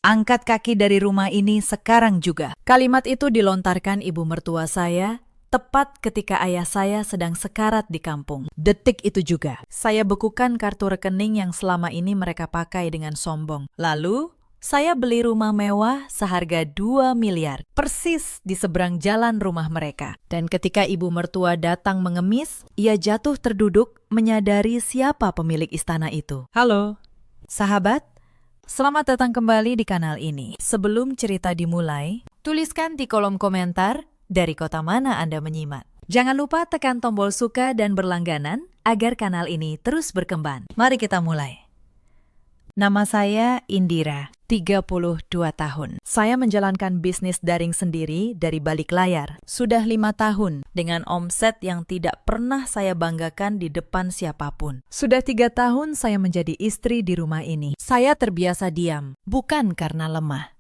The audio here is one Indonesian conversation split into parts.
Angkat kaki dari rumah ini sekarang juga. Kalimat itu dilontarkan ibu mertua saya tepat ketika ayah saya sedang sekarat di kampung. Detik itu juga, saya bekukan kartu rekening yang selama ini mereka pakai dengan sombong. Lalu, saya beli rumah mewah seharga 2 miliar, persis di seberang jalan rumah mereka. Dan ketika ibu mertua datang mengemis, ia jatuh terduduk menyadari siapa pemilik istana itu. Halo, sahabat. Selamat datang kembali di kanal ini. Sebelum cerita dimulai, tuliskan di kolom komentar dari kota mana Anda menyimak. Jangan lupa tekan tombol suka dan berlangganan agar kanal ini terus berkembang. Mari kita mulai. Nama saya Indira, 32 tahun. Saya menjalankan bisnis daring sendiri dari balik layar. Sudah 5 tahun dengan omset yang tidak pernah saya banggakan di depan siapapun. Sudah 3 tahun saya menjadi istri di rumah ini. Saya terbiasa diam, bukan karena lemah,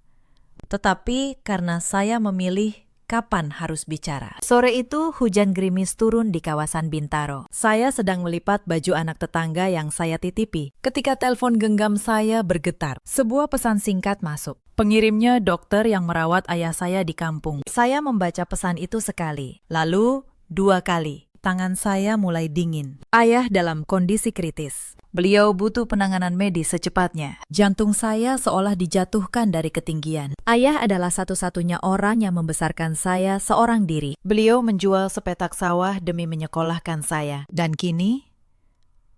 tetapi karena saya memilih kapan harus bicara. Sore itu hujan gerimis turun di kawasan Bintaro. Saya sedang melipat baju anak tetangga yang saya titipi. Ketika telepon genggam saya bergetar, sebuah pesan singkat masuk. Pengirimnya dokter yang merawat ayah saya di kampung. Saya membaca pesan itu sekali, lalu 2 kali. Tangan saya mulai dingin. Ayah dalam kondisi kritis. Beliau butuh penanganan medis secepatnya. Jantung saya seolah dijatuhkan dari ketinggian. Ayah adalah satu-satunya orang yang membesarkan saya seorang diri. Beliau menjual sepetak sawah demi menyekolahkan saya. Dan kini,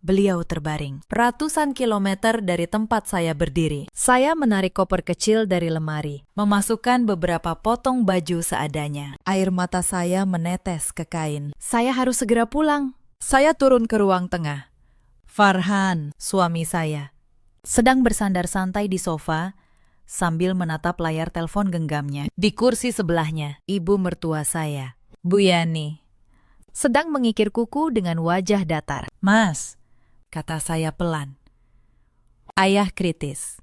beliau terbaring ratusan kilometer dari tempat saya berdiri. Saya menarik koper kecil dari lemari, memasukkan beberapa potong baju seadanya. Air mata saya menetes ke kain. Saya harus segera pulang. Saya turun ke ruang tengah. Farhan, suami saya, sedang bersandar santai di sofa sambil menatap layar telepon genggamnya. Di kursi sebelahnya, ibu mertua saya, Bu Yani, sedang mengikir kuku dengan wajah datar. Mas, kata saya pelan. Ayah kritis.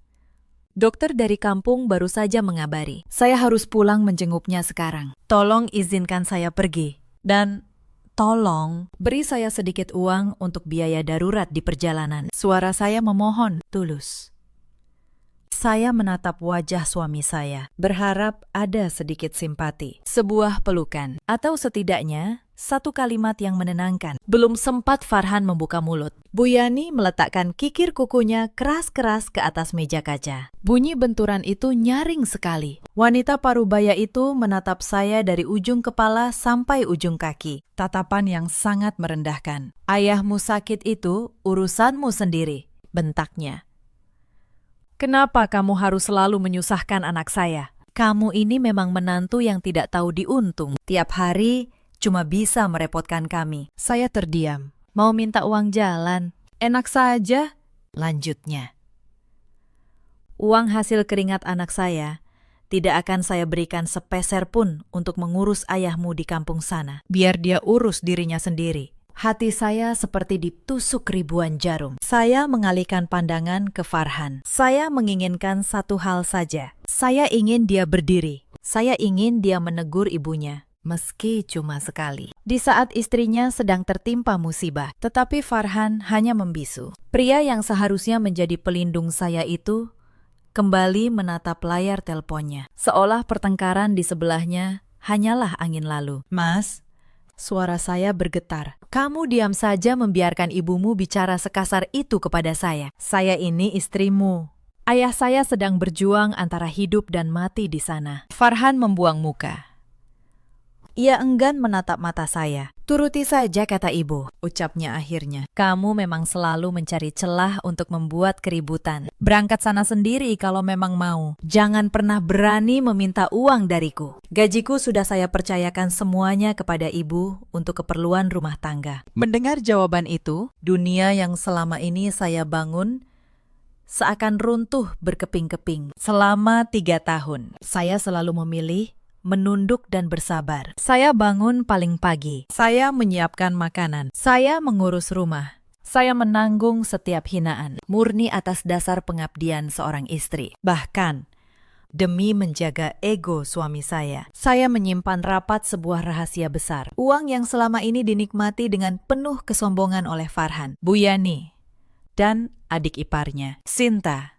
Dokter dari kampung baru saja mengabari. Saya harus pulang menjenguknya sekarang. Tolong izinkan saya pergi. Dan tolong beri saya sedikit uang untuk biaya darurat di perjalanan. Suara saya memohon, tulus. Saya menatap wajah suami saya, berharap ada sedikit simpati. Sebuah pelukan, atau setidaknya satu kalimat yang menenangkan. Belum sempat Farhan membuka mulut, Bu Yani meletakkan kikir kukunya keras-keras ke atas meja kaca. Bunyi benturan itu nyaring sekali. Wanita parubaya itu menatap saya dari ujung kepala sampai ujung kaki. Tatapan yang sangat merendahkan. Ayahmu sakit itu urusanmu sendiri, bentaknya. Kenapa kamu harus selalu menyusahkan anak saya? Kamu ini memang menantu yang tidak tahu diuntung. Tiap hari cuma bisa merepotkan kami. Saya terdiam. Mau minta uang jalan? Enak saja, lanjutnya. Uang hasil keringat anak saya tidak akan saya berikan sepeser pun untuk mengurus ayahmu di kampung sana. Biar dia urus dirinya sendiri. Hati saya seperti ditusuk ribuan jarum. Saya mengalihkan pandangan ke Farhan. Saya menginginkan satu hal saja. Saya ingin dia berdiri. Saya ingin dia menegur ibunya, meski cuma sekali. Di saat istrinya sedang tertimpa musibah, tetapi Farhan hanya membisu. Pria yang seharusnya menjadi pelindung saya itu kembali menatap layar teleponnya, seolah pertengkaran di sebelahnya hanyalah angin lalu. Mas, suara saya bergetar. Kamu diam saja membiarkan ibumu bicara sekasar itu kepada saya. Saya ini istrimu. Ayah saya sedang berjuang antara hidup dan mati di sana. Farhan membuang muka. Ia enggan menatap mata saya. Turuti saja kata ibu, ucapnya akhirnya. Kamu memang selalu mencari celah untuk membuat keributan. Berangkat sana sendiri kalau memang mau. Jangan pernah berani meminta uang dariku. Gajiku sudah saya percayakan semuanya kepada ibu untuk keperluan rumah tangga. Mendengar jawaban itu, dunia yang selama ini saya bangun seakan runtuh berkeping-keping. Selama 3 tahun, saya selalu memilih menunduk dan bersabar. Saya bangun paling pagi. Saya menyiapkan makanan. Saya mengurus rumah. Saya menanggung setiap hinaan, murni atas dasar pengabdian seorang istri. Bahkan, demi menjaga ego suami saya menyimpan rapat sebuah rahasia besar. Uang yang selama ini dinikmati dengan penuh kesombongan oleh Farhan, Bu Yani, dan adik iparnya, Sinta.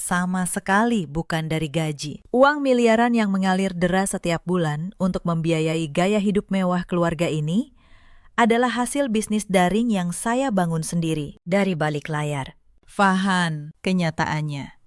sama sekali bukan dari gaji. Uang miliaran yang mengalir deras setiap bulan untuk membiayai gaya hidup mewah keluarga ini adalah hasil bisnis daring yang saya bangun sendiri dari balik layar. Farhan, kenyataannya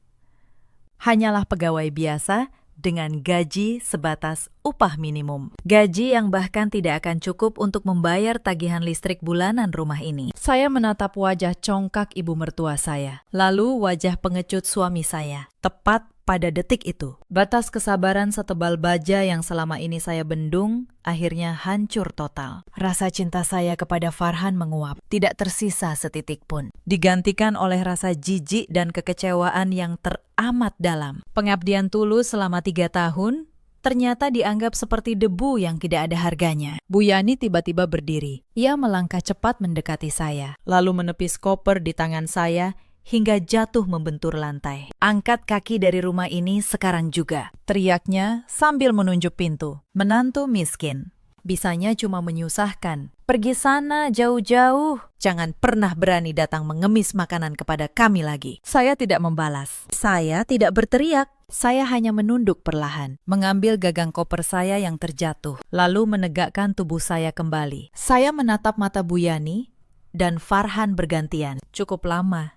hanyalah pegawai biasa dengan gaji sebatas upah minimum. Gaji yang bahkan tidak akan cukup untuk membayar tagihan listrik bulanan rumah ini. Saya menatap wajah congkak ibu mertua saya, lalu wajah pengecut suami saya. Tepat pada detik itu, batas kesabaran setebal baja yang selama ini saya bendung akhirnya hancur total. Rasa cinta saya kepada Farhan menguap, tidak tersisa setitik pun. Digantikan oleh rasa jijik dan kekecewaan yang teramat dalam. Pengabdian tulus selama 3 tahun ternyata dianggap seperti debu yang tidak ada harganya. Bu Yani tiba-tiba berdiri. Ia melangkah cepat mendekati saya, lalu menepis koper di tangan saya hingga jatuh membentur lantai. Angkat kaki dari rumah ini sekarang juga, teriaknya sambil menunjuk pintu. Menantu miskin, bisanya cuma menyusahkan. Pergi sana jauh-jauh, jangan pernah berani datang mengemis makanan kepada kami lagi. Saya tidak membalas, saya tidak berteriak. Saya hanya menunduk perlahan, mengambil gagang koper saya yang terjatuh, lalu menegakkan tubuh saya kembali. Saya menatap mata Bu Yani dan Farhan bergantian. Cukup lama.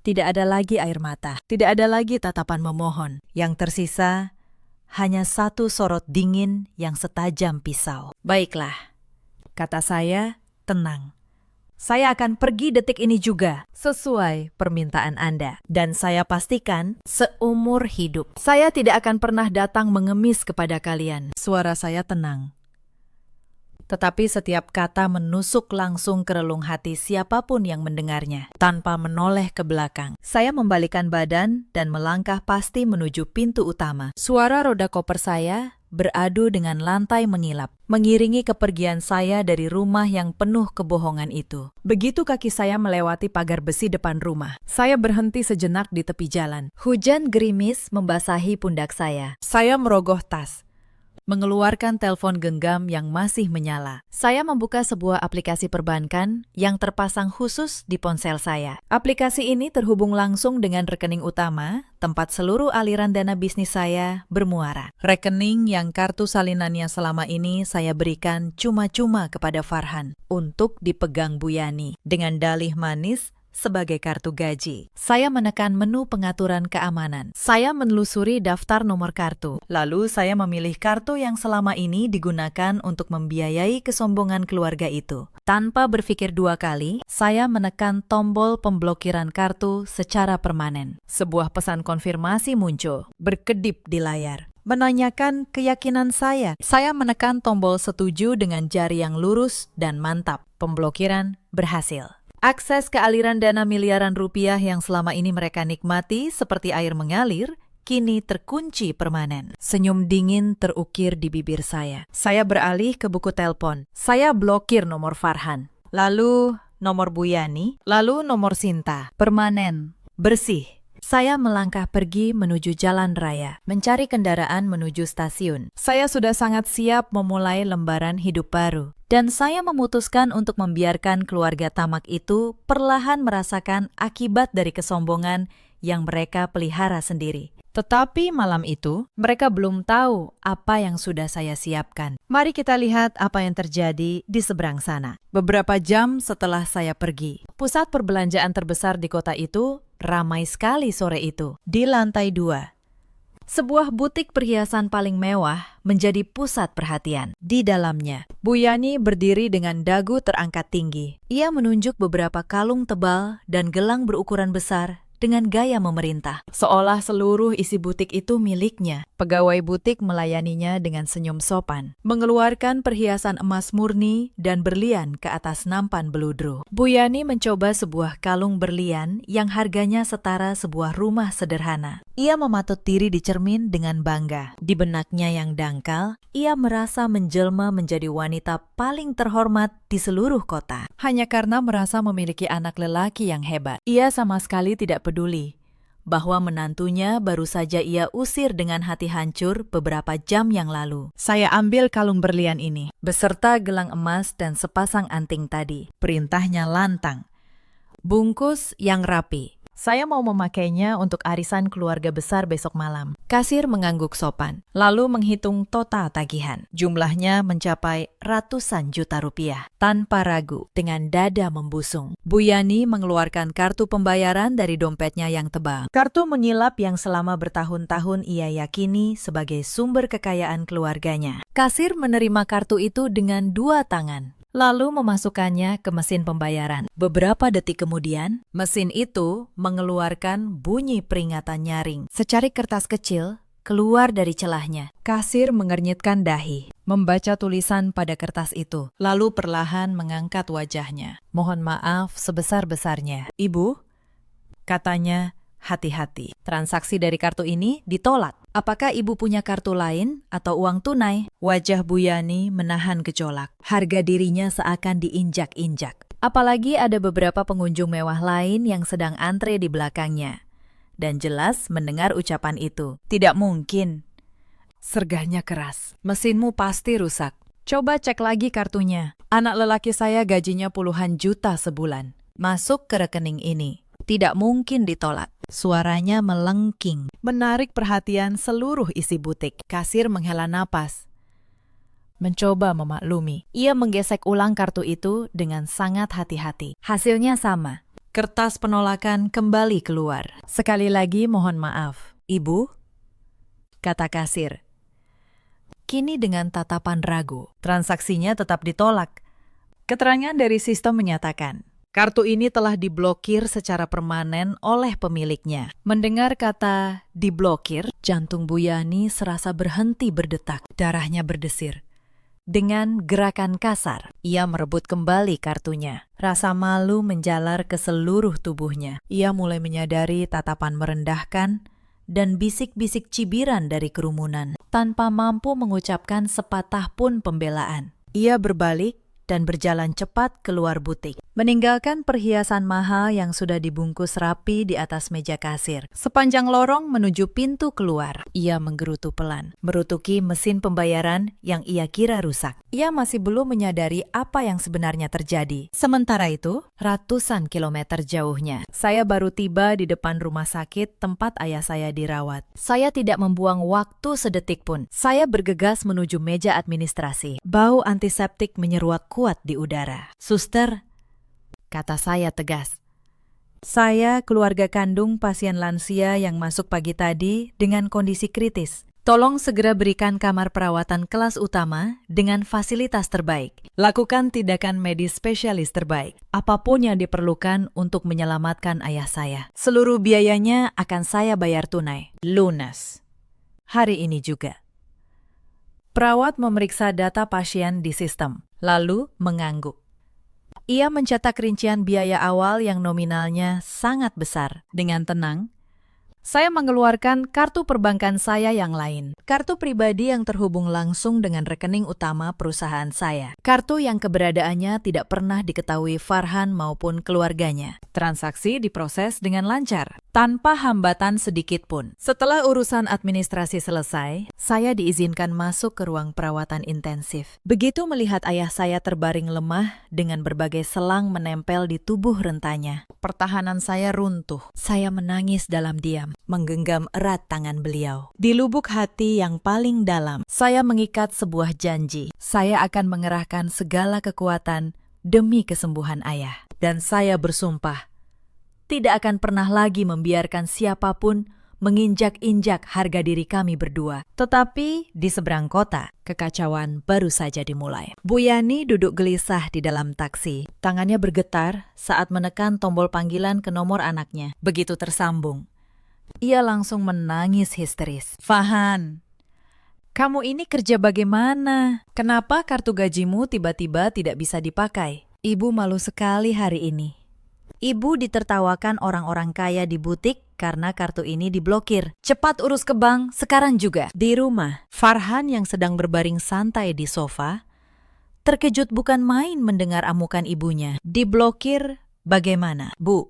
Tidak ada lagi air mata, tidak ada lagi tatapan memohon. Yang tersisa hanya satu sorot dingin yang setajam pisau. Baiklah, kata saya, tenang. Saya akan pergi detik ini juga, sesuai permintaan Anda. Dan saya pastikan, seumur hidup, saya tidak akan pernah datang mengemis kepada kalian. Suara saya tenang. Tetapi setiap kata menusuk langsung ke relung hati siapapun yang mendengarnya, tanpa menoleh ke belakang. Saya membalikkan badan dan melangkah pasti menuju pintu utama. Suara roda koper saya beradu dengan lantai mengilap, mengiringi kepergian saya dari rumah yang penuh kebohongan itu. Begitu kaki saya melewati pagar besi depan rumah, saya berhenti sejenak di tepi jalan. Hujan gerimis membasahi pundak saya. Saya merogoh tas, mengeluarkan telepon genggam yang masih menyala. Saya membuka sebuah aplikasi perbankan yang terpasang khusus di ponsel saya. Aplikasi ini terhubung langsung dengan rekening utama, tempat seluruh aliran dana bisnis saya bermuara. Rekening yang kartu salinannya selama ini saya berikan cuma-cuma kepada Farhan untuk dipegang Bu Yani dengan dalih manis sebagai kartu gaji. Saya menekan menu pengaturan keamanan. Saya menelusuri daftar nomor kartu. Lalu saya memilih kartu yang selama ini digunakan untuk membiayai kesombongan keluarga itu. Tanpa berpikir 2 kali, saya menekan tombol pemblokiran kartu secara permanen. Sebuah pesan konfirmasi muncul, berkedip di layar, menanyakan keyakinan saya. Saya menekan tombol setuju dengan jari yang lurus dan mantap. Pemblokiran berhasil. Akses ke aliran dana miliaran rupiah yang selama ini mereka nikmati seperti air mengalir, kini terkunci permanen. Senyum dingin terukir di bibir saya. Saya beralih ke buku telepon. Saya blokir nomor Farhan, lalu nomor Bu Yani, lalu nomor Sinta. Permanen, bersih. Saya melangkah pergi menuju jalan raya, mencari kendaraan menuju stasiun. Saya sudah sangat siap memulai lembaran hidup baru. Dan saya memutuskan untuk membiarkan keluarga tamak itu perlahan merasakan akibat dari kesombongan yang mereka pelihara sendiri. Tetapi malam itu, mereka belum tahu apa yang sudah saya siapkan. Mari kita lihat apa yang terjadi di seberang sana. Beberapa jam setelah saya pergi, pusat perbelanjaan terbesar di kota itu ramai sekali sore itu. Di lantai 2. Sebuah butik perhiasan paling mewah menjadi pusat perhatian. Di dalamnya, Bu Yani berdiri dengan dagu terangkat tinggi. Ia menunjuk beberapa kalung tebal dan gelang berukuran besar dengan gaya memerintah. Seolah seluruh isi butik itu miliknya. Pegawai butik melayaninya dengan senyum sopan, mengeluarkan perhiasan emas murni dan berlian ke atas nampan beludru. Bu Yani mencoba sebuah kalung berlian yang harganya setara sebuah rumah sederhana. Ia mematut diri di cermin dengan bangga. Di benaknya yang dangkal, ia merasa menjelma menjadi wanita paling terhormat di seluruh kota. Hanya karena merasa memiliki anak lelaki yang hebat. Ia sama sekali tidak peduli bahwa menantunya baru saja ia usir dengan hati hancur beberapa jam yang lalu. Saya ambil kalung berlian ini, beserta gelang emas dan sepasang anting tadi. Perintahnya lantang. Bungkus yang rapi. Saya mau memakainya untuk arisan keluarga besar besok malam. Kasir mengangguk sopan, lalu menghitung total tagihan. Jumlahnya mencapai ratusan juta rupiah. Tanpa ragu, dengan dada membusung, Bu Yani mengeluarkan kartu pembayaran dari dompetnya yang tebal. Kartu menyilap yang selama bertahun-tahun ia yakini sebagai sumber kekayaan keluarganya. Kasir menerima kartu itu dengan dua tangan, lalu memasukkannya ke mesin pembayaran. Beberapa detik kemudian, mesin itu mengeluarkan bunyi peringatan nyaring. Secarik kertas kecil keluar dari celahnya. Kasir mengernyitkan dahi, membaca tulisan pada kertas itu, lalu perlahan mengangkat wajahnya. "Mohon maaf sebesar-besarnya, Ibu," katanya. "Hati-hati, transaksi dari kartu ini ditolak. Apakah Ibu punya kartu lain atau uang tunai?" Wajah Bu Yani menahan gejolak. Harga dirinya seakan diinjak-injak. Apalagi ada beberapa pengunjung mewah lain yang sedang antre di belakangnya. Dan jelas mendengar ucapan itu. "Tidak mungkin." Sergahnya keras. "Mesinmu pasti rusak. Coba cek lagi kartunya. Anak lelaki saya gajinya puluhan juta sebulan. Masuk ke rekening ini. Tidak mungkin ditolak." Suaranya melengking, menarik perhatian seluruh isi butik. Kasir menghela napas, mencoba memaklumi. Ia menggesek ulang kartu itu dengan sangat hati-hati. Hasilnya sama. Kertas penolakan kembali keluar. "Sekali lagi mohon maaf, Ibu," kata kasir. Kini dengan tatapan ragu, transaksinya tetap ditolak. Keterangan dari sistem menyatakan, kartu ini telah diblokir secara permanen oleh pemiliknya. Mendengar kata diblokir, jantung Bu Yani serasa berhenti berdetak. Darahnya berdesir. Dengan gerakan kasar, ia merebut kembali kartunya. Rasa malu menjalar ke seluruh tubuhnya. Ia mulai menyadari tatapan merendahkan dan bisik-bisik cibiran dari kerumunan. Tanpa mampu mengucapkan sepatah pun pembelaan, ia berbalik dan berjalan cepat keluar butik, meninggalkan perhiasan mahal yang sudah dibungkus rapi di atas meja kasir. Sepanjang lorong menuju pintu keluar, ia menggerutu pelan, merutuki mesin pembayaran yang ia kira rusak. Ia masih belum menyadari apa yang sebenarnya terjadi. Sementara itu, ratusan kilometer jauhnya, saya baru tiba di depan rumah sakit tempat ayah saya dirawat. Saya tidak membuang waktu sedetik pun. Saya bergegas menuju meja administrasi. Bau antiseptik menyeruak kuat di udara. "Suster," kata saya tegas. "Saya keluarga kandung pasien lansia yang masuk pagi tadi dengan kondisi kritis. Tolong segera berikan kamar perawatan kelas utama dengan fasilitas terbaik. Lakukan tindakan medis spesialis terbaik. Apapun yang diperlukan untuk menyelamatkan ayah saya. Seluruh biayanya akan saya bayar tunai. Lunas. Hari ini juga." Perawat memeriksa data pasien di sistem, lalu mengangguk. Ia mencetak rincian biaya awal yang nominalnya sangat besar. Dengan tenang, saya mengeluarkan kartu perbankan saya yang lain. Kartu pribadi yang terhubung langsung dengan rekening utama perusahaan saya. Kartu yang keberadaannya tidak pernah diketahui Farhan maupun keluarganya. Transaksi diproses dengan lancar, tanpa hambatan sedikit pun. Setelah urusan administrasi selesai, saya diizinkan masuk ke ruang perawatan intensif. Begitu melihat ayah saya terbaring lemah dengan berbagai selang menempel di tubuh rentanya, pertahanan saya runtuh. Saya menangis dalam diam, menggenggam erat tangan beliau. Di lubuk hati yang paling dalam, saya mengikat sebuah janji. Saya akan mengerahkan segala kekuatan demi kesembuhan ayah. Dan saya bersumpah, tidak akan pernah lagi membiarkan siapapun menginjak-injak harga diri kami berdua. Tetapi di seberang kota, kekacauan baru saja dimulai. Bu Yani duduk gelisah di dalam taksi. Tangannya bergetar saat menekan tombol panggilan ke nomor anaknya. Begitu tersambung, ia langsung menangis histeris. "Farhan, kamu ini kerja bagaimana? Kenapa kartu gajimu tiba-tiba tidak bisa dipakai? Ibu malu sekali hari ini. Ibu ditertawakan orang-orang kaya di butik karena kartu ini diblokir. Cepat urus ke bank sekarang juga." Di rumah, Farhan yang sedang berbaring santai di sofa, terkejut bukan main mendengar amukan ibunya. "Diblokir bagaimana, Bu?"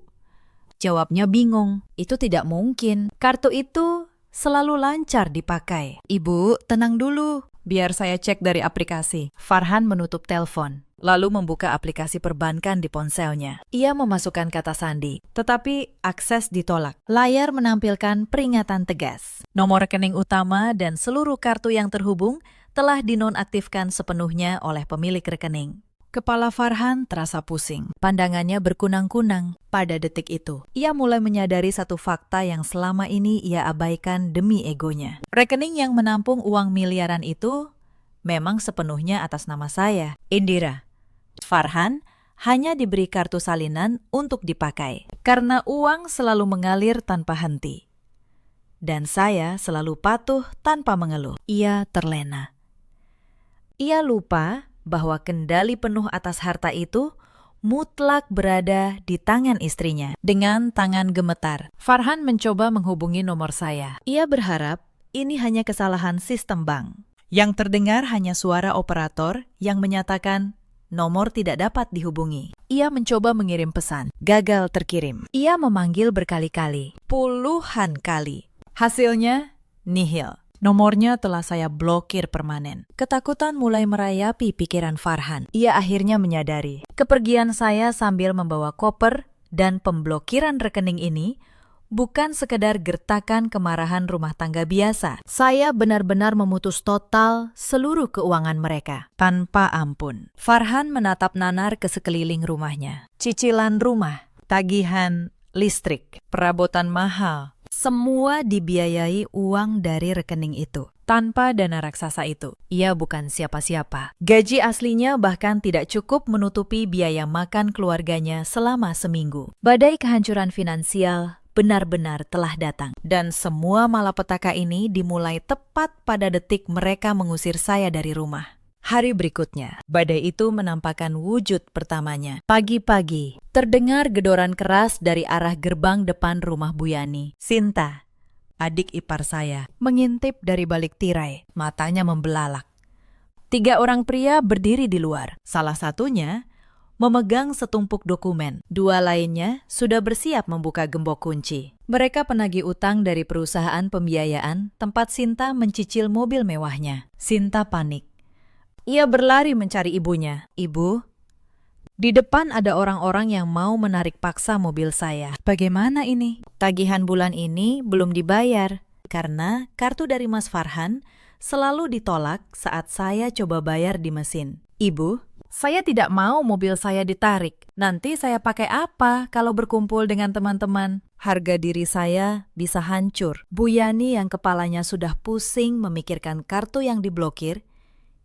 Jawabnya bingung. "Itu tidak mungkin. Kartu itu selalu lancar dipakai." "Ibu, tenang dulu. Biar saya cek dari aplikasi. Farhan menutup telepon, lalu membuka aplikasi perbankan di ponselnya. Ia memasukkan kata sandi, tetapi akses ditolak. Layar menampilkan peringatan tegas. Nomor rekening utama dan seluruh kartu yang terhubung telah dinonaktifkan sepenuhnya oleh pemilik rekening. Kepala Farhan terasa pusing. Pandangannya berkunang-kunang pada detik itu. Ia mulai menyadari satu fakta yang selama ini ia abaikan demi egonya. Rekening yang menampung uang miliaran itu memang sepenuhnya atas nama saya, Indira. Farhan hanya diberi kartu salinan untuk dipakai, karena uang selalu mengalir tanpa henti. Dan saya selalu patuh tanpa mengeluh. Ia terlena. Ia lupa bahwa kendali penuh atas harta itu mutlak berada di tangan istrinya. Dengan tangan gemetar, Farhan mencoba menghubungi nomor saya. Ia berharap ini hanya kesalahan sistem bank. Yang terdengar hanya suara operator yang menyatakan nomor tidak dapat dihubungi. Ia mencoba mengirim pesan, gagal terkirim. Ia memanggil berkali-kali, puluhan kali. Hasilnya, nihil. Nomornya telah saya blokir permanen. Ketakutan mulai merayapi pikiran Farhan. Ia akhirnya menyadari, kepergian saya sambil membawa koper dan pemblokiran rekening ini bukan sekedar gertakan kemarahan rumah tangga biasa. Saya benar-benar memutus total seluruh keuangan mereka, tanpa ampun. Farhan menatap nanar ke sekeliling rumahnya. Cicilan rumah, tagihan listrik, perabotan mahal, semua dibiayai uang dari rekening itu. Tanpa dana raksasa itu, ia bukan siapa-siapa. Gaji aslinya bahkan tidak cukup menutupi biaya makan keluarganya selama seminggu. Badai kehancuran finansial benar-benar telah datang. Dan semua malapetaka ini dimulai tepat pada detik mereka mengusir saya dari rumah. Hari berikutnya, badai itu menampakkan wujud pertamanya. Pagi-pagi, terdengar gedoran keras dari arah gerbang depan rumah Bu Yani. Sinta, adik ipar saya, mengintip dari balik tirai, matanya membelalak. 3 orang pria berdiri di luar. Salah satunya memegang setumpuk dokumen. 2 lainnya sudah bersiap membuka gembok kunci. Mereka penagih utang dari perusahaan pembiayaan tempat Sinta mencicil mobil mewahnya. Sinta panik. Ia berlari mencari ibunya. Ibu, di depan ada orang-orang yang mau menarik paksa mobil saya. Bagaimana ini? Tagihan bulan ini belum dibayar, karena kartu dari Mas Farhan selalu ditolak saat saya coba bayar di mesin. Ibu, saya tidak mau mobil saya ditarik. Nanti saya pakai apa kalau berkumpul dengan teman-teman? Harga diri saya bisa hancur. Bu Yani yang kepalanya sudah pusing memikirkan kartu yang diblokir,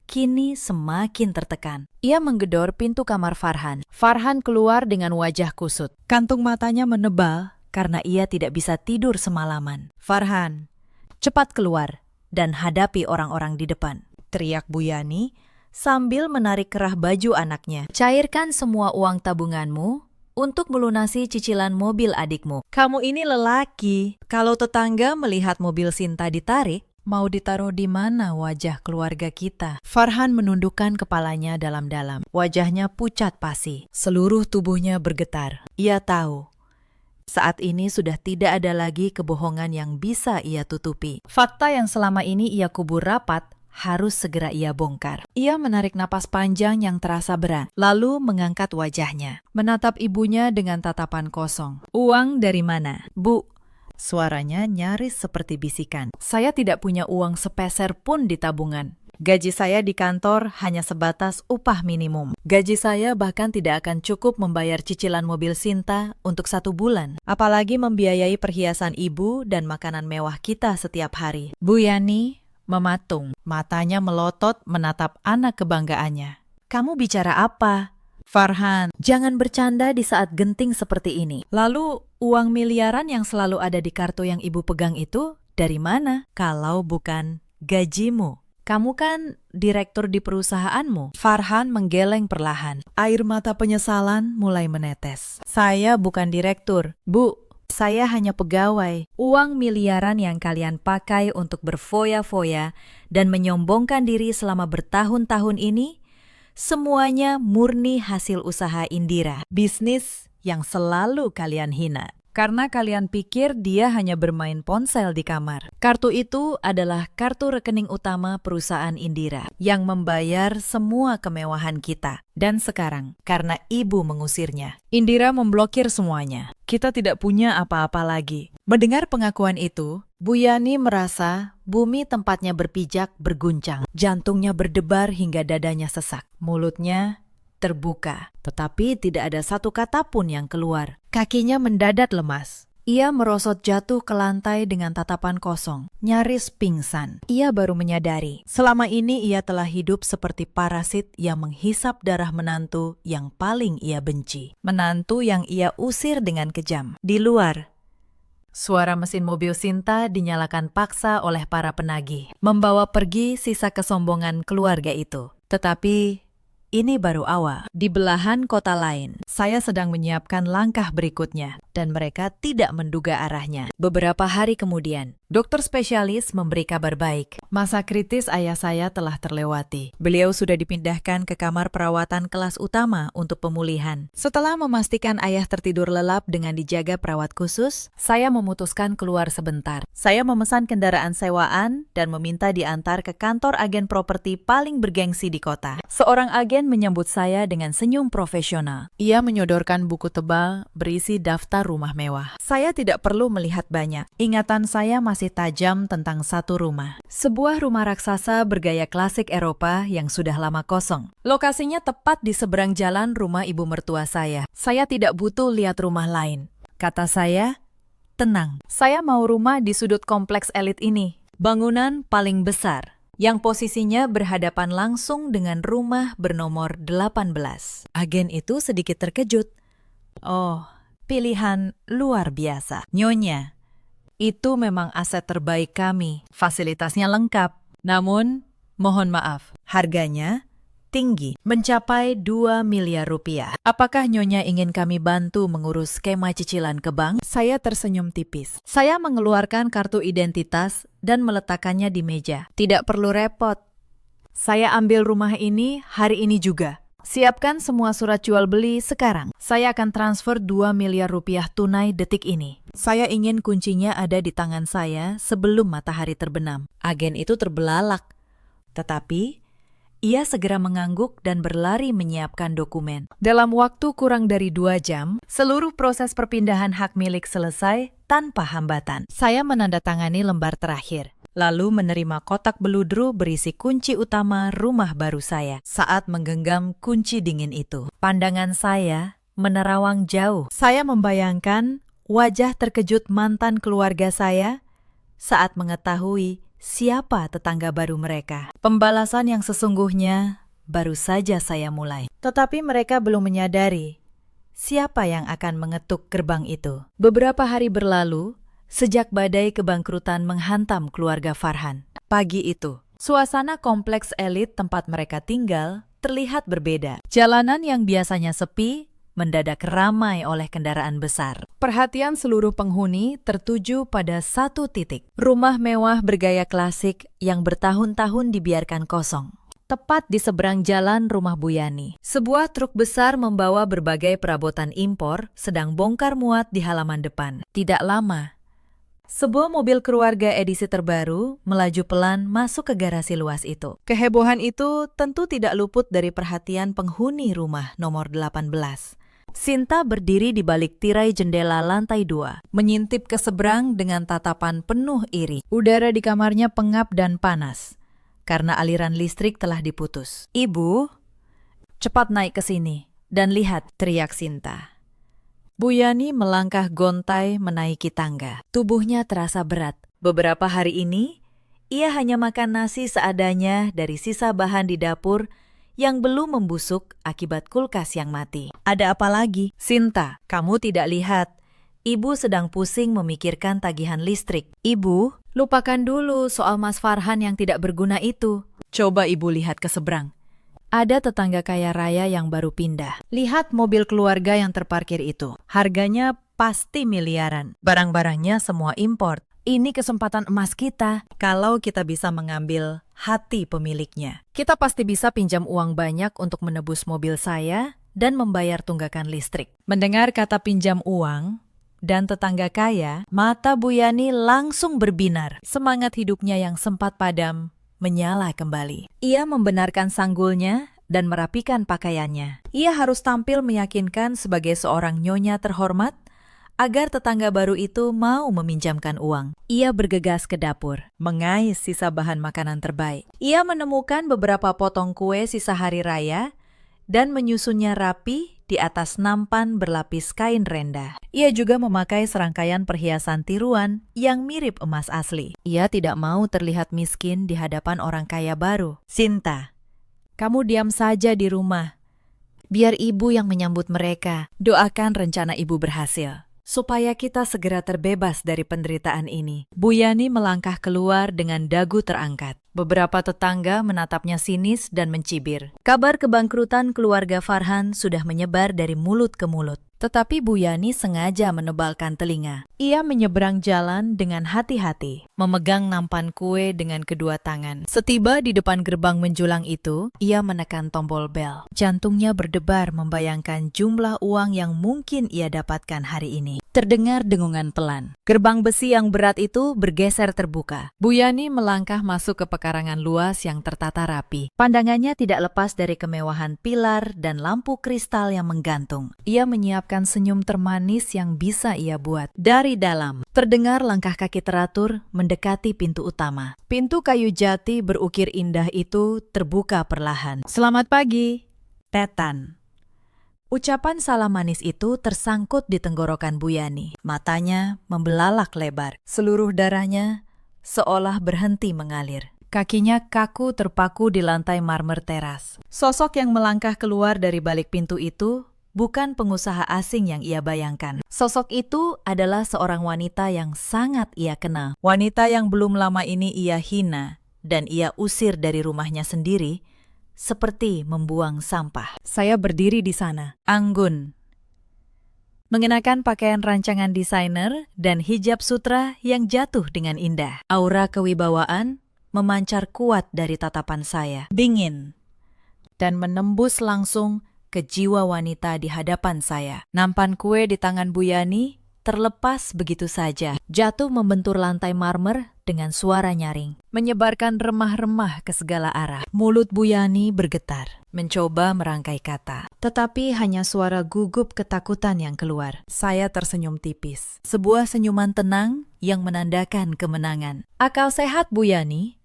kini semakin tertekan. Ia menggedor pintu kamar Farhan. Farhan keluar dengan wajah kusut. Kantung matanya menebal karena ia tidak bisa tidur semalaman. Farhan, cepat keluar dan hadapi orang-orang di depan, teriak Bu Yani sambil menarik kerah baju anaknya. Cairkan semua uang tabunganmu untuk melunasi cicilan mobil adikmu. Kamu ini lelaki. Kalau tetangga melihat mobil Sinta ditarik, mau ditaruh di mana wajah keluarga kita? Farhan menundukkan kepalanya dalam-dalam. Wajahnya pucat pasi. Seluruh tubuhnya bergetar. Ia tahu, saat ini sudah tidak ada lagi kebohongan yang bisa ia tutupi. Fakta yang selama ini ia kubur rapat harus segera ia bongkar. Ia menarik napas panjang yang terasa berat, lalu mengangkat wajahnya, menatap ibunya dengan tatapan kosong. Uang dari mana? Bu, suaranya nyaris seperti bisikan. Saya tidak punya uang sepeser pun di tabungan. Gaji saya di kantor hanya sebatas upah minimum. Gaji saya bahkan tidak akan cukup membayar cicilan mobil Sinta untuk 1 bulan. Apalagi membiayai perhiasan ibu dan makanan mewah kita setiap hari. Bu Yani mematung, matanya melotot menatap anak kebanggaannya. Kamu bicara apa? Farhan, jangan bercanda di saat genting seperti ini. Lalu, uang miliaran yang selalu ada di kartu yang ibu pegang itu dari mana? Kalau bukan gajimu. Kamu kan direktur di perusahaanmu. Farhan menggeleng perlahan. Air mata penyesalan mulai menetes. Saya bukan direktur. Bu, saya hanya pegawai. Uang miliaran yang kalian pakai untuk berfoya-foya dan menyombongkan diri selama bertahun-tahun ini, semuanya murni hasil usaha Indira. Bisnis yang selalu kalian hina. karena kalian pikir dia hanya bermain ponsel di kamar. Kartu itu adalah kartu rekening utama perusahaan Indira yang membayar semua kemewahan kita. Dan sekarang, karena ibu mengusirnya, Indira memblokir semuanya. Kita tidak punya apa-apa lagi. Mendengar pengakuan itu, Bu Yani merasa bumi tempatnya berpijak berguncang. Jantungnya berdebar hingga dadanya sesak. Mulutnya terbuka, tetapi tidak ada satu kata pun yang keluar. Kakinya mendadak lemas. Ia merosot jatuh ke lantai dengan tatapan kosong, nyaris pingsan. Ia baru menyadari, selama ini ia telah hidup seperti parasit yang menghisap darah menantu yang paling ia benci. Menantu yang ia usir dengan kejam. Di luar, suara mesin mobil Sinta dinyalakan paksa oleh para penagih, membawa pergi sisa kesombongan keluarga itu. Tetapi ini baru awal. Di belahan kota lain, saya sedang menyiapkan langkah berikutnya, dan mereka tidak menduga arahnya. Beberapa hari kemudian, dokter spesialis memberi kabar baik. Masa kritis ayah saya telah terlewati. Beliau sudah dipindahkan ke kamar perawatan kelas utama untuk pemulihan. Setelah memastikan ayah tertidur lelap dengan dijaga perawat khusus, saya memutuskan keluar sebentar. Saya memesan kendaraan sewaan dan meminta diantar ke kantor agen properti paling bergengsi di kota. Seorang agen menyambut saya dengan senyum profesional. Ia menyodorkan buku tebal berisi daftar rumah mewah. Saya tidak perlu melihat banyak. Ingatan saya masih tajam tentang satu rumah. Sebuah rumah raksasa bergaya klasik Eropa yang sudah lama kosong. Lokasinya tepat di seberang jalan rumah ibu mertua saya. Saya tidak butuh lihat rumah lain. Kata saya, tenang. Saya mau rumah di sudut kompleks elit ini. Bangunan paling besar, yang posisinya berhadapan langsung dengan rumah bernomor 18. Agen itu sedikit terkejut. Oh, pilihan luar biasa. Nyonya, itu memang aset terbaik kami. Fasilitasnya lengkap. Namun, mohon maaf, harganya tinggi, mencapai 2 miliar rupiah. Apakah Nyonya ingin kami bantu mengurus skema cicilan ke bank? Saya tersenyum tipis. Saya mengeluarkan kartu identitas dan meletakkannya di meja. Tidak perlu repot. Saya ambil rumah ini hari ini juga. Siapkan semua surat jual beli sekarang. Saya akan transfer 2 miliar rupiah tunai detik ini. Saya ingin kuncinya ada di tangan saya sebelum matahari terbenam. Agen itu terbelalak. Tetapi ia segera mengangguk dan berlari menyiapkan dokumen. Dalam waktu kurang dari 2 jam, seluruh proses perpindahan hak milik selesai tanpa hambatan. Saya menandatangani lembar terakhir, lalu menerima kotak beludru berisi kunci utama rumah baru saya. Saat menggenggam kunci dingin itu, pandangan saya menerawang jauh. Saya membayangkan wajah terkejut mantan keluarga saya saat mengetahui siapa tetangga baru mereka. Pembalasan yang sesungguhnya baru saja saya mulai. Tetapi mereka belum menyadari siapa yang akan mengetuk gerbang itu. Beberapa hari berlalu, sejak badai kebangkrutan menghantam keluarga Farhan. Pagi itu, suasana kompleks elit tempat mereka tinggal terlihat berbeda. Jalanan yang biasanya sepi mendadak ramai oleh kendaraan besar. Perhatian seluruh penghuni tertuju pada satu titik. Rumah mewah bergaya klasik yang bertahun-tahun dibiarkan kosong. Tepat di seberang jalan rumah Bu Yani, sebuah truk besar membawa berbagai perabotan impor sedang bongkar muat di halaman depan. Tidak lama, sebuah mobil keluarga edisi terbaru melaju pelan masuk ke garasi luas itu. Kehebohan itu tentu tidak luput dari perhatian penghuni rumah nomor 18. Sinta berdiri di balik tirai jendela lantai 2, menyintip ke seberang dengan tatapan penuh iri. Udara di kamarnya pengap dan panas, karena aliran listrik telah diputus. "Ibu, cepat naik ke sini dan lihat," teriak Sinta. Bu Yani melangkah gontai menaiki tangga. Tubuhnya terasa berat. Beberapa hari ini, ia hanya makan nasi seadanya dari sisa bahan di dapur yang belum membusuk akibat kulkas yang mati. "Ada apa lagi?" "Sinta, kamu tidak lihat. Ibu sedang pusing memikirkan tagihan listrik." "Ibu, lupakan dulu soal Mas Farhan yang tidak berguna itu. Coba ibu lihat ke seberang. Ada tetangga kaya raya yang baru pindah. Lihat mobil keluarga yang terparkir itu. Harganya pasti miliaran. Barang-barangnya semua import. Ini kesempatan emas kita kalau kita bisa mengambil hati pemiliknya. Kita pasti bisa pinjam uang banyak untuk menebus mobil saya dan membayar tunggakan listrik." Mendengar kata pinjam uang, dan tetangga kaya, mata Bu Yani langsung berbinar. Semangat hidupnya yang sempat padam menyala kembali. Ia membenarkan sanggulnya dan merapikan pakaiannya. Ia harus tampil meyakinkan sebagai seorang nyonya terhormat agar tetangga baru itu mau meminjamkan uang. Ia bergegas ke dapur, mengais sisa bahan makanan terbaik. Ia menemukan beberapa potong kue sisa hari raya dan menyusunnya rapi di atas nampan berlapis kain renda. Ia juga memakai serangkaian perhiasan tiruan yang mirip emas asli. Ia tidak mau terlihat miskin di hadapan orang kaya baru. Sinta, kamu diam saja di rumah. Biar ibu yang menyambut mereka. Doakan rencana ibu berhasil, supaya kita segera terbebas dari penderitaan ini. Bu Yani melangkah keluar dengan dagu terangkat. Beberapa tetangga menatapnya sinis dan mencibir. Kabar kebangkrutan keluarga Farhan sudah menyebar dari mulut ke mulut. Tetapi Bu Yani sengaja menebalkan telinga. Ia menyeberang jalan dengan hati-hati, memegang nampan kue dengan kedua tangan. Setiba di depan gerbang menjulang itu, ia menekan tombol bel. Jantungnya berdebar membayangkan jumlah uang yang mungkin ia dapatkan hari ini. Terdengar dengungan pelan. Gerbang besi yang berat itu bergeser terbuka. Bu Yani melangkah masuk ke pekarangan luas yang tertata rapi. Pandangannya tidak lepas dari kemewahan pilar dan lampu kristal yang menggantung. Ia menyiapkan senyum termanis yang bisa ia buat. Dari dalam, terdengar langkah kaki teratur mendekati pintu utama. Pintu kayu jati berukir indah itu terbuka perlahan. Selamat pagi, Tetan. Ucapan salam manis itu tersangkut di tenggorokan Bu Yani. Matanya membelalak lebar. Seluruh darahnya seolah berhenti mengalir. Kakinya kaku terpaku di lantai marmer teras. Sosok yang melangkah keluar dari balik pintu itu bukan pengusaha asing yang ia bayangkan. Sosok itu adalah seorang wanita yang sangat ia kenal. Wanita yang belum lama ini ia hina dan ia usir dari rumahnya sendiri, seperti membuang sampah. Saya berdiri di sana, anggun, mengenakan pakaian rancangan desainer dan hijab sutra yang jatuh dengan indah. Aura kewibawaan memancar kuat dari tatapan saya, dingin, dan menembus langsung ke jiwa wanita di hadapan saya. Nampan kue di tangan Bu Yani terlepas begitu saja, jatuh membentur lantai marmer dengan suara nyaring, menyebarkan remah-remah ke segala arah. Mulut Bu Yani bergetar, mencoba merangkai kata, tetapi hanya suara gugup ketakutan yang keluar. Saya tersenyum tipis, sebuah senyuman tenang yang menandakan kemenangan. Akal sehat Bu Yani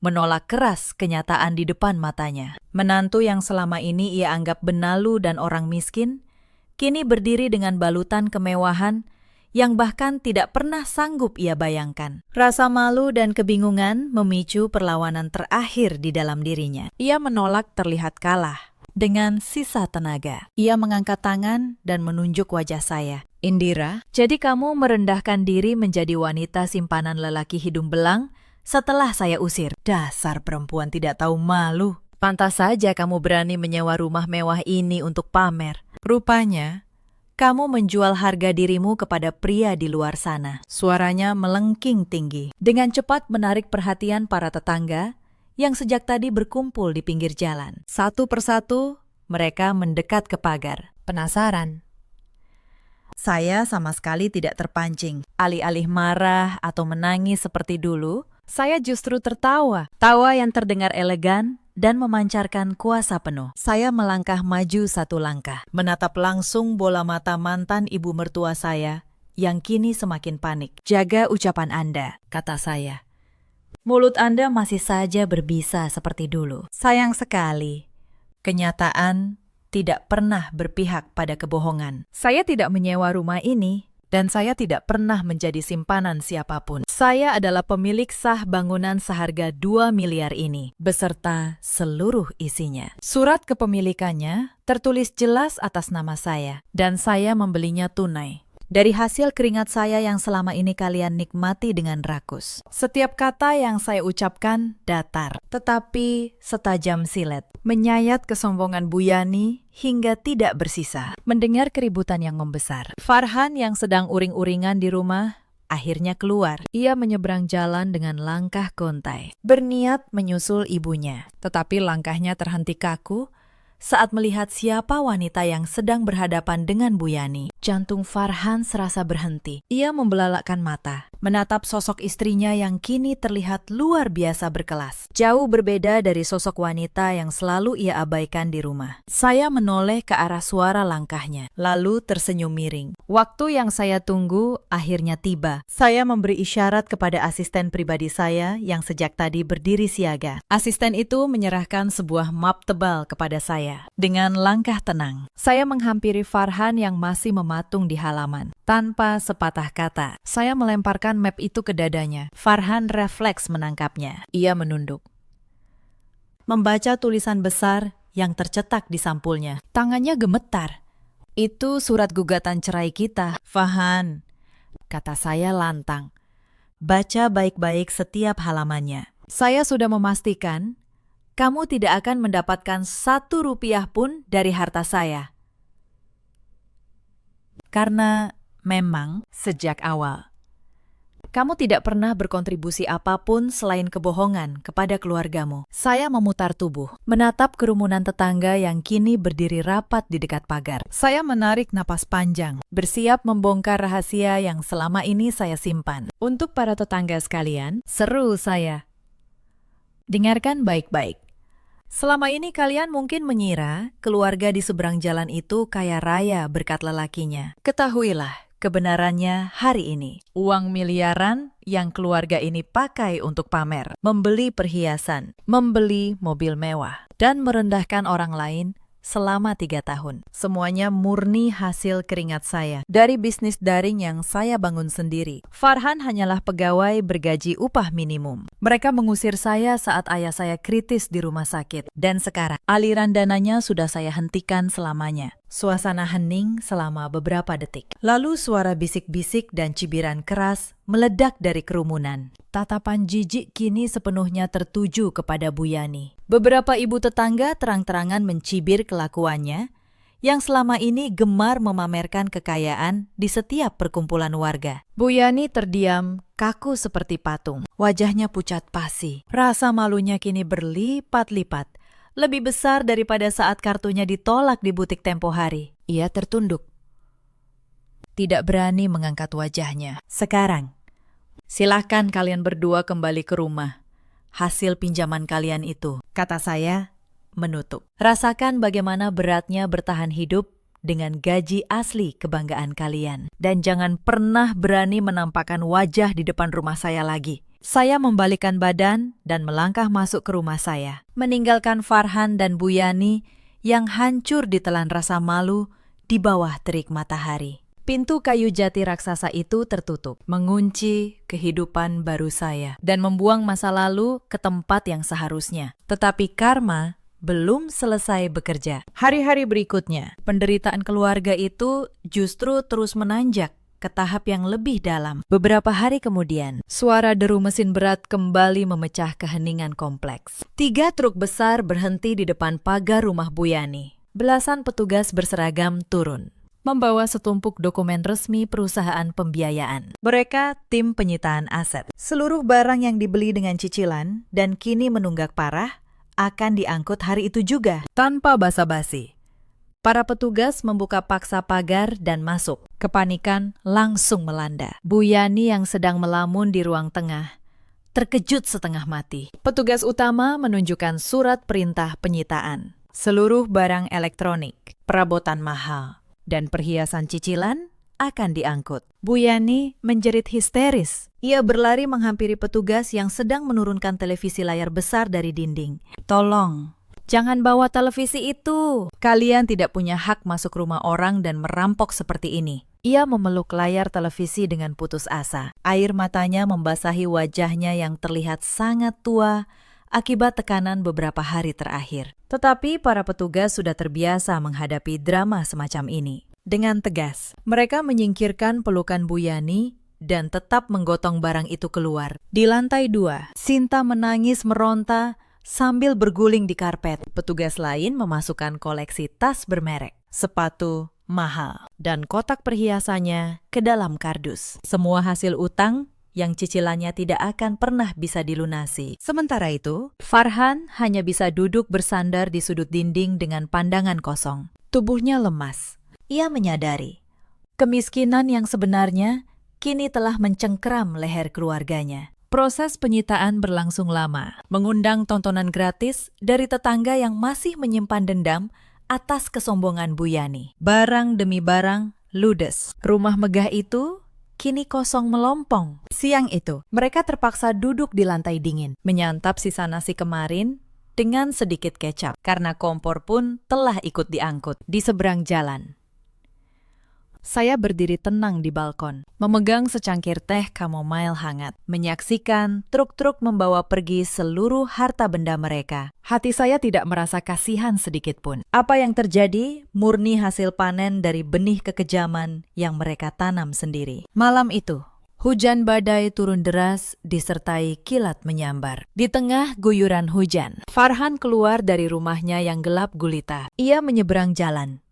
menolak keras kenyataan di depan matanya. Menantu yang selama ini ia anggap benalu dan orang miskin, kini berdiri dengan balutan kemewahan yang bahkan tidak pernah sanggup ia bayangkan. Rasa malu dan kebingungan memicu perlawanan terakhir di dalam dirinya. Ia menolak terlihat kalah. Dengan sisa tenaga, ia mengangkat tangan dan menunjuk wajah saya. Indira, jadi kamu merendahkan diri menjadi wanita simpanan lelaki hidung belang setelah saya usir. Dasar perempuan tidak tahu malu. Pantas saja kamu berani menyewa rumah mewah ini untuk pamer. Rupanya, kamu menjual harga dirimu kepada pria di luar sana. Suaranya melengking tinggi. Dengan cepat menarik perhatian para tetangga yang sejak tadi berkumpul di pinggir jalan. Satu persatu, mereka mendekat ke pagar. Penasaran. Saya sama sekali tidak terpancing. Alih-alih marah atau menangis seperti dulu, saya justru tertawa. Tawa yang terdengar elegan dan memancarkan kuasa penuh. Saya melangkah maju satu langkah, menatap langsung bola mata mantan ibu mertua saya yang kini semakin panik. Jaga ucapan Anda, kata saya. Mulut Anda masih saja berbisa seperti dulu. Sayang sekali, kenyataan tidak pernah berpihak pada kebohongan. Saya tidak menyewa rumah ini, dan saya tidak pernah menjadi simpanan siapapun. Saya adalah pemilik sah bangunan seharga 2 miliar ini, beserta seluruh isinya. Surat kepemilikannya tertulis jelas atas nama saya, dan saya membelinya tunai. Dari hasil keringat saya yang selama ini kalian nikmati dengan rakus. Setiap kata yang saya ucapkan datar, tetapi setajam silet. Menyayat kesombongan Bu Yani hingga tidak bersisa. Mendengar keributan yang membesar, Farhan yang sedang uring-uringan di rumah akhirnya keluar. Ia menyeberang jalan dengan langkah gontai, berniat menyusul ibunya. Tetapi langkahnya terhenti kaku saat melihat siapa wanita yang sedang berhadapan dengan Bu Yani. Jantung Farhan serasa berhenti. Ia membelalakkan mata, menatap sosok istrinya yang kini terlihat luar biasa berkelas. Jauh berbeda dari sosok wanita yang selalu ia abaikan di rumah. Saya menoleh ke arah suara langkahnya, lalu tersenyum miring. Waktu yang saya tunggu akhirnya tiba. Saya memberi isyarat kepada asisten pribadi saya yang sejak tadi berdiri siaga. Asisten itu menyerahkan sebuah map tebal kepada saya. Dengan langkah tenang, saya menghampiri Farhan yang masih mematung di halaman. Tanpa sepatah kata, saya melemparkan map itu ke dadanya. Farhan refleks menangkapnya. Ia menunduk, membaca tulisan besar yang tercetak di sampulnya. Tangannya gemetar. Itu surat gugatan cerai kita, Farhan, kata saya lantang. Baca baik-baik setiap halamannya. Saya sudah memastikan kamu tidak akan mendapatkan 1 rupiah pun dari harta saya. Karena memang sejak awal kamu tidak pernah berkontribusi apapun selain kebohongan kepada keluargamu. Saya memutar tubuh, menatap kerumunan tetangga yang kini berdiri rapat di dekat pagar. Saya menarik napas panjang, bersiap membongkar rahasia yang selama ini saya simpan. Untuk para tetangga sekalian, seru saya. Dengarkan baik-baik. Selama ini kalian mungkin mengira keluarga di seberang jalan itu kaya raya berkat lelakinya. Ketahuilah, kebenarannya hari ini, uang miliaran yang keluarga ini pakai untuk pamer, membeli perhiasan, membeli mobil mewah, dan merendahkan orang lain selama 3 tahun. Semuanya murni hasil keringat saya dari bisnis daring yang saya bangun sendiri. Farhan hanyalah pegawai bergaji upah minimum. Mereka mengusir saya saat ayah saya kritis di rumah sakit. Dan sekarang, aliran dananya sudah saya hentikan selamanya. Suasana hening selama beberapa detik. Lalu suara bisik-bisik dan cibiran keras meledak dari kerumunan. Tatapan jijik kini sepenuhnya tertuju kepada Bu Yani. Beberapa ibu tetangga terang-terangan mencibir kelakuannya yang selama ini gemar memamerkan kekayaan di setiap perkumpulan warga. Bu Yani terdiam, kaku seperti patung. Wajahnya pucat pasi. Rasa malunya kini berlipat-lipat. Lebih besar daripada saat kartunya ditolak di butik tempo hari. Ia tertunduk. Tidak berani mengangkat wajahnya. Sekarang, silakan kalian berdua kembali ke rumah. Hasil pinjaman kalian itu, kata saya, menutup. Rasakan bagaimana beratnya bertahan hidup dengan gaji asli kebanggaan kalian. Dan jangan pernah berani menampakkan wajah di depan rumah saya lagi. Saya membalikkan badan dan melangkah masuk ke rumah saya, meninggalkan Farhan dan Bu Yani yang hancur ditelan rasa malu di bawah terik matahari. Pintu kayu jati raksasa itu tertutup, mengunci kehidupan baru saya, dan membuang masa lalu ke tempat yang seharusnya. Tetapi karma belum selesai bekerja. Hari-hari berikutnya, penderitaan keluarga itu justru terus menanjak ke tahap yang lebih dalam. Beberapa hari kemudian, suara deru mesin berat kembali memecah keheningan kompleks. 3 truk besar berhenti di depan pagar rumah Bu Yani. Belasan petugas berseragam turun, membawa setumpuk dokumen resmi perusahaan pembiayaan. Mereka tim penyitaan aset. Seluruh barang yang dibeli dengan cicilan dan kini menunggak parah akan diangkut hari itu juga, tanpa basa-basi. Para petugas membuka paksa pagar dan masuk. Kepanikan langsung melanda. Bu Yani yang sedang melamun di ruang tengah terkejut setengah mati. Petugas utama menunjukkan surat perintah penyitaan. Seluruh barang elektronik, perabotan mahal, dan perhiasan cicilan akan diangkut. Bu Yani menjerit histeris. Ia berlari menghampiri petugas yang sedang menurunkan televisi layar besar dari dinding. Tolong, jangan bawa televisi itu. Kalian tidak punya hak masuk rumah orang dan merampok seperti ini. Ia memeluk layar televisi dengan putus asa. Air matanya membasahi wajahnya yang terlihat sangat tua akibat tekanan beberapa hari terakhir. Tetapi para petugas sudah terbiasa menghadapi drama semacam ini. Dengan tegas, mereka menyingkirkan pelukan Bu Yani dan tetap menggotong barang itu keluar. Di lantai 2, Sinta menangis meronta sambil berguling di karpet. Petugas lain memasukkan koleksi tas bermerek, sepatu mahal, dan kotak perhiasannya ke dalam kardus. Semua hasil utang yang cicilannya tidak akan pernah bisa dilunasi. Sementara itu, Farhan hanya bisa duduk bersandar di sudut dinding dengan pandangan kosong. Tubuhnya lemas. Ia menyadari Kemiskinan yang sebenarnya kini telah mencengkeram leher keluarganya. Proses penyitaan berlangsung lama, mengundang tontonan gratis dari tetangga yang masih menyimpan dendam atas kesombongan Bu Yani. Barang demi barang ludes. Rumah megah itu kini kosong melompong. Siang itu, mereka terpaksa duduk di lantai dingin, menyantap sisa nasi kemarin dengan sedikit kecap, karena kompor pun telah ikut diangkut. Di seberang jalan, saya berdiri tenang di balkon, memegang secangkir teh chamomile hangat, menyaksikan truk-truk membawa pergi seluruh harta benda mereka. Hati saya tidak merasa kasihan sedikit pun. Apa yang terjadi murni hasil panen dari benih kekejaman yang mereka tanam sendiri. Malam itu, hujan badai turun deras disertai kilat menyambar. Di tengah guyuran hujan, Farhan keluar dari rumahnya yang gelap gulita. Ia menyeberang jalan,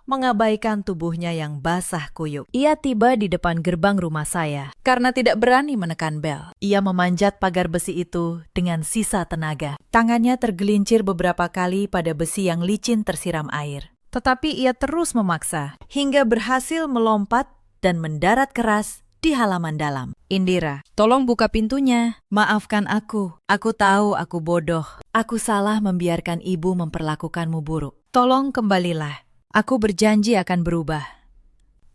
mengabaikan tubuhnya yang basah kuyup. Ia tiba di depan gerbang rumah saya. Karena tidak berani menekan bel, ia memanjat pagar besi itu dengan sisa tenaga. Tangannya tergelincir beberapa kali pada besi yang licin tersiram air. Tetapi ia terus memaksa, hingga berhasil melompat dan mendarat keras di halaman dalam. Indira, tolong buka pintunya. Maafkan aku tahu aku bodoh. Aku salah membiarkan ibu memperlakukanmu buruk. Tolong kembalilah. Aku berjanji akan berubah.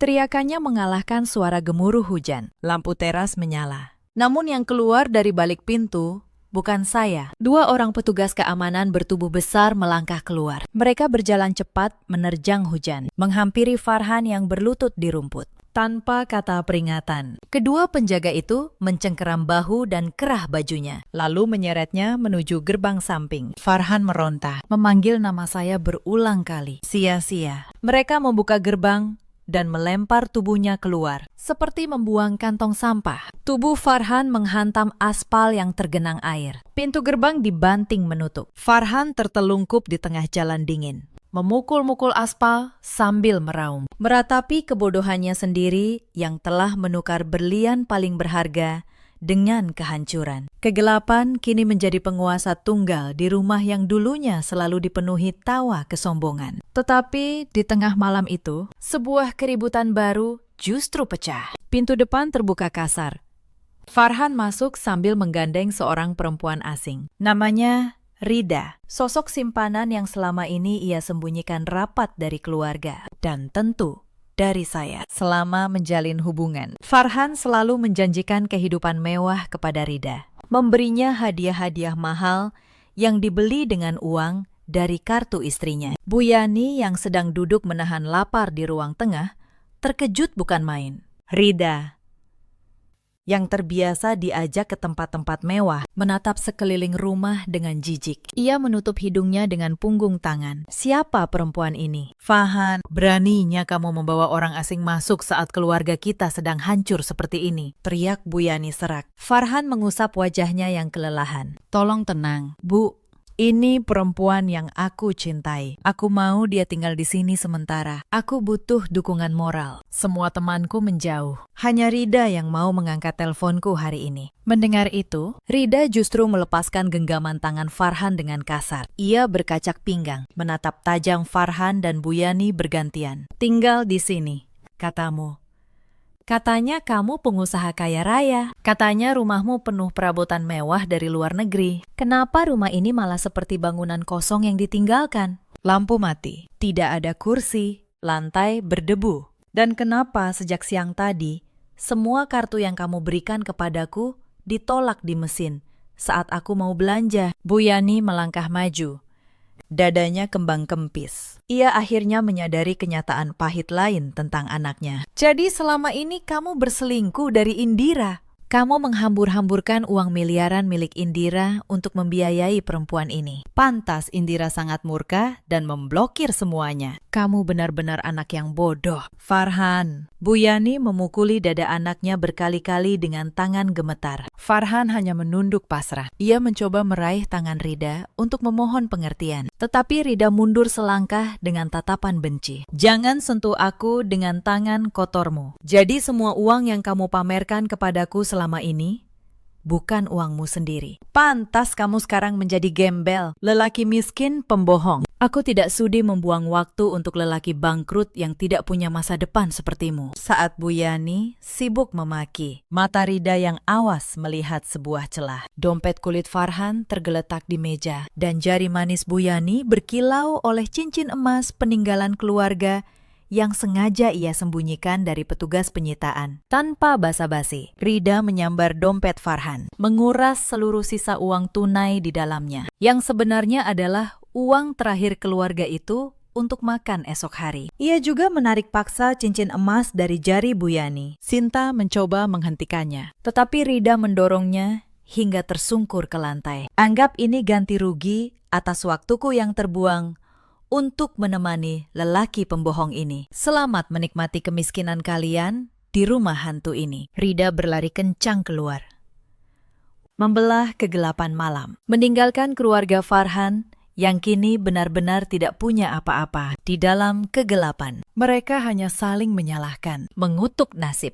Teriakannya mengalahkan suara gemuruh hujan. Lampu teras menyala. Namun yang keluar dari balik pintu bukan saya. 2 orang petugas keamanan bertubuh besar melangkah keluar. Mereka berjalan cepat menerjang hujan, menghampiri Farhan yang berlutut di rumput. Tanpa kata peringatan, kedua penjaga itu mencengkeram bahu dan kerah bajunya, lalu menyeretnya menuju gerbang samping. Farhan meronta, memanggil nama saya berulang kali. Sia-sia. Mereka membuka gerbang dan melempar tubuhnya keluar, seperti membuang kantong sampah. Tubuh Farhan menghantam aspal yang tergenang air. Pintu gerbang dibanting menutup. Farhan tertelungkup di tengah jalan dingin, memukul-mukul aspal sambil meraung, meratapi kebodohannya sendiri yang telah menukar berlian paling berharga dengan kehancuran. Kegelapan kini menjadi penguasa tunggal di rumah yang dulunya selalu dipenuhi tawa kesombongan. Tetapi di tengah malam itu, sebuah keributan baru justru pecah. Pintu depan terbuka kasar. Farhan masuk sambil menggandeng seorang perempuan asing. Namanya Rida, sosok simpanan yang selama ini ia sembunyikan rapat dari keluarga, dan tentu dari saya selama menjalin hubungan. Farhan selalu menjanjikan kehidupan mewah kepada Rida, memberinya hadiah-hadiah mahal yang dibeli dengan uang dari kartu istrinya. Bu Yani yang sedang duduk menahan lapar di ruang tengah, terkejut bukan main. Rida, yang terbiasa diajak ke tempat-tempat mewah, menatap sekeliling rumah dengan jijik. Ia menutup hidungnya dengan punggung tangan. Siapa perempuan ini? Farhan, beraninya kamu membawa orang asing masuk saat keluarga kita sedang hancur seperti ini, teriak Bu Yani serak. Farhan mengusap wajahnya yang kelelahan. Tolong tenang, Bu. Ini perempuan yang aku cintai. Aku mau dia tinggal di sini sementara. Aku butuh dukungan moral. Semua temanku menjauh. Hanya Rida yang mau mengangkat teleponku hari ini. Mendengar itu, Rida justru melepaskan genggaman tangan Farhan dengan kasar. Ia berkacak pinggang, menatap tajam Farhan dan Bu Yani bergantian. Tinggal di sini, katamu. Katanya kamu pengusaha kaya raya. Katanya rumahmu penuh perabotan mewah dari luar negeri. Kenapa rumah ini malah seperti bangunan kosong yang ditinggalkan? Lampu mati, tidak ada kursi, lantai berdebu. Dan kenapa sejak siang tadi, semua kartu yang kamu berikan kepadaku ditolak di mesin saat aku mau belanja? Bu Yani melangkah maju. Dadanya kembang kempis. Ia akhirnya menyadari kenyataan pahit lain tentang anaknya. Jadi selama ini kamu berselingkuh dari Indira. Kamu menghambur-hamburkan uang miliaran milik Indira untuk membiayai perempuan ini. Pantas Indira sangat murka dan memblokir semuanya. Kamu benar-benar anak yang bodoh. Farhan. Bu Yani memukuli dada anaknya berkali-kali dengan tangan gemetar. Farhan hanya menunduk pasrah. Ia mencoba meraih tangan Rida untuk memohon pengertian. Tetapi Rida mundur selangkah dengan tatapan benci. Jangan sentuh aku dengan tangan kotormu. Jadi semua uang yang kamu pamerkan kepadaku selama ini bukan uangmu sendiri. Pantas kamu sekarang menjadi gembel, lelaki miskin, pembohong. Aku tidak sudi membuang waktu untuk lelaki bangkrut yang tidak punya masa depan sepertimu. Saat Bu Yani sibuk memaki, mata Rida yang awas melihat sebuah celah. Dompet kulit Farhan tergeletak di meja, dan jari manis Bu Yani berkilau oleh cincin emas peninggalan keluarga yang sengaja ia sembunyikan dari petugas penyitaan. Tanpa basa-basi, Rida menyambar dompet Farhan, menguras seluruh sisa uang tunai di dalamnya, yang sebenarnya adalah uang terakhir keluarga itu untuk makan esok hari. Ia juga menarik paksa cincin emas dari jari Bu Yani. Sinta mencoba menghentikannya, tetapi Rida mendorongnya hingga tersungkur ke lantai. Anggap ini ganti rugi atas waktuku yang terbuang untuk menemani lelaki pembohong ini. Selamat menikmati kemiskinan kalian di rumah hantu ini. Rida berlari kencang keluar, membelah kegelapan malam, meninggalkan keluarga Farhan yang kini benar-benar tidak punya apa-apa di dalam kegelapan. Mereka hanya saling menyalahkan, mengutuk nasib,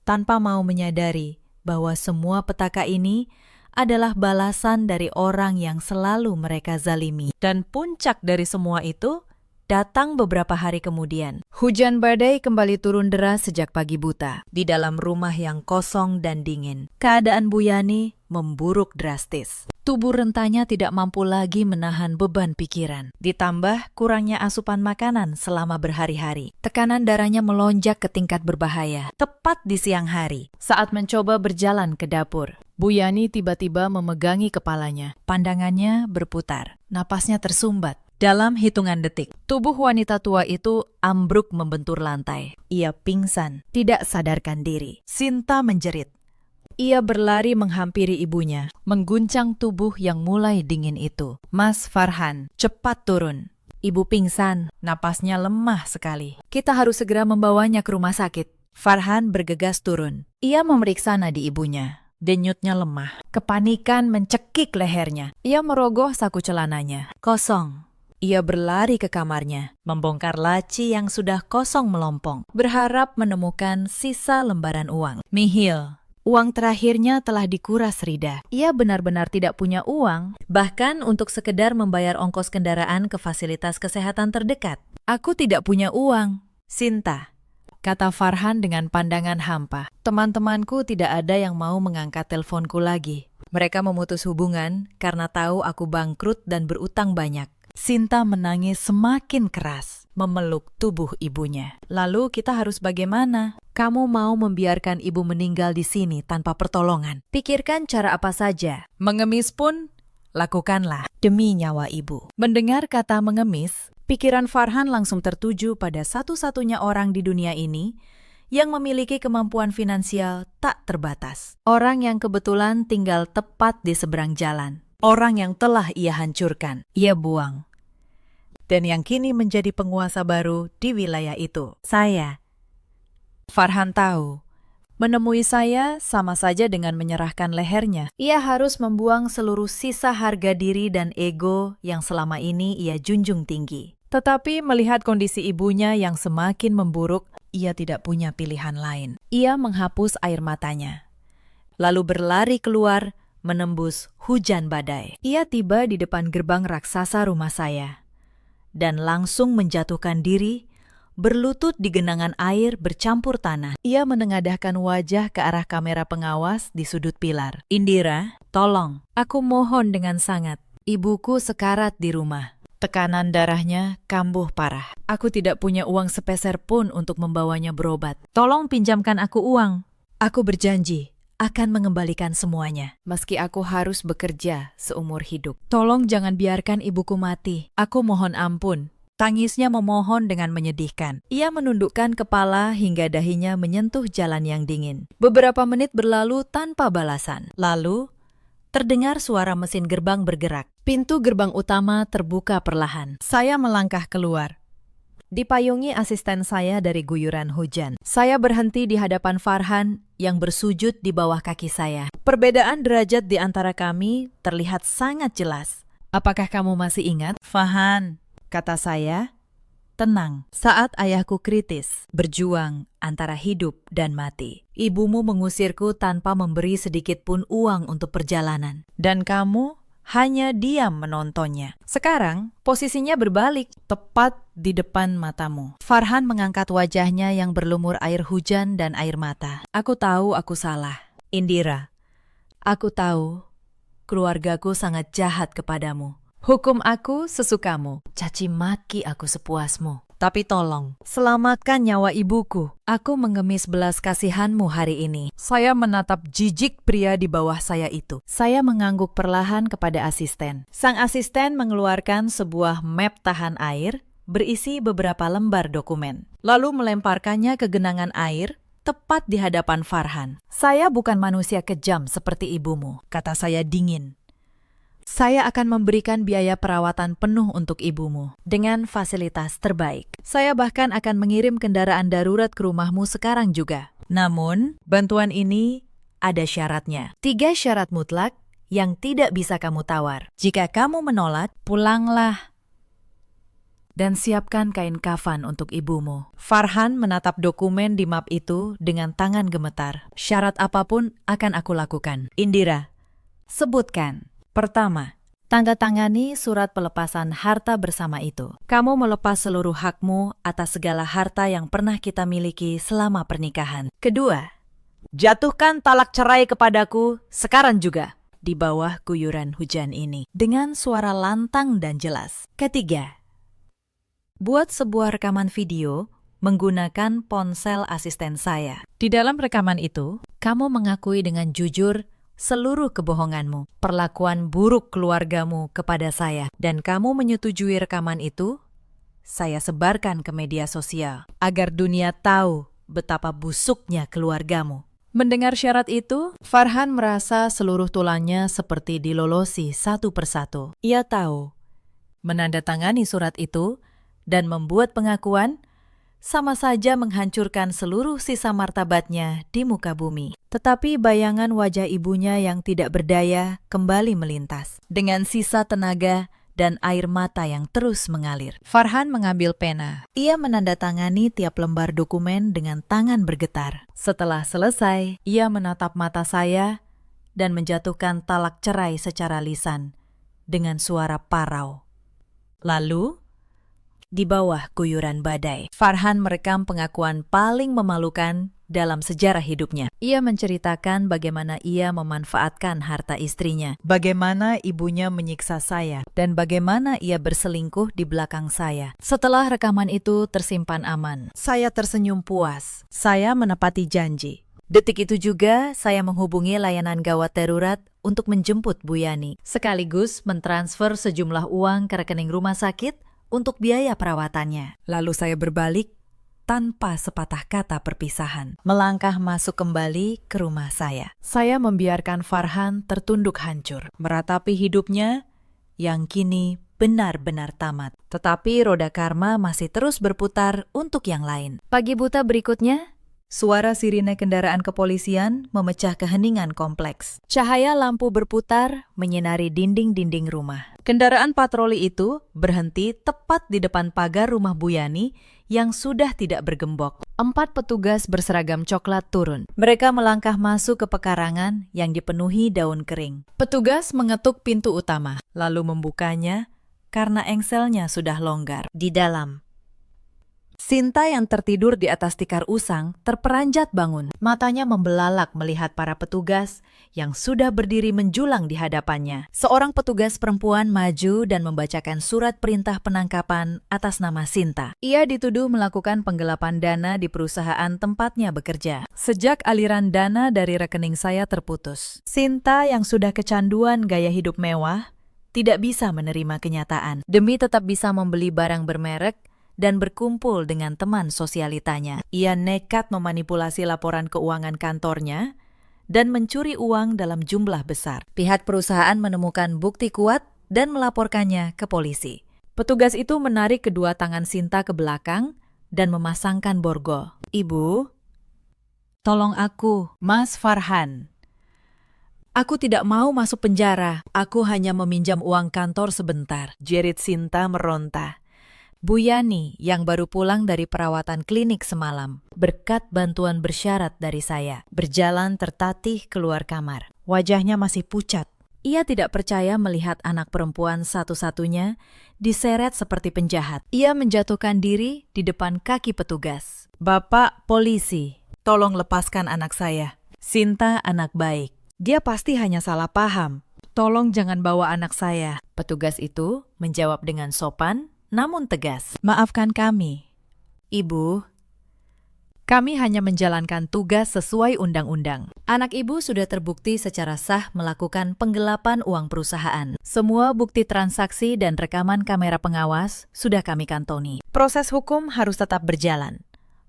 tanpa mau menyadari bahwa semua petaka ini adalah balasan dari orang yang selalu mereka zalimi. Dan puncak dari semua itu datang beberapa hari kemudian. Hujan badai kembali turun deras sejak pagi buta. Di dalam rumah yang kosong dan dingin, keadaan Bu Yani memburuk drastis. Tubuh rentanya tidak mampu lagi menahan beban pikiran. Ditambah kurangnya asupan makanan selama berhari-hari. Tekanan darahnya melonjak ke tingkat berbahaya. Tepat di siang hari, saat mencoba berjalan ke dapur, Bu Yani tiba-tiba memegangi kepalanya. Pandangannya berputar, napasnya tersumbat. Dalam hitungan detik, tubuh wanita tua itu ambruk membentur lantai. Ia pingsan, tidak sadarkan diri. Sinta menjerit. Ia berlari menghampiri ibunya, mengguncang tubuh yang mulai dingin itu. Mas Farhan, cepat turun. Ibu pingsan, napasnya lemah sekali. Kita harus segera membawanya ke rumah sakit. Farhan bergegas turun. Ia memeriksa nadi ibunya. Denyutnya lemah. Kepanikan mencekik lehernya. Ia merogoh saku celananya. Kosong. Ia berlari ke kamarnya, membongkar laci yang sudah kosong melompong, berharap menemukan sisa lembaran uang. Nihil. Uang terakhirnya telah dikuras Rida. Ia benar-benar tidak punya uang, bahkan untuk sekedar membayar ongkos kendaraan ke fasilitas kesehatan terdekat. Aku tidak punya uang, Sinta, kata Farhan dengan pandangan hampa. Teman-temanku tidak ada yang mau mengangkat teleponku lagi. Mereka memutus hubungan karena tahu aku bangkrut dan berutang banyak. Sinta menangis semakin keras, memeluk tubuh ibunya. Lalu kita harus bagaimana? Kamu mau membiarkan ibu meninggal di sini tanpa pertolongan? Pikirkan cara apa saja. Mengemis pun, lakukanlah demi nyawa ibu. Mendengar kata mengemis, pikiran Farhan langsung tertuju pada satu-satunya orang di dunia ini yang memiliki kemampuan finansial tak terbatas. Orang yang kebetulan tinggal tepat di seberang jalan. Orang yang telah ia hancurkan, ia buang. Dan yang kini menjadi penguasa baru di wilayah itu. Saya. Farhan tahu, menemui saya sama saja dengan menyerahkan lehernya. Ia harus membuang seluruh sisa harga diri dan ego yang selama ini ia junjung tinggi. Tetapi melihat kondisi ibunya yang semakin memburuk, ia tidak punya pilihan lain. Ia menghapus air matanya, lalu berlari keluar, menembus hujan badai. Ia tiba di depan gerbang raksasa rumah saya dan langsung menjatuhkan diri, berlutut di genangan air bercampur tanah. Ia menengadahkan wajah ke arah kamera pengawas di sudut pilar. Indira, tolong, aku mohon dengan sangat. Ibuku sekarat di rumah. Tekanan darahnya kambuh parah. Aku tidak punya uang sepeser pun untuk membawanya berobat. Tolong pinjamkan aku uang. Aku berjanji akan mengembalikan semuanya, meski aku harus bekerja seumur hidup. Tolong jangan biarkan ibuku mati. Aku mohon ampun. Tangisnya memohon dengan menyedihkan. Ia menundukkan kepala hingga dahinya menyentuh jalan yang dingin. Beberapa menit berlalu tanpa balasan. Lalu, terdengar suara mesin gerbang bergerak. Pintu gerbang utama terbuka perlahan. Saya melangkah keluar, dipayungi asisten saya dari guyuran hujan. Saya berhenti di hadapan Farhan yang bersujud di bawah kaki saya. Perbedaan derajat di antara kami terlihat sangat jelas. Apakah kamu masih ingat? Farhan, kata saya. tenang. Saat ayahku kritis, berjuang antara hidup dan mati. Ibumu mengusirku tanpa memberi sedikit pun uang untuk perjalanan. Dan kamu hanya diam menontonnya. Sekarang, posisinya berbalik, tepat di depan matamu. Farhan mengangkat wajahnya yang berlumur air hujan dan air mata. Aku tahu aku salah. Indira, aku tahu keluargaku sangat jahat kepadamu. Hukum aku sesukamu, caci maki aku sepuasmu. Tapi tolong, selamatkan nyawa ibuku. Aku mengemis belas kasihanmu hari ini. Saya menatap jijik pria di bawah saya itu. Saya mengangguk perlahan kepada asisten. Sang asisten mengeluarkan sebuah map tahan air berisi beberapa lembar dokumen. Lalu melemparkannya ke genangan air tepat di hadapan Farhan. Saya bukan manusia kejam seperti ibumu, kata saya dingin. Saya akan memberikan biaya perawatan penuh untuk ibumu dengan fasilitas terbaik. Saya bahkan akan mengirim kendaraan darurat ke rumahmu sekarang juga. Namun, bantuan ini ada syaratnya. 3 syarat mutlak yang tidak bisa kamu tawar. Jika kamu menolak, pulanglah dan siapkan kain kafan untuk ibumu. Farhan menatap dokumen di map itu dengan tangan gemetar. Syarat apapun akan aku lakukan. Indira, sebutkan. Pertama, tanda tangani surat pelepasan harta bersama itu. Kamu melepas seluruh hakmu atas segala harta yang pernah kita miliki selama pernikahan. Kedua, jatuhkan talak cerai kepadaku sekarang juga. Di bawah guyuran hujan ini. Dengan suara lantang dan jelas. Ketiga, buat sebuah rekaman video menggunakan ponsel asisten saya. Di dalam rekaman itu, kamu mengakui dengan jujur seluruh kebohonganmu, perlakuan buruk keluargamu kepada saya, dan kamu menyetujui rekaman itu, saya sebarkan ke media sosial, agar dunia tahu betapa busuknya keluargamu. Mendengar syarat itu, Farhan merasa seluruh tulangnya seperti dilolosi satu persatu. Ia tahu, menandatangani surat itu, dan membuat pengakuan, sama saja menghancurkan seluruh sisa martabatnya di muka bumi. Tetapi bayangan wajah ibunya yang tidak berdaya kembali melintas. Dengan sisa tenaga dan air mata yang terus mengalir. Farhan mengambil pena. Ia menandatangani tiap lembar dokumen dengan tangan bergetar. Setelah selesai, ia menatap mata saya dan menjatuhkan talak cerai secara lisan dengan suara parau. Lalu, di bawah guyuran badai, Farhan merekam pengakuan paling memalukan dalam sejarah hidupnya. Ia menceritakan bagaimana ia memanfaatkan harta istrinya, bagaimana ibunya menyiksa saya, dan bagaimana ia berselingkuh di belakang saya. Setelah rekaman itu tersimpan aman, saya tersenyum puas. Saya menepati janji. Detik itu juga saya menghubungi layanan gawat darurat untuk menjemput Bu Yani, sekaligus mentransfer sejumlah uang ke rekening rumah sakit untuk biaya perawatannya. Lalu saya berbalik tanpa sepatah kata perpisahan, melangkah masuk kembali ke rumah saya. Saya membiarkan Farhan tertunduk hancur, meratapi hidupnya yang kini benar-benar tamat. Tetapi roda karma masih terus berputar untuk yang lain. Pagi buta berikutnya, suara sirine kendaraan kepolisian memecah keheningan kompleks. Cahaya lampu berputar menyinari dinding-dinding rumah. Kendaraan patroli itu berhenti tepat di depan pagar rumah Bu Yani yang sudah tidak bergembok. 4 petugas berseragam coklat turun. Mereka melangkah masuk ke pekarangan yang dipenuhi daun kering. Petugas mengetuk pintu utama, lalu membukanya karena engselnya sudah longgar. Di dalam, Sinta yang tertidur di atas tikar usang terperanjat bangun. Matanya membelalak melihat para petugas yang sudah berdiri menjulang di hadapannya. Seorang petugas perempuan maju dan membacakan surat perintah penangkapan atas nama Sinta. Ia dituduh melakukan penggelapan dana di perusahaan tempatnya bekerja. Sejak aliran dana dari rekening saya terputus, Sinta yang sudah kecanduan gaya hidup mewah tidak bisa menerima kenyataan. Demi tetap bisa membeli barang bermerek dan berkumpul dengan teman sosialitanya, ia nekat memanipulasi laporan keuangan kantornya dan mencuri uang dalam jumlah besar. Pihak perusahaan menemukan bukti kuat dan melaporkannya ke polisi. Petugas itu menarik kedua tangan Sinta ke belakang dan memasangkan borgol. "Ibu, tolong aku, Mas Farhan. Aku tidak mau masuk penjara. Aku hanya meminjam uang kantor sebentar," jerit Sinta meronta. Bu Yani yang baru pulang dari perawatan klinik semalam, berkat bantuan bersyarat dari saya, berjalan tertatih keluar kamar. Wajahnya masih pucat. Ia tidak percaya melihat anak perempuan satu-satunya diseret seperti penjahat. Ia menjatuhkan diri di depan kaki petugas. "Bapak polisi, tolong lepaskan anak saya. Sinta anak baik. Dia pasti hanya salah paham. Tolong jangan bawa anak saya." Petugas itu menjawab dengan sopan namun tegas. "Maafkan kami, Ibu. Kami hanya menjalankan tugas sesuai undang-undang. Anak Ibu sudah terbukti secara sah melakukan penggelapan uang perusahaan. Semua bukti transaksi dan rekaman kamera pengawas sudah kami kantongi. Proses hukum harus tetap berjalan."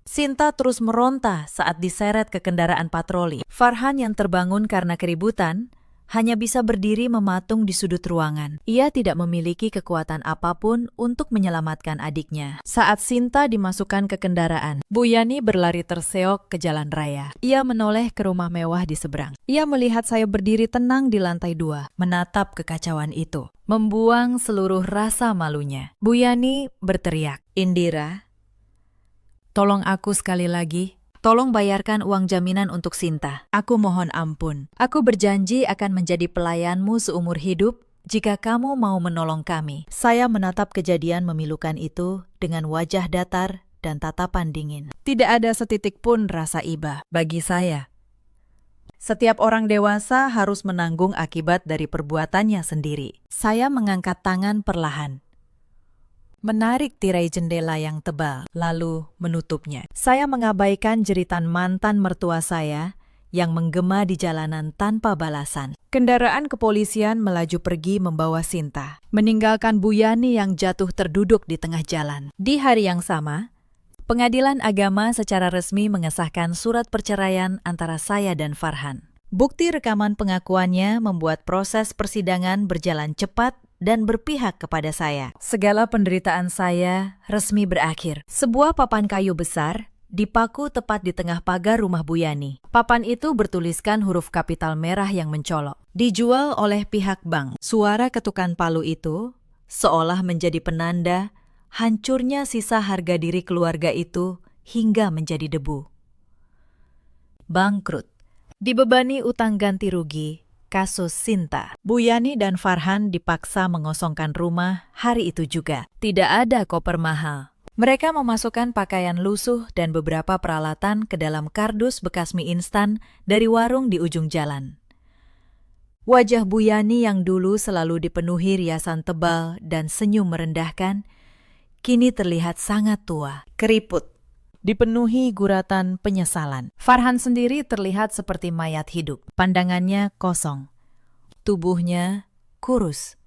Sinta terus meronta saat diseret ke kendaraan patroli. Farhan yang terbangun karena keributan hanya bisa berdiri mematung di sudut ruangan. Ia tidak memiliki kekuatan apapun untuk menyelamatkan adiknya. Saat Sinta dimasukkan ke kendaraan, Bu Yani berlari terseok ke jalan raya. Ia menoleh ke rumah mewah di seberang. Ia melihat saya berdiri tenang di lantai 2, menatap kekacauan itu, membuang seluruh rasa malunya. Bu Yani berteriak, "Indira, tolong aku sekali lagi. Tolong bayarkan uang jaminan untuk Sinta. Aku mohon ampun. Aku berjanji akan menjadi pelayanmu seumur hidup jika kamu mau menolong kami." Saya menatap kejadian memilukan itu dengan wajah datar dan tatapan dingin. Tidak ada setitik pun rasa iba bagi saya. Setiap orang dewasa harus menanggung akibat dari perbuatannya sendiri. Saya mengangkat tangan perlahan, menarik tirai jendela yang tebal, lalu menutupnya. Saya mengabaikan jeritan mantan mertua saya yang menggema di jalanan tanpa balasan. Kendaraan kepolisian melaju pergi membawa Sinta, meninggalkan Bu Yani yang jatuh terduduk di tengah jalan. Di hari yang sama, Pengadilan Agama secara resmi mengesahkan surat perceraian antara saya dan Farhan. Bukti rekaman pengakuannya membuat proses persidangan berjalan cepat dan berpihak kepada saya. Segala penderitaan saya resmi berakhir. Sebuah papan kayu besar dipaku tepat di tengah pagar rumah Bu Yani. Papan itu bertuliskan huruf kapital merah yang mencolok. Dijual oleh pihak bank. Suara ketukan palu itu seolah menjadi penanda hancurnya sisa harga diri keluarga itu hingga menjadi debu. Bangkrut. Dibebani utang ganti rugi kasus Sinta, Bu Yani dan Farhan dipaksa mengosongkan rumah hari itu juga. Tidak ada koper mahal. Mereka memasukkan pakaian lusuh dan beberapa peralatan ke dalam kardus bekas mie instan dari warung di ujung jalan. Wajah Bu Yani yang dulu selalu dipenuhi riasan tebal dan senyum merendahkan, kini terlihat sangat tua, keriput, dipenuhi guratan penyesalan. Farhan sendiri terlihat seperti mayat hidup. Pandangannya kosong. Tubuhnya kurus,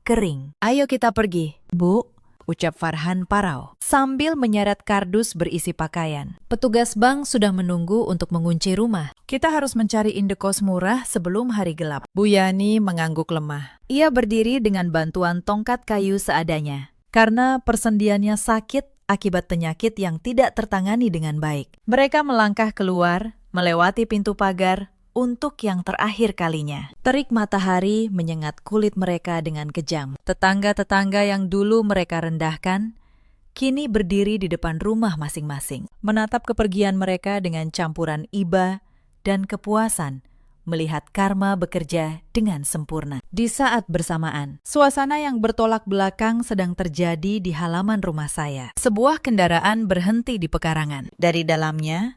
kering. "Ayo kita pergi, Bu," ucap Farhan parau, sambil menyeret kardus berisi pakaian. Petugas bank sudah menunggu untuk mengunci rumah. "Kita harus mencari indekos murah sebelum hari gelap." Bu Yani mengangguk lemah. Ia berdiri dengan bantuan tongkat kayu seadanya, karena persendiannya sakit akibat penyakit yang tidak tertangani dengan baik. Mereka melangkah keluar, melewati pintu pagar, untuk yang terakhir kalinya. Terik matahari menyengat kulit mereka dengan kejam. Tetangga-tetangga yang dulu mereka rendahkan, kini berdiri di depan rumah masing-masing, menatap kepergian mereka dengan campuran iba dan kepuasan, melihat karma bekerja dengan sempurna. Di saat bersamaan, suasana yang bertolak belakang sedang terjadi di halaman rumah saya. Sebuah kendaraan berhenti di pekarangan. Dari dalamnya,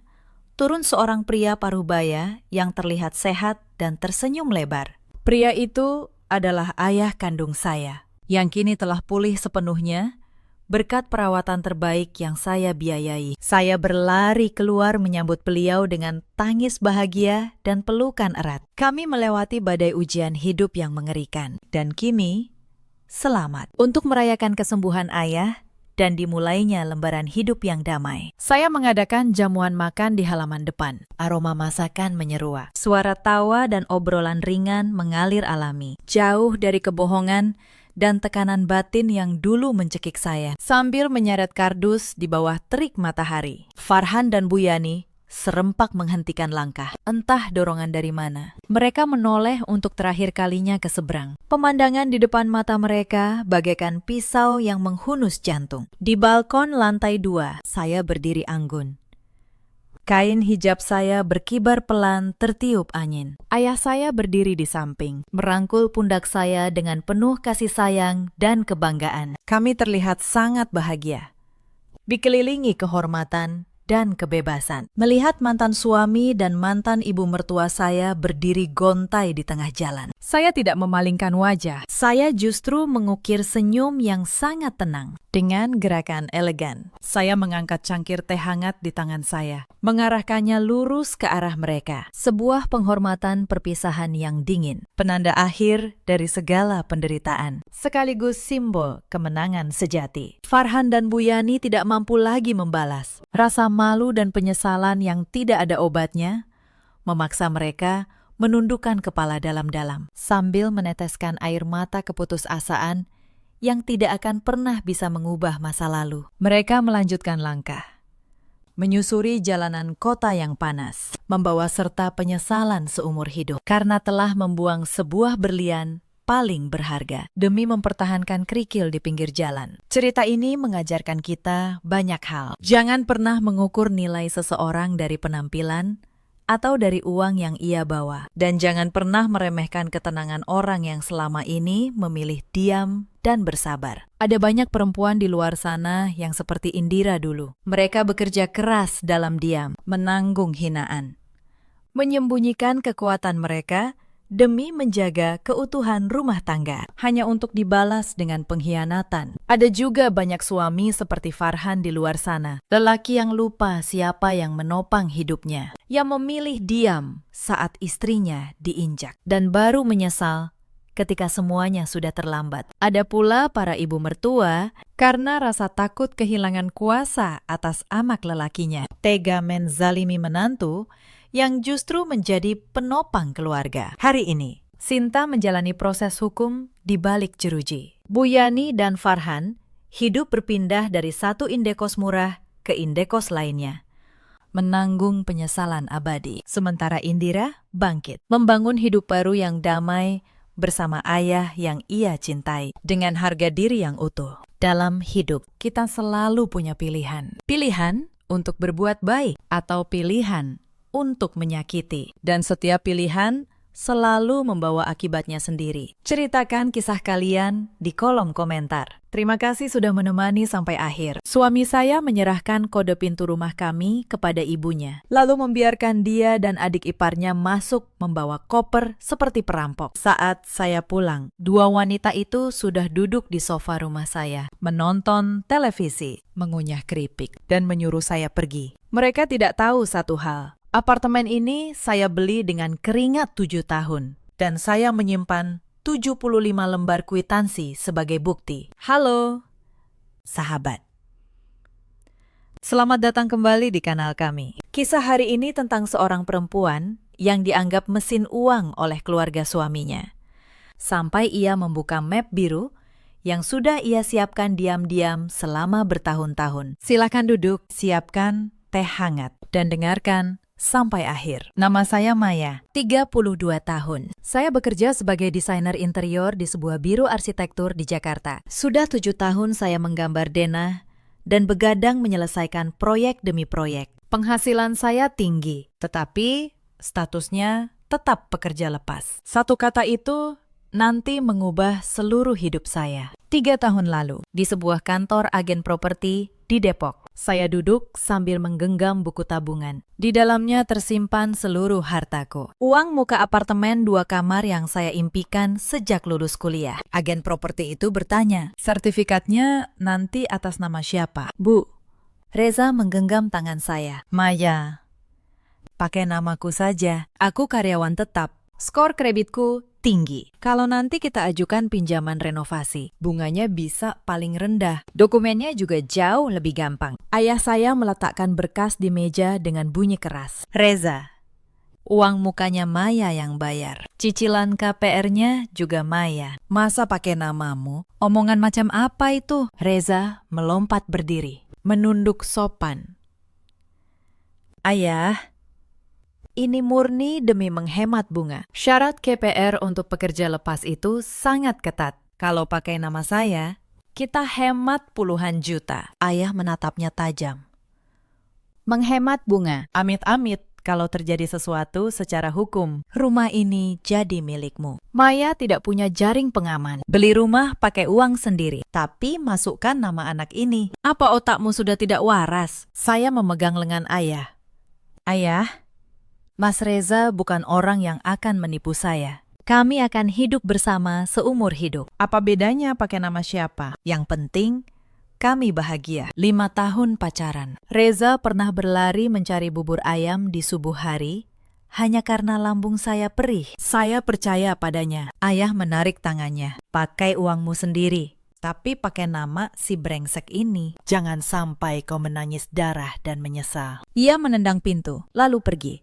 turun seorang pria parubaya yang terlihat sehat dan tersenyum lebar. Pria itu adalah ayah kandung saya, yang kini telah pulih sepenuhnya berkat perawatan terbaik yang saya biayai. Saya berlari keluar menyambut beliau dengan tangis bahagia dan pelukan erat. Kami melewati badai ujian hidup yang mengerikan, dan kini selamat. Untuk merayakan kesembuhan ayah dan dimulainya lembaran hidup yang damai, saya mengadakan jamuan makan di halaman depan. Aroma masakan menyeruak. Suara tawa dan obrolan ringan mengalir alami, jauh dari kebohongan dan tekanan batin yang dulu mencekik saya. Sambil menyeret kardus di bawah terik matahari, Farhan dan Bu Yani serempak menghentikan langkah. Entah dorongan dari mana. Mereka menoleh untuk terakhir kalinya ke seberang. Pemandangan di depan mata mereka bagaikan pisau yang menghunus jantung. Di balkon lantai 2, saya berdiri anggun. Kain hijab saya berkibar pelan tertiup angin. Ayah saya berdiri di samping, merangkul pundak saya dengan penuh kasih sayang dan kebanggaan. Kami terlihat sangat bahagia, dikelilingi kehormatan dan kebebasan. Melihat mantan suami dan mantan ibu mertua saya berdiri gontai di tengah jalan. Saya tidak memalingkan wajah. Saya justru mengukir senyum yang sangat tenang. Dengan gerakan elegan, saya mengangkat cangkir teh hangat di tangan saya, mengarahkannya lurus ke arah mereka. Sebuah penghormatan perpisahan yang dingin, penanda akhir dari segala penderitaan, sekaligus simbol kemenangan sejati. Farhan dan Bu Yani tidak mampu lagi membalas. Rasa malu dan penyesalan yang tidak ada obatnya memaksa mereka menundukkan kepala dalam-dalam sambil meneteskan air mata keputusasaan yang tidak akan pernah bisa mengubah masa lalu. Mereka melanjutkan langkah, menyusuri jalanan kota yang panas, membawa serta penyesalan seumur hidup karena telah membuang sebuah berlian paling berharga demi mempertahankan kerikil di pinggir jalan. Cerita ini mengajarkan kita banyak hal. Jangan pernah mengukur nilai seseorang dari penampilan atau dari uang yang ia bawa. Dan jangan pernah meremehkan ketenangan orang yang selama ini memilih diam dan bersabar. Ada banyak perempuan di luar sana yang seperti Indira dulu. Mereka bekerja keras dalam diam, menanggung hinaan, menyembunyikan kekuatan mereka demi menjaga keutuhan rumah tangga, hanya untuk dibalas dengan pengkhianatan. Ada juga banyak suami seperti Farhan di luar sana, lelaki yang lupa siapa yang menopang hidupnya, yang memilih diam saat istrinya diinjak, dan baru menyesal ketika semuanya sudah terlambat. Ada pula para ibu mertua karena rasa takut kehilangan kuasa atas anak lelakinya, tega menzalimi menantu yang justru menjadi penopang keluarga. Hari ini, Sinta menjalani proses hukum di balik jeruji. Bu Yani dan Farhan hidup berpindah dari satu indekos murah ke indekos lainnya, menanggung penyesalan abadi. Sementara Indira bangkit, membangun hidup baru yang damai bersama ayah yang ia cintai, dengan harga diri yang utuh. Dalam hidup, kita selalu punya pilihan. Pilihan untuk berbuat baik atau pilihan untuk menyakiti. Dan setiap pilihan selalu membawa akibatnya sendiri. Ceritakan kisah kalian di kolom komentar. Terima kasih sudah menemani sampai akhir. Suami saya menyerahkan kode pintu rumah kami kepada ibunya, lalu membiarkan dia dan adik iparnya masuk membawa koper seperti perampok. Saat saya pulang, dua wanita itu sudah duduk di sofa rumah saya, menonton televisi, mengunyah keripik, dan menyuruh saya pergi. Mereka tidak tahu satu hal. Apartemen ini saya beli dengan keringat 7 tahun, dan saya menyimpan 75 lembar kwitansi sebagai bukti. Halo, sahabat. Selamat datang kembali di kanal kami. Kisah hari ini tentang seorang perempuan yang dianggap mesin uang oleh keluarga suaminya. Sampai ia membuka map biru yang sudah ia siapkan diam-diam selama bertahun-tahun. Silakan duduk, siapkan teh hangat, dan dengarkan sampai akhir. Nama saya Maya, 32 tahun. Saya bekerja sebagai desainer interior di sebuah biro arsitektur di Jakarta. Sudah 7 tahun saya menggambar denah dan begadang menyelesaikan proyek demi proyek. Penghasilan saya tinggi, tetapi statusnya tetap pekerja lepas. Satu kata itu nanti mengubah seluruh hidup saya. 3 tahun lalu, di sebuah kantor agen properti di Depok, saya duduk sambil menggenggam buku tabungan. Di dalamnya tersimpan seluruh hartaku. Uang muka apartemen 2 kamar yang saya impikan sejak lulus kuliah. Agen properti itu bertanya, sertifikatnya nanti atas nama siapa? Bu, Reza menggenggam tangan saya. Maya, pakai namaku saja. Aku karyawan tetap. Skor kreditku tinggi. Kalau nanti kita ajukan pinjaman renovasi, bunganya bisa paling rendah. Dokumennya juga jauh lebih gampang. Ayah saya meletakkan berkas di meja dengan bunyi keras. Reza, uang mukanya Maya yang bayar. Cicilan KPR-nya juga Maya. Masa pakai namamu? Omongan macam apa itu? Reza melompat berdiri, menunduk sopan. Ayah, ini murni demi menghemat bunga. Syarat KPR untuk pekerja lepas itu sangat ketat. Kalau pakai nama saya, kita hemat puluhan juta. Ayah menatapnya tajam. Menghemat bunga. Amit-amit kalau terjadi sesuatu secara hukum. Rumah ini jadi milikmu. Maya tidak punya jaring pengaman. Beli rumah pakai uang sendiri. Tapi masukkan nama anak ini. Apa otakmu sudah tidak waras? Saya memegang lengan ayah. Ayah, Mas Reza bukan orang yang akan menipu saya. Kami akan hidup bersama seumur hidup. Apa bedanya pakai nama siapa? Yang penting, kami bahagia. 5 tahun pacaran. Reza pernah berlari mencari bubur ayam di subuh hari, hanya karena lambung saya perih. Saya percaya padanya. Ayah menarik tangannya. Pakai uangmu sendiri. Tapi pakai nama si brengsek ini. Jangan sampai kau menangis darah dan menyesal. Ia menendang pintu, lalu pergi.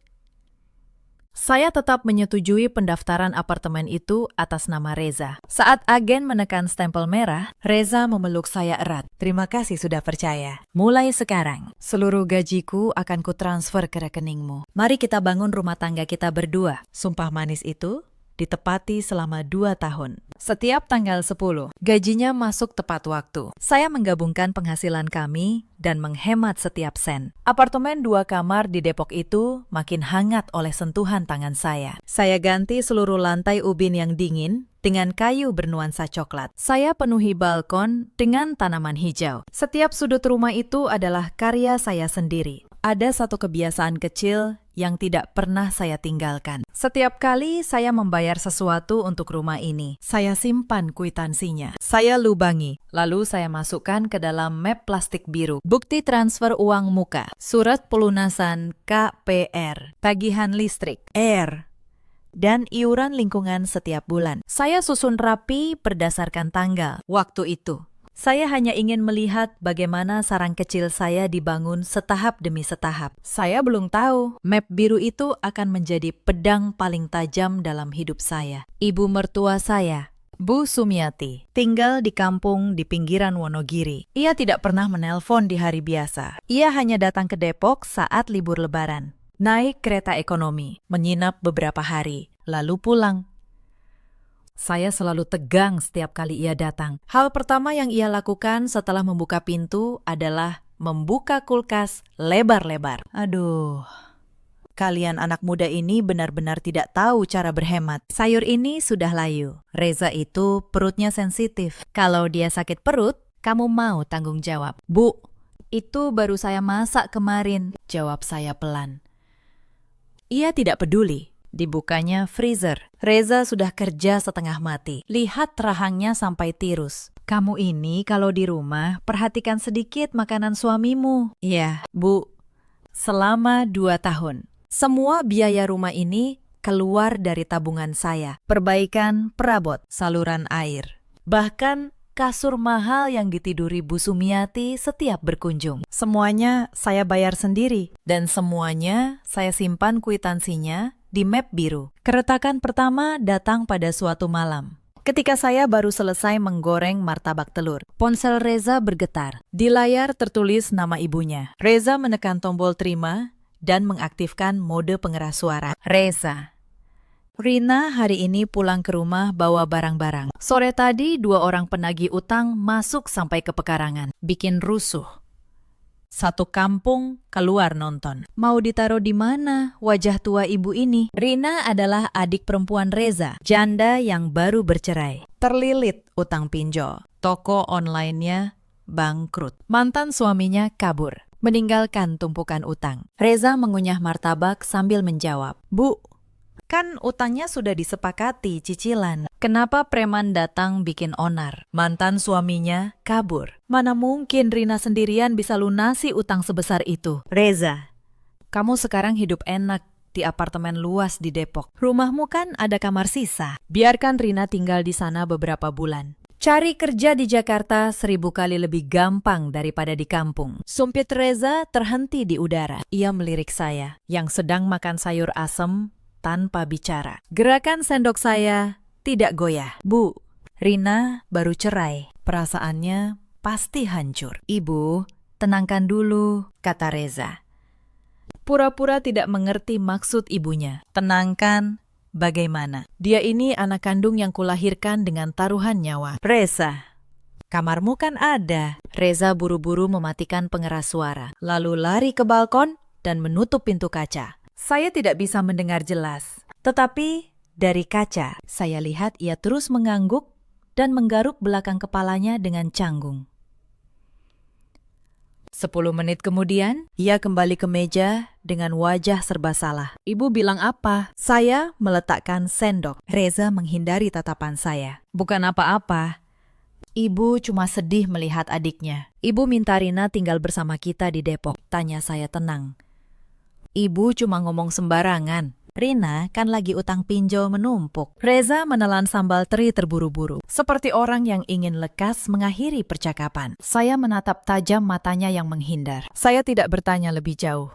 Saya tetap menyetujui pendaftaran apartemen itu atas nama Reza. Saat agen menekan stempel merah, Reza memeluk saya erat. Terima kasih sudah percaya. Mulai sekarang, seluruh gajiku akan kutransfer ke rekeningmu. Mari kita bangun rumah tangga kita berdua. Sumpah manis itu ditepati selama 2 tahun. Setiap tanggal 10, gajinya masuk tepat waktu. Saya menggabungkan penghasilan kami dan menghemat setiap sen. Apartemen 2 kamar di Depok itu makin hangat oleh sentuhan tangan saya. Saya ganti seluruh lantai ubin yang dingin dengan kayu bernuansa coklat. Saya penuhi balkon dengan tanaman hijau. Setiap sudut rumah itu adalah karya saya sendiri. Ada satu kebiasaan kecil yang tidak pernah saya tinggalkan. Setiap kali saya membayar sesuatu untuk rumah ini, saya simpan kwitansinya. Saya lubangi, lalu saya masukkan ke dalam map plastik biru. Bukti transfer uang muka, surat pelunasan KPR, tagihan listrik, air, dan iuran lingkungan setiap bulan. Saya susun rapi berdasarkan tanggal. Waktu itu, saya hanya ingin melihat bagaimana sarang kecil saya dibangun setahap demi setahap. Saya belum tahu map biru itu akan menjadi pedang paling tajam dalam hidup saya. Ibu mertua saya, Bu Sumiati, tinggal di kampung di pinggiran Wonogiri. Ia tidak pernah menelpon di hari biasa. Ia hanya datang ke Depok saat libur lebaran. Naik kereta ekonomi, menginap beberapa hari, lalu pulang. Saya selalu tegang setiap kali ia datang. Hal pertama yang ia lakukan setelah membuka pintu adalah membuka kulkas lebar-lebar. Aduh, kalian anak muda ini benar-benar tidak tahu cara berhemat. Sayur ini sudah layu. Reza itu perutnya sensitif. Kalau dia sakit perut, kamu mau tanggung jawab. Bu, itu baru saya masak kemarin, jawab saya pelan. Ia tidak peduli. Dibukanya freezer. Reza sudah kerja setengah mati. Lihat rahangnya sampai tirus. Kamu ini kalau di rumah perhatikan sedikit makanan suamimu. Iya, Bu. Selama 2 tahun. Semua biaya rumah ini keluar dari tabungan saya. Perbaikan perabot, saluran air. Bahkan kasur mahal yang ditiduri Bu Sumiati setiap berkunjung. Semuanya saya bayar sendiri. Dan semuanya saya simpan kwitansinya di map biru. Keretakan pertama datang pada suatu malam. Ketika saya baru selesai menggoreng martabak telur, ponsel Reza bergetar. Di layar tertulis nama ibunya. Reza menekan tombol terima dan mengaktifkan mode pengeras suara. Reza. Rina hari ini pulang ke rumah bawa barang-barang. Sore tadi 2 orang penagih utang masuk sampai ke pekarangan. Bikin rusuh. Satu kampung keluar nonton. Mau ditaruh di mana wajah tua ibu ini? Rina adalah adik perempuan Reza, janda yang baru bercerai. Terlilit utang pinjol. Toko online-nya bangkrut. Mantan suaminya kabur, meninggalkan tumpukan utang. Reza mengunyah martabak sambil menjawab, Bu, kan utangnya sudah disepakati cicilan. Kenapa preman datang bikin onar? Mantan suaminya kabur. Mana mungkin Rina sendirian bisa lunasi utang sebesar itu? Reza, kamu sekarang hidup enak di apartemen luas di Depok. Rumahmu kan ada kamar sisa. Biarkan Rina tinggal di sana beberapa bulan. Cari kerja di Jakarta 1000 kali lebih gampang daripada di kampung. Sumpit Reza terhenti di udara. Ia melirik saya yang sedang makan sayur asem tanpa bicara. Gerakan sendok saya tidak goyah. Bu, Rina baru cerai. Perasaannya pasti hancur. Ibu, tenangkan dulu, kata Reza. Pura-pura tidak mengerti maksud ibunya. Tenangkan, bagaimana? Dia ini anak kandung yang kulahirkan dengan taruhan nyawa. Reza, kamarmu kan ada. Reza buru-buru mematikan pengeras suara, lalu lari ke balkon dan menutup pintu kaca. Saya tidak bisa mendengar jelas, tetapi dari kaca saya lihat ia terus mengangguk dan menggaruk belakang kepalanya dengan canggung. 10 menit kemudian, ia kembali ke meja dengan wajah serba salah. Ibu bilang apa? Saya meletakkan sendok. Reza menghindari tatapan saya. Bukan apa-apa. Ibu cuma sedih melihat adiknya. Ibu minta Rina tinggal bersama kita di Depok. Tanya saya tenang. Ibu cuma ngomong sembarangan. Rina kan lagi utang pinjol menumpuk. Reza menelan sambal teri terburu-buru, seperti orang yang ingin lekas mengakhiri percakapan. Saya menatap tajam matanya yang menghindar. Saya tidak bertanya lebih jauh.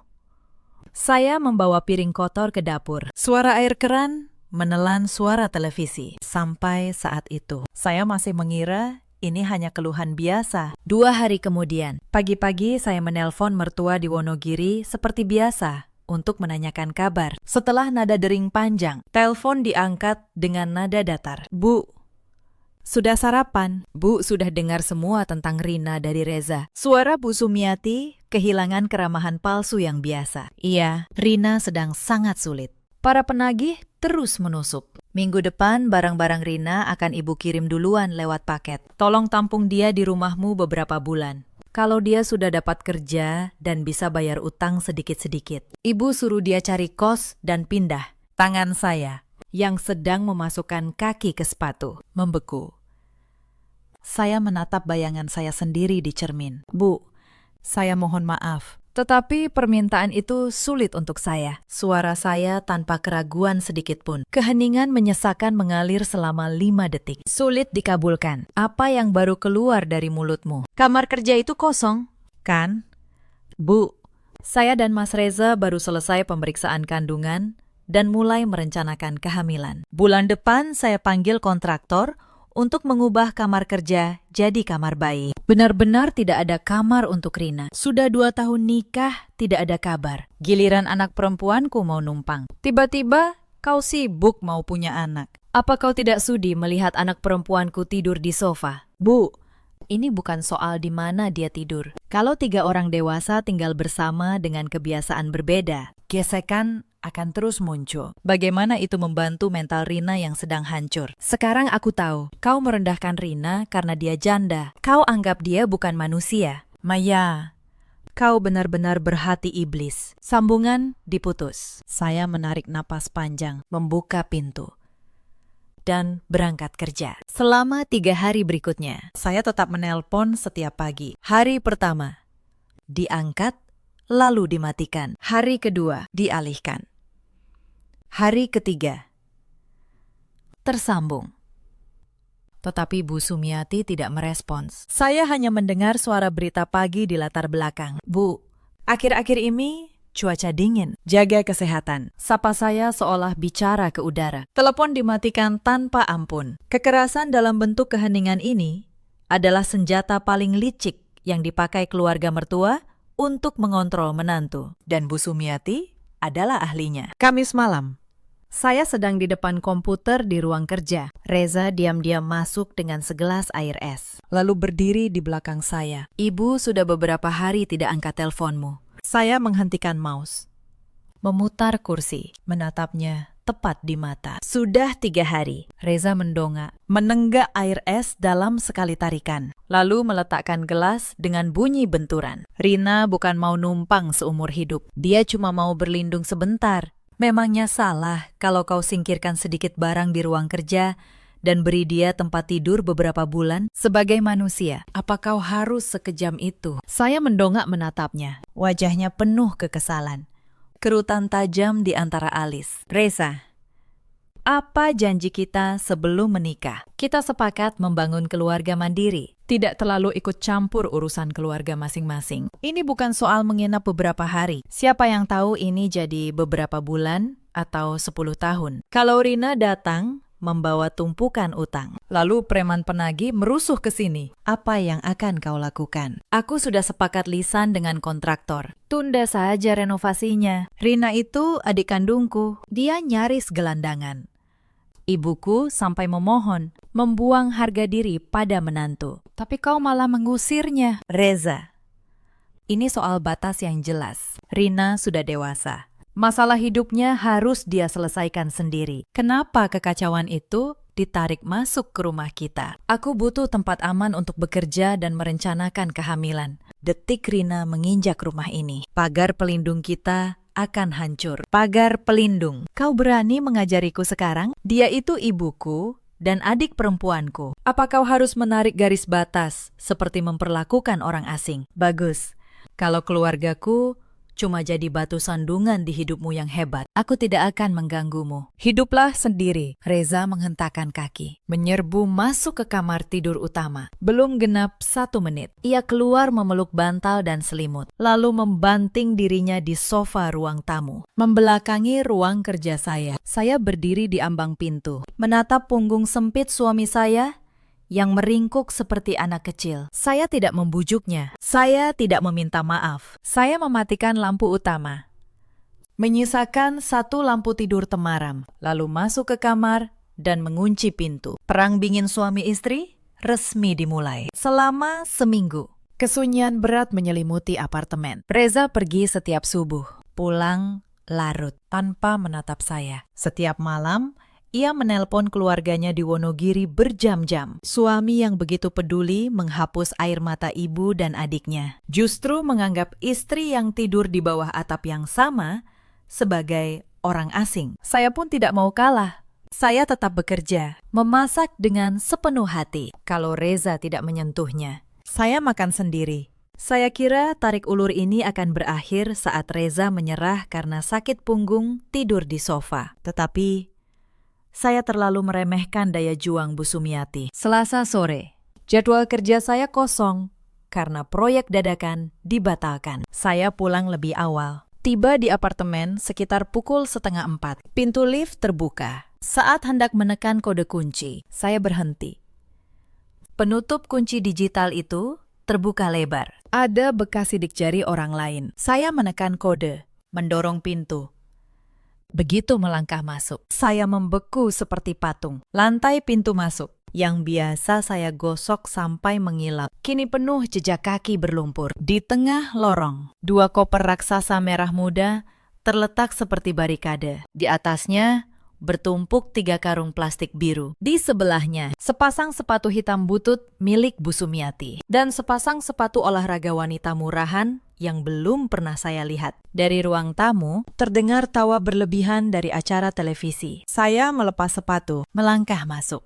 Saya membawa piring kotor ke dapur. Suara air keran menelan suara televisi. Sampai saat itu, saya masih mengira ini hanya keluhan biasa. 2 hari kemudian, pagi-pagi saya menelpon mertua di Wonogiri seperti biasa untuk menanyakan kabar. Setelah nada dering panjang, telepon diangkat dengan nada datar. Bu, sudah sarapan? Bu sudah dengar semua tentang Rina dari Reza. Suara Bu Sumiati kehilangan keramahan palsu yang biasa. Iya, Rina sedang sangat sulit. Para penagih terus menusuk. Minggu depan barang-barang Rina akan ibu kirim duluan lewat paket. Tolong tampung dia di rumahmu beberapa bulan. Kalau dia sudah dapat kerja dan bisa bayar utang sedikit-sedikit, ibu suruh dia cari kos dan pindah. Tangan saya, yang sedang memasukkan kaki ke sepatu, membeku. Saya menatap bayangan saya sendiri di cermin. Bu, saya mohon maaf. Tetapi permintaan itu sulit untuk saya. Suara saya tanpa keraguan sedikit pun. Keheningan menyesakan mengalir selama 5 detik. Sulit dikabulkan. Apa yang baru keluar dari mulutmu? Kamar kerja itu kosong, kan? Bu, saya dan Mas Reza baru selesai pemeriksaan kandungan dan mulai merencanakan kehamilan. Bulan depan saya panggil kontraktor untuk mengubah kamar kerja jadi kamar bayi. Benar-benar tidak ada kamar untuk Rina. Sudah 2 tahun nikah, tidak ada kabar. Giliran anak perempuanku mau numpang. Tiba-tiba kau sibuk mau punya anak. Apa kau tidak sudi melihat anak perempuanku tidur di sofa? Bu, ini bukan soal di mana dia tidur. Kalau 3 orang dewasa tinggal bersama dengan kebiasaan berbeda, gesekan akan terus muncul. Bagaimana itu membantu mental Rina yang sedang hancur? Sekarang aku tahu, kau merendahkan Rina karena dia janda. Kau anggap dia bukan manusia. Maya, kau benar-benar berhati iblis. Sambungan diputus. Saya menarik napas panjang, membuka pintu, dan berangkat kerja. Selama 3 hari berikutnya, saya tetap menelpon setiap pagi. Hari pertama, diangkat, lalu dimatikan. Hari kedua, dialihkan. Hari ketiga, tersambung. Tetapi Bu Sumiati tidak merespons. Saya hanya mendengar suara berita pagi di latar belakang. Bu, akhir-akhir ini cuaca dingin. Jaga kesehatan. Sapa saya seolah bicara ke udara. Telepon dimatikan tanpa ampun. Kekerasan dalam bentuk keheningan ini adalah senjata paling licik yang dipakai keluarga mertua untuk mengontrol menantu. Dan Bu Sumiati adalah ahlinya. Kamis malam, saya sedang di depan komputer di ruang kerja. Reza diam-diam masuk dengan segelas air es, lalu berdiri di belakang saya. Ibu sudah beberapa hari tidak angkat teleponmu. Saya menghentikan mouse, memutar kursi, menatapnya tepat di mata. Sudah 3 hari. Reza mendongak, menenggak air es dalam sekali tarikan, lalu meletakkan gelas dengan bunyi benturan. Rina bukan mau numpang seumur hidup. Dia cuma mau berlindung sebentar. Memangnya salah kalau kau singkirkan sedikit barang di ruang kerja dan beri dia tempat tidur beberapa bulan? Sebagai manusia, apa kau harus sekejam itu? Saya mendongak menatapnya. Wajahnya penuh kekesalan. Kerutan tajam di antara alis. Reza, apa janji kita sebelum menikah? Kita sepakat membangun keluarga mandiri, tidak terlalu ikut campur urusan keluarga masing-masing. Ini bukan soal menginap beberapa hari. Siapa yang tahu ini jadi beberapa bulan atau 10 tahun. Kalau Rina datang, membawa tumpukan utang. Lalu preman penagih merusuh ke sini. Apa yang akan kau lakukan? Aku sudah sepakat lisan dengan kontraktor. Tunda saja renovasinya. Rina itu adik kandungku. Dia nyaris gelandangan. Ibuku sampai memohon, membuang harga diri pada menantu. Tapi kau malah mengusirnya. Reza, ini soal batas yang jelas. Rina sudah dewasa. Masalah hidupnya harus dia selesaikan sendiri. Kenapa kekacauan itu ditarik masuk ke rumah kita? Aku butuh tempat aman untuk bekerja dan merencanakan kehamilan. Detik Rina menginjak rumah ini, pagar pelindung kita akan hancur. Pagar pelindung. Kau berani mengajariku sekarang? Dia itu ibuku dan adik perempuanku. Apa kau harus menarik garis batas seperti memperlakukan orang asing? Bagus. Kalau keluargaku cuma jadi batu sandungan di hidupmu yang hebat, aku tidak akan mengganggumu. Hiduplah sendiri. Reza menghentakkan kaki, menyerbu masuk ke kamar tidur utama. Belum genap 1 menit, ia keluar memeluk bantal dan selimut, lalu membanting dirinya di sofa ruang tamu, membelakangi ruang kerja saya. Saya berdiri di ambang pintu, menatap punggung sempit suami saya yang meringkuk seperti anak kecil. Saya tidak membujuknya. Saya tidak meminta maaf. Saya mematikan lampu utama, menyisakan 1 lampu tidur temaram, lalu masuk ke kamar dan mengunci pintu. Perang dingin suami istri resmi dimulai. Selama seminggu, kesunyian berat menyelimuti apartemen. Reza pergi setiap subuh, pulang larut tanpa menatap saya. Setiap malam, ia menelpon keluarganya di Wonogiri berjam-jam. Suami yang begitu peduli menghapus air mata ibu dan adiknya. Justru menganggap istri yang tidur di bawah atap yang sama sebagai orang asing. Saya pun tidak mau kalah. Saya tetap bekerja, memasak dengan sepenuh hati. Kalau Reza tidak menyentuhnya, saya makan sendiri. Saya kira tarik ulur ini akan berakhir saat Reza menyerah karena sakit punggung tidur di sofa. Tetapi saya terlalu meremehkan daya juang Bu Sumiati. Selasa sore, jadwal kerja saya kosong karena proyek dadakan dibatalkan. Saya pulang lebih awal. Tiba di apartemen sekitar pukul 3:30. Pintu lift terbuka. Saat hendak menekan kode kunci, saya berhenti. Penutup kunci digital itu terbuka lebar. Ada bekas sidik jari orang lain. Saya menekan kode, mendorong pintu. Begitu melangkah masuk, saya membeku seperti patung. Lantai pintu masuk, yang biasa saya gosok sampai mengilap, kini penuh jejak kaki berlumpur. Di tengah lorong, 2 koper raksasa merah muda terletak seperti barikade. Di atasnya bertumpuk 3 karung plastik biru. Di sebelahnya, sepasang sepatu hitam butut milik Bu Sumiati dan sepasang sepatu olahraga wanita murahan yang belum pernah saya lihat. Dari ruang tamu, terdengar tawa berlebihan dari acara televisi. Saya melepas sepatu, melangkah masuk.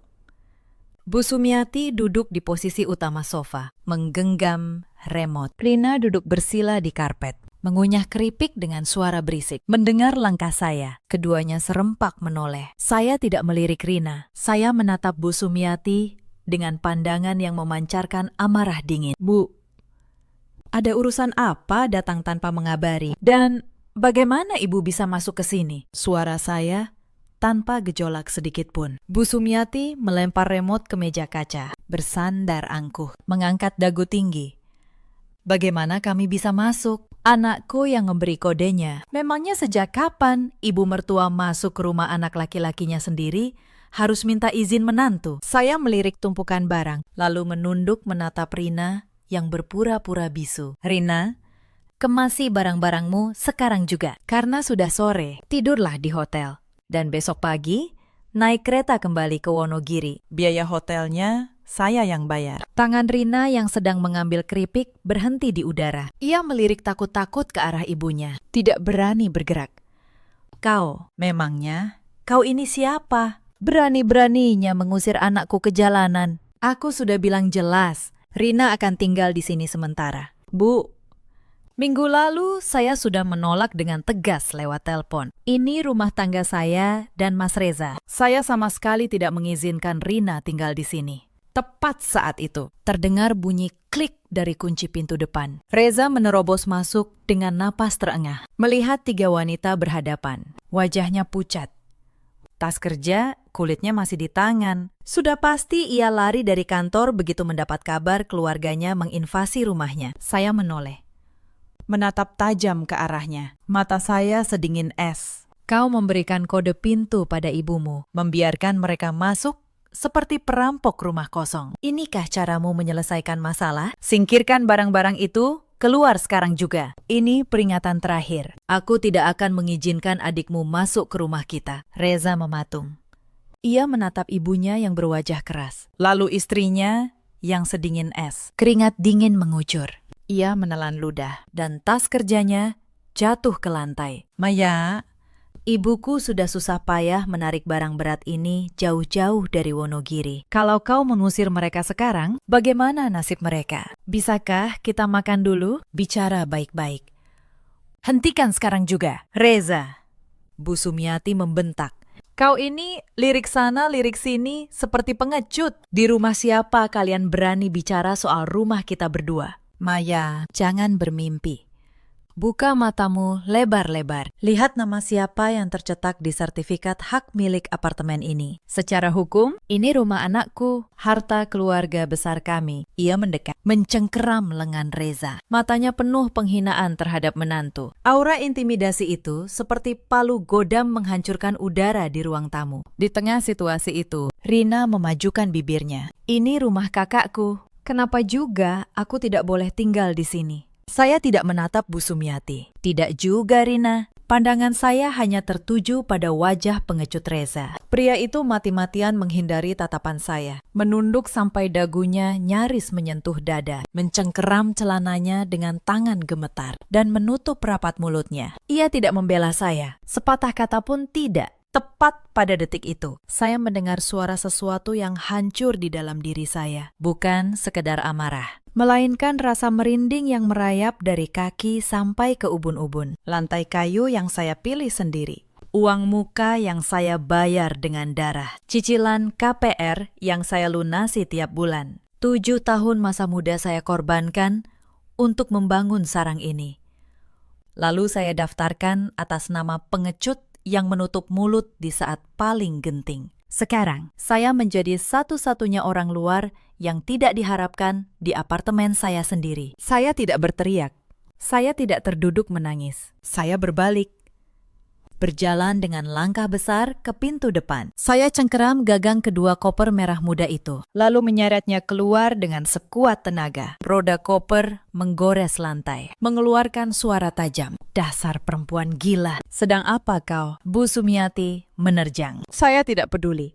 Bu Sumiati duduk di posisi utama sofa, menggenggam remote. Rina duduk bersila di karpet, mengunyah keripik dengan suara berisik. Mendengar langkah saya, keduanya serempak menoleh. Saya tidak melirik Rina. Saya menatap Bu Sumiati dengan pandangan yang memancarkan amarah dingin. Bu, ada urusan apa datang tanpa mengabari? Dan bagaimana ibu bisa masuk ke sini? Suara saya tanpa gejolak sedikit pun. Bu Sumiati melempar remote ke meja kaca, bersandar angkuh, mengangkat dagu tinggi. Bagaimana kami bisa masuk? Anakku yang memberi kodenya. Memangnya sejak kapan ibu mertua masuk ke rumah anak laki-lakinya sendiri harus minta izin menantu? Saya melirik tumpukan barang, lalu menunduk menatap Rina yang berpura-pura bisu. Rina, kemasi barang-barangmu sekarang juga. Karena sudah sore, tidurlah di hotel. Dan besok pagi, naik kereta kembali ke Wonogiri. Biaya hotelnya saya yang bayar. Tangan Rina yang sedang mengambil keripik berhenti di udara. Ia melirik takut-takut ke arah ibunya. Tidak berani bergerak. Kau, memangnya? Kau ini siapa? Berani-beraninya mengusir anakku ke jalanan. Aku sudah bilang jelas, Rina akan tinggal di sini sementara. Bu, minggu lalu saya sudah menolak dengan tegas lewat telepon. Ini rumah tangga saya dan Mas Reza. Saya sama sekali tidak mengizinkan Rina tinggal di sini. Tepat saat itu, terdengar bunyi klik dari kunci pintu depan. Reza menerobos masuk dengan napas terengah, melihat 3 wanita berhadapan. Wajahnya pucat, Tas kerja, kulitnya masih di tangan. Sudah pasti ia lari dari kantor begitu mendapat kabar keluarganya menginvasi rumahnya. Saya menoleh, menatap tajam ke arahnya. Mata saya sedingin es. Kau memberikan kode pintu pada ibumu, membiarkan mereka masuk seperti perampok rumah kosong. Inikah caramu menyelesaikan masalah? Singkirkan barang-barang itu, keluar sekarang juga. Ini peringatan terakhir. Aku tidak akan mengizinkan adikmu masuk ke rumah kita. Reza mematung. Ia menatap ibunya yang berwajah keras. Lalu istrinya yang sedingin es. Keringat dingin mengucur. Ia menelan ludah dan tas kerjanya jatuh ke lantai. Maya, ibuku sudah susah payah menarik barang berat ini jauh-jauh dari Wonogiri. Kalau kau mengusir mereka sekarang, bagaimana nasib mereka? Bisakah kita makan dulu? Bicara baik-baik. Hentikan sekarang juga. Reza, Bu Sumiati membentak. Kau ini lirik sana, lirik sini seperti pengecut. Di rumah siapa kalian berani bicara soal rumah kita berdua? Maya, jangan bermimpi. Buka matamu lebar-lebar. Lihat nama siapa yang tercetak di sertifikat hak milik apartemen ini. Secara hukum, ini rumah anakku, harta keluarga besar kami. Ia mendekat, mencengkeram lengan Reza. Matanya penuh penghinaan terhadap menantu. Aura intimidasi itu seperti palu godam menghancurkan udara di ruang tamu. Di tengah situasi itu, Rina memajukan bibirnya. Ini rumah kakakku. Kenapa juga aku tidak boleh tinggal di sini? Saya tidak menatap Bu Sumiati. Tidak juga, Rina. Pandangan saya hanya tertuju pada wajah pengecut Reza. Pria itu mati-matian menghindari tatapan saya. Menunduk sampai dagunya nyaris menyentuh dada. Mencengkeram celananya dengan tangan gemetar. Dan menutup rapat mulutnya. Ia tidak membela saya. Sepatah kata pun tidak. Tepat pada detik itu, saya mendengar suara sesuatu yang hancur di dalam diri saya. Bukan sekedar amarah, melainkan rasa merinding yang merayap dari kaki sampai ke ubun-ubun. Lantai kayu yang saya pilih sendiri. Uang muka yang saya bayar dengan darah. Cicilan KPR yang saya lunasi tiap bulan. 7 tahun masa muda saya korbankan untuk membangun sarang ini. Lalu saya daftarkan atas nama pengecut yang menutup mulut di saat paling genting. Sekarang, saya menjadi satu-satunya orang luar yang tidak diharapkan di apartemen saya sendiri. Saya tidak berteriak. Saya tidak terduduk menangis. Saya berbalik. Berjalan dengan langkah besar ke pintu depan. Saya cengkeram gagang kedua koper merah muda itu, lalu menyeretnya keluar dengan sekuat tenaga. Roda koper menggores lantai, mengeluarkan suara tajam. Dasar perempuan gila. Sedang apa kau? Bu Sumiati menerjang. Saya tidak peduli.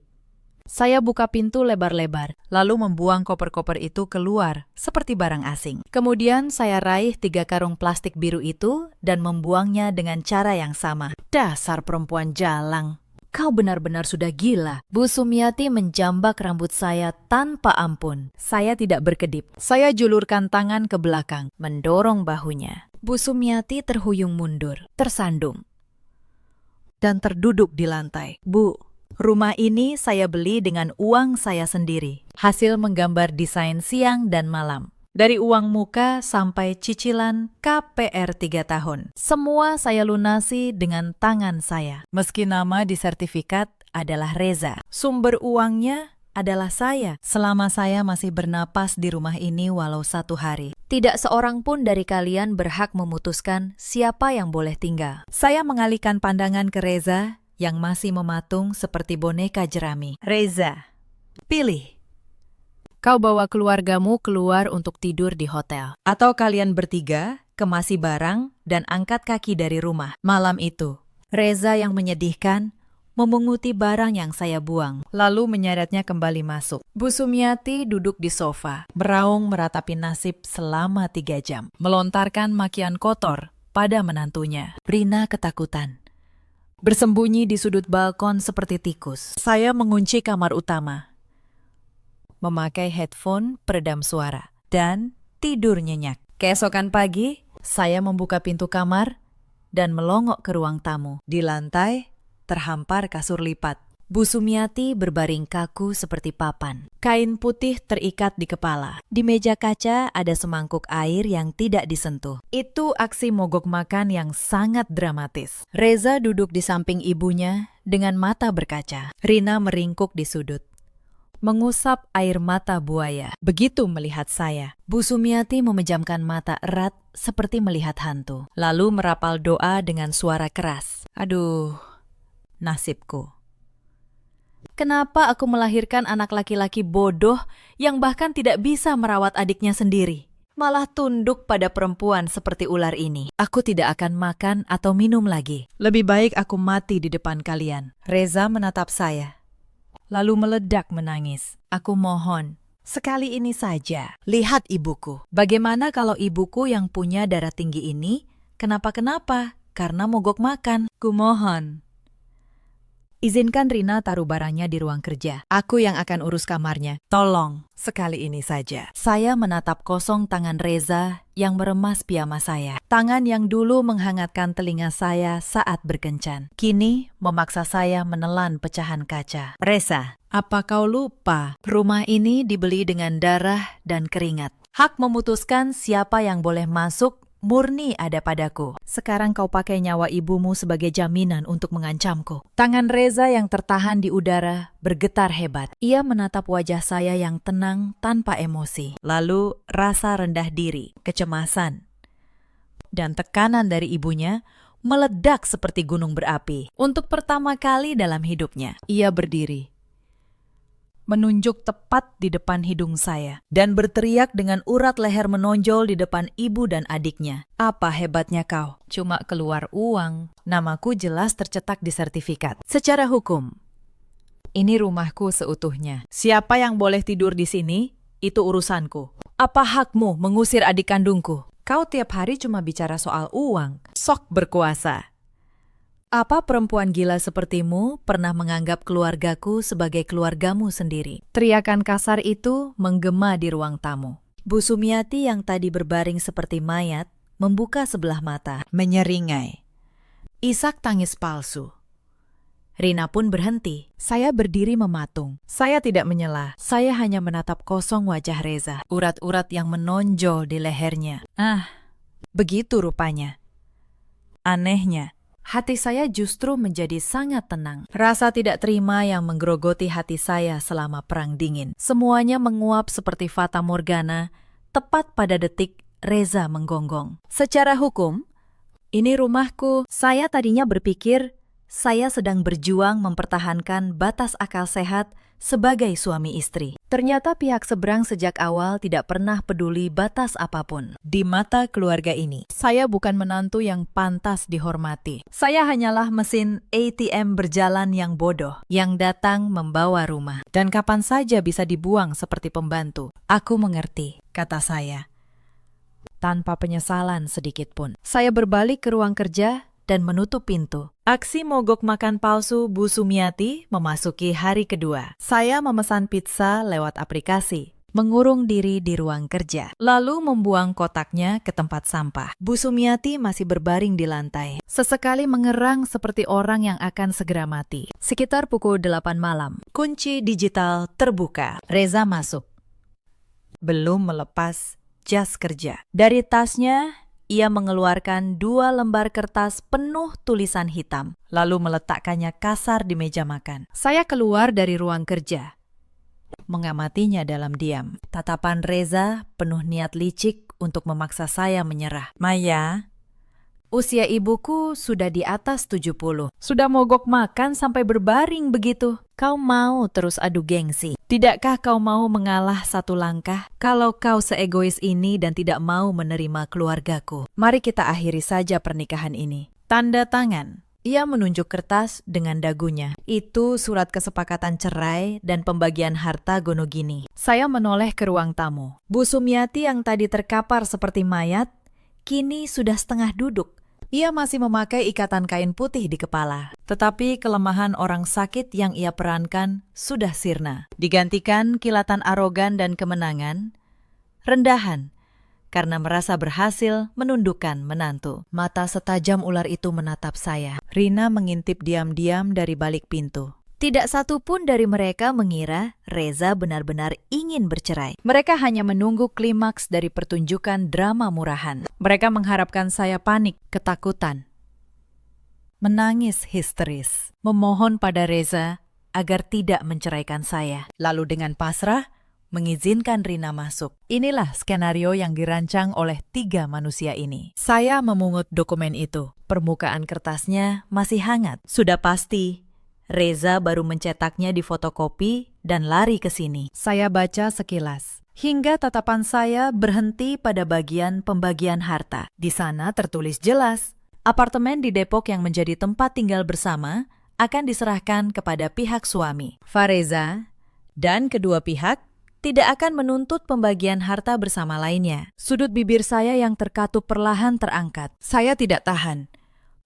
Saya buka pintu lebar-lebar, lalu membuang koper-koper itu keluar seperti barang asing. Kemudian saya raih 3 karung plastik biru itu dan membuangnya dengan cara yang sama. Dasar perempuan jalang. Kau benar-benar sudah gila. Bu Sumiati menjambak rambut saya tanpa ampun. Saya tidak berkedip. Saya julurkan tangan ke belakang, mendorong bahunya. Bu Sumiati terhuyung mundur, tersandung, dan terduduk di lantai. Bu, rumah ini saya beli dengan uang saya sendiri. Hasil menggambar desain siang dan malam. Dari uang muka sampai cicilan KPR 3 tahun. Semua saya lunasi dengan tangan saya. Meski nama di sertifikat adalah Reza. Sumber uangnya adalah saya. Selama saya masih bernapas di rumah ini walau 1 hari. Tidak seorang pun dari kalian berhak memutuskan siapa yang boleh tinggal. Saya mengalihkan pandangan ke Reza yang masih mematung seperti boneka jerami. Reza, pilih. Kau bawa keluargamu keluar untuk tidur di hotel. Atau kalian bertiga kemasi barang dan angkat kaki dari rumah. Malam itu, Reza yang menyedihkan memunguti barang yang saya buang, lalu menyeretnya kembali masuk. Bu Sumiati duduk di sofa, meraung meratapi nasib selama 3 jam. Melontarkan makian kotor pada menantunya. Rina ketakutan. Bersembunyi di sudut balkon seperti tikus. Saya mengunci kamar utama. Memakai headphone peredam suara, dan tidur nyenyak. Keesokan pagi, saya membuka pintu kamar dan melongok ke ruang tamu. Di lantai, terhampar kasur lipat. Bu Sumiati berbaring kaku seperti papan. Kain putih terikat di kepala. Di meja kaca ada semangkuk air yang tidak disentuh. Itu aksi mogok makan yang sangat dramatis. Reza duduk di samping ibunya dengan mata berkaca. Rina meringkuk di sudut, mengusap air mata buaya. Begitu melihat saya, Bu Sumiati memejamkan mata erat seperti melihat hantu. Lalu merapal doa dengan suara keras. Aduh, nasibku. Kenapa aku melahirkan anak laki-laki bodoh yang bahkan tidak bisa merawat adiknya sendiri? Malah tunduk pada perempuan seperti ular ini. Aku tidak akan makan atau minum lagi. Lebih baik aku mati di depan kalian. Reza menatap saya, lalu meledak menangis. Aku mohon, sekali ini saja, lihat ibuku. Bagaimana kalau ibuku yang punya darah tinggi ini kenapa-kenapa karena mogok makan? Kumohon, izinkan Rina taruh barangnya di ruang kerja. Aku yang akan urus kamarnya. Tolong, sekali ini saja. Saya menatap kosong tangan Reza yang meremas piyama saya. Tangan yang dulu menghangatkan telinga saya saat berkencan, kini memaksa saya menelan pecahan kaca. Reza, apa kau lupa? Rumah ini dibeli dengan darah dan keringat. Hak memutuskan siapa yang boleh masuk murni ada padaku. Sekarang kau pakai nyawa ibumu sebagai jaminan untuk mengancamku. Tangan Reza yang tertahan di udara bergetar hebat. Ia menatap wajah saya yang tenang tanpa emosi. Lalu rasa rendah diri, kecemasan, dan tekanan dari ibunya meledak seperti gunung berapi. Untuk pertama kali dalam hidupnya, ia berdiri, menunjuk tepat di depan hidung saya, dan berteriak dengan urat leher menonjol di depan ibu dan adiknya. Apa hebatnya kau? Cuma keluar uang. Namaku jelas tercetak di sertifikat. Secara hukum, ini rumahku seutuhnya. Siapa yang boleh tidur di sini, itu urusanku. Apa hakmu mengusir adik kandungku? Kau tiap hari cuma bicara soal uang. Sok berkuasa. Apa perempuan gila sepertimu pernah menganggap keluargaku sebagai keluargamu sendiri? Teriakan kasar itu menggema di ruang tamu. Bu Sumiati yang tadi berbaring seperti mayat membuka sebelah mata, menyeringai. Isak tangis palsu. Rina pun berhenti. Saya berdiri mematung. Saya tidak menyela. Saya hanya menatap kosong wajah Reza. Urat-urat yang menonjol di lehernya. Begitu rupanya. Anehnya, hati saya justru menjadi sangat tenang. Rasa tidak terima yang menggerogoti hati saya selama Perang Dingin. Semuanya menguap seperti fata morgana, tepat pada detik Reza menggonggong. Secara hukum, ini rumahku. Saya tadinya berpikir saya sedang berjuang mempertahankan batas akal sehat sebagai suami istri. Ternyata pihak seberang sejak awal tidak pernah peduli batas apapun. Di mata keluarga ini, saya bukan menantu yang pantas dihormati. Saya hanyalah mesin ATM berjalan yang bodoh, yang datang membawa rumah, dan kapan saja bisa dibuang seperti pembantu. Aku mengerti, kata saya, tanpa penyesalan sedikit pun. Saya berbalik ke ruang kerja dan menutup pintu. Aksi mogok makan palsu Bu Sumiati memasuki hari kedua. Saya memesan pizza lewat aplikasi, mengurung diri di ruang kerja, lalu membuang kotaknya ke tempat sampah. Bu Sumiati masih berbaring di lantai, sesekali mengerang seperti orang yang akan segera mati. Sekitar pukul 8 malam, kunci digital terbuka. Reza masuk, belum melepas jas kerja. Dari tasnya, ia mengeluarkan 2 lembar kertas penuh tulisan hitam, lalu meletakkannya kasar di meja makan. Saya keluar dari ruang kerja, mengamatinya dalam diam. Tatapan Reza penuh niat licik untuk memaksa saya menyerah. Maya, usia ibuku sudah di atas 70. Sudah mogok makan sampai berbaring begitu. Kau mau terus adu gengsi? Tidakkah kau mau mengalah satu langkah? Kalau kau seegois ini dan tidak mau menerima keluargaku, mari kita akhiri saja pernikahan ini. Tanda tangan. Ia menunjuk kertas dengan dagunya. Itu surat kesepakatan cerai dan pembagian harta gonogini. Saya menoleh ke ruang tamu. Bu Sumiati yang tadi terkapar seperti mayat, kini sudah setengah duduk. Ia masih memakai ikatan kain putih di kepala, tetapi kelemahan orang sakit yang ia perankan sudah sirna. Digantikan kilatan arogan dan kemenangan, rendahan, karena merasa berhasil menundukkan menantu. Mata setajam ular itu menatap saya. Rina mengintip diam-diam dari balik pintu. Tidak satu pun dari mereka mengira Reza benar-benar ingin bercerai. Mereka hanya menunggu klimaks dari pertunjukan drama murahan. Mereka mengharapkan saya panik, ketakutan, menangis histeris, memohon pada Reza agar tidak menceraikan saya. Lalu dengan pasrah, mengizinkan Rina masuk. Inilah skenario yang dirancang oleh 3 manusia ini. Saya memungut dokumen itu. Permukaan kertasnya masih hangat. Sudah pasti Reza baru mencetaknya di fotokopi dan lari ke sini. Saya baca sekilas, hingga tatapan saya berhenti pada bagian pembagian harta. Di sana tertulis jelas, apartemen di Depok yang menjadi tempat tinggal bersama akan diserahkan kepada pihak suami, Fareza, dan kedua pihak tidak akan menuntut pembagian harta bersama lainnya. Sudut bibir saya yang terkatup perlahan terangkat. Saya tidak tahan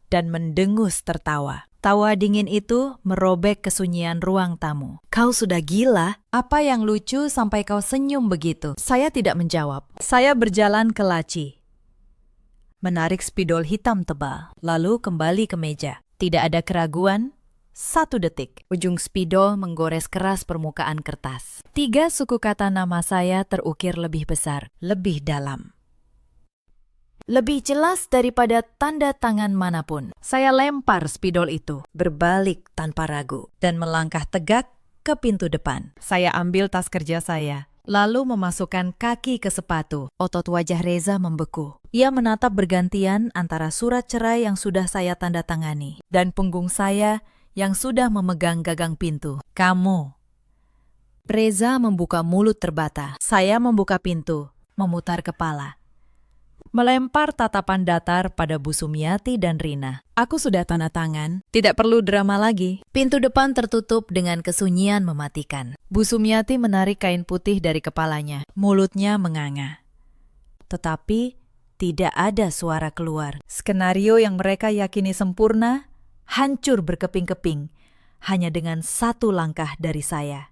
dan mendengus tertawa. Tawa dingin itu merobek kesunyian ruang tamu. Kau sudah gila? Apa yang lucu sampai kau senyum begitu? Saya tidak menjawab. Saya berjalan ke laci, menarik spidol hitam tebal, lalu kembali ke meja. Tidak ada keraguan. 1 detik. Ujung spidol menggores keras permukaan kertas. 3 suku kata nama saya terukir lebih besar, lebih dalam, lebih jelas daripada tanda tangan manapun. Saya lempar spidol itu, berbalik tanpa ragu, dan melangkah tegak ke pintu depan. Saya ambil tas kerja saya, lalu memasukkan kaki ke sepatu. Otot wajah Reza membeku. Ia menatap bergantian antara surat cerai yang sudah saya tanda tangani, dan punggung saya yang sudah memegang gagang pintu. Kamu. Reza membuka mulut terbata. Saya membuka pintu, memutar kepala, melempar tatapan datar pada Bu Sumiati dan Rina. Aku sudah tanda tangan, tidak perlu drama lagi. Pintu depan tertutup dengan kesunyian mematikan. Bu Sumiati menarik kain putih dari kepalanya, mulutnya menganga. Tetapi tidak ada suara keluar. Skenario yang mereka yakini sempurna hancur berkeping-keping hanya dengan 1 langkah dari saya.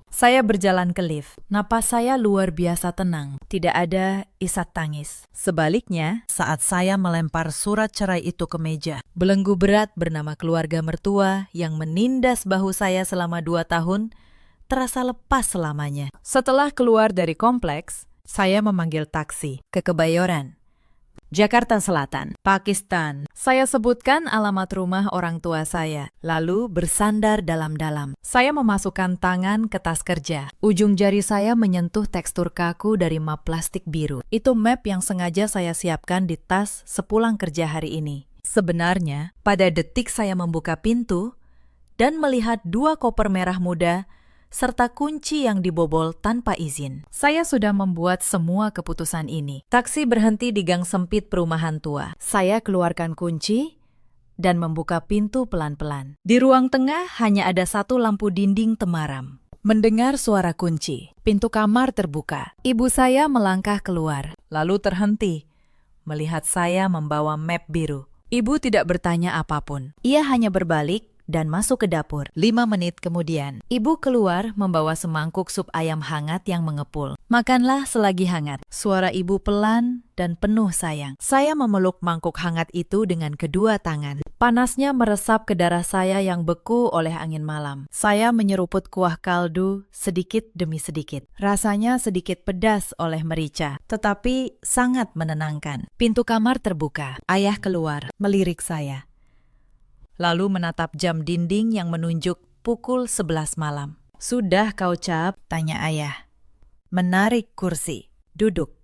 Saya berjalan ke lift. Napas saya luar biasa tenang. Tidak ada isak tangis. Sebaliknya, saat saya melempar surat cerai itu ke meja, belenggu berat bernama keluarga mertua yang menindas bahu saya selama 2 tahun terasa lepas selamanya. Setelah keluar dari kompleks, saya memanggil taksi ke Kebayoran, Jakarta Selatan, Pakistan. Saya sebutkan alamat rumah orang tua saya, lalu bersandar dalam-dalam. Saya memasukkan tangan ke tas kerja. Ujung jari saya menyentuh tekstur kaku dari map plastik biru. Itu map yang sengaja saya siapkan di tas sepulang kerja hari ini. Sebenarnya, pada detik saya membuka pintu dan melihat 2 koper merah muda serta kunci yang dibobol tanpa izin. Saya sudah membuat semua keputusan ini. Taksi berhenti di gang sempit perumahan tua. Saya keluarkan kunci dan membuka pintu pelan-pelan. Di ruang tengah hanya ada 1 lampu dinding temaram. Mendengar suara kunci, pintu kamar terbuka. Ibu saya melangkah keluar, lalu terhenti, melihat saya membawa map biru. Ibu tidak bertanya apapun. Ia hanya berbalik dan masuk ke dapur. 5 menit kemudian, ibu keluar membawa semangkuk sup ayam hangat yang mengepul. Makanlah selagi hangat. Suara ibu pelan dan penuh sayang. Saya memeluk mangkuk hangat itu dengan kedua tangan. Panasnya meresap ke darah saya yang beku oleh angin malam. Saya menyeruput kuah kaldu sedikit demi sedikit. Rasanya sedikit pedas oleh merica, tetapi sangat menenangkan. Pintu kamar terbuka. Ayah keluar, melirik saya, lalu menatap jam dinding yang menunjuk pukul 11 malam. "Sudah kau cap?" tanya ayah. Menarik kursi, duduk.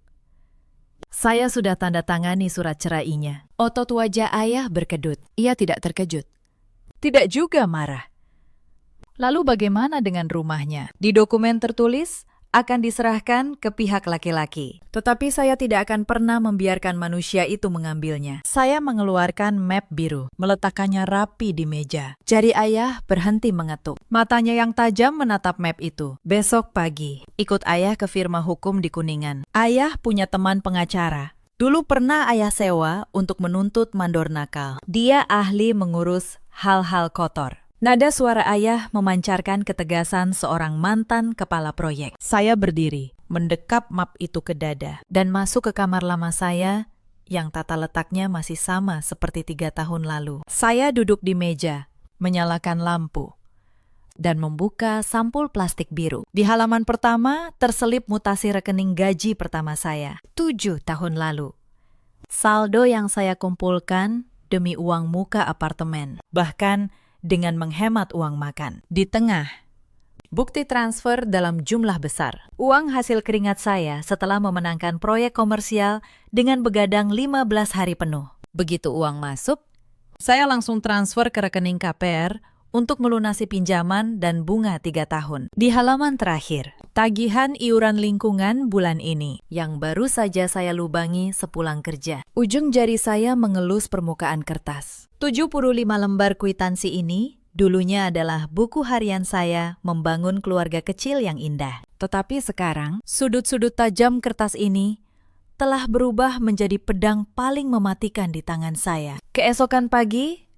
Saya sudah tanda tangani surat cerainya. Otot wajah ayah berkedut. Ia tidak terkejut, tidak juga marah. Lalu bagaimana dengan rumahnya? Di dokumen tertulis akan diserahkan ke pihak laki-laki. Tetapi saya tidak akan pernah membiarkan manusia itu mengambilnya. Saya mengeluarkan map biru, meletakkannya rapi di meja. Jari ayah berhenti mengetuk. Matanya yang tajam menatap map itu. Besok pagi, ikut ayah ke firma hukum di Kuningan. Ayah punya teman pengacara. Dulu pernah ayah sewa untuk menuntut mandor nakal. Dia ahli mengurus hal-hal kotor. Nada suara ayah memancarkan ketegasan seorang mantan kepala proyek. Saya berdiri, mendekap map itu ke dada, dan masuk ke kamar lama saya yang tata letaknya masih sama seperti 3 tahun lalu. Saya duduk di meja, menyalakan lampu, dan membuka sampul plastik biru. Di halaman pertama terselip mutasi rekening gaji pertama saya, 7 tahun lalu. Saldo yang saya kumpulkan demi uang muka apartemen, bahkan dengan menghemat uang makan. Di tengah, bukti transfer dalam jumlah besar. Uang hasil keringat saya setelah memenangkan proyek komersial dengan begadang 15 hari penuh. Begitu uang masuk, saya langsung transfer ke rekening KPR untuk melunasi pinjaman dan bunga 3 tahun. Di halaman terakhir, tagihan iuran lingkungan bulan ini yang baru saja saya lubangi sepulang kerja. Ujung jari saya mengelus permukaan kertas. 75 lembar kwitansi ini dulunya adalah buku harian saya membangun keluarga kecil yang indah. Tetapi sekarang, sudut-sudut tajam kertas ini telah berubah menjadi pedang paling mematikan di tangan saya. Keesokan pagi,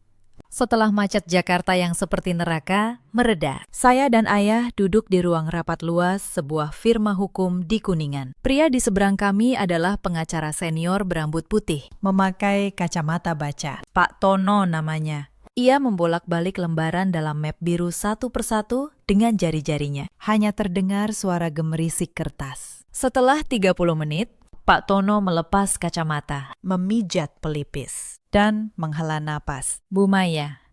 setelah macet Jakarta yang seperti neraka mereda, saya dan ayah duduk di ruang rapat luas sebuah firma hukum di Kuningan. Pria di seberang kami adalah pengacara senior berambut putih, Memakai kacamata baca. Pak Tono namanya. Ia membolak-balik lembaran dalam map biru satu persatu dengan jari-jarinya. Hanya terdengar suara gemerisik kertas. Setelah 30 menit, Pak Tono melepas kacamata, memijat pelipis, Dan menghela napas. Bu Maya,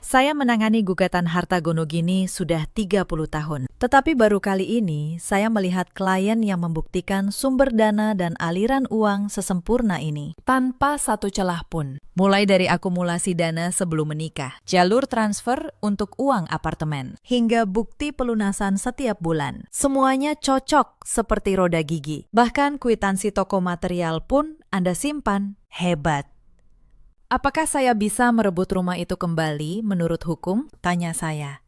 saya menangani gugatan harta Gonogini sudah 30 tahun. Tetapi baru kali ini saya melihat klien yang membuktikan sumber dana dan aliran uang sesempurna ini tanpa satu celah pun. Mulai dari akumulasi dana sebelum menikah, jalur transfer untuk uang apartemen, hingga bukti pelunasan setiap bulan. Semuanya cocok seperti roda gigi. Bahkan kwitansi toko material pun Anda simpan. Hebat. Apakah saya bisa merebut rumah itu kembali menurut hukum? Tanya saya.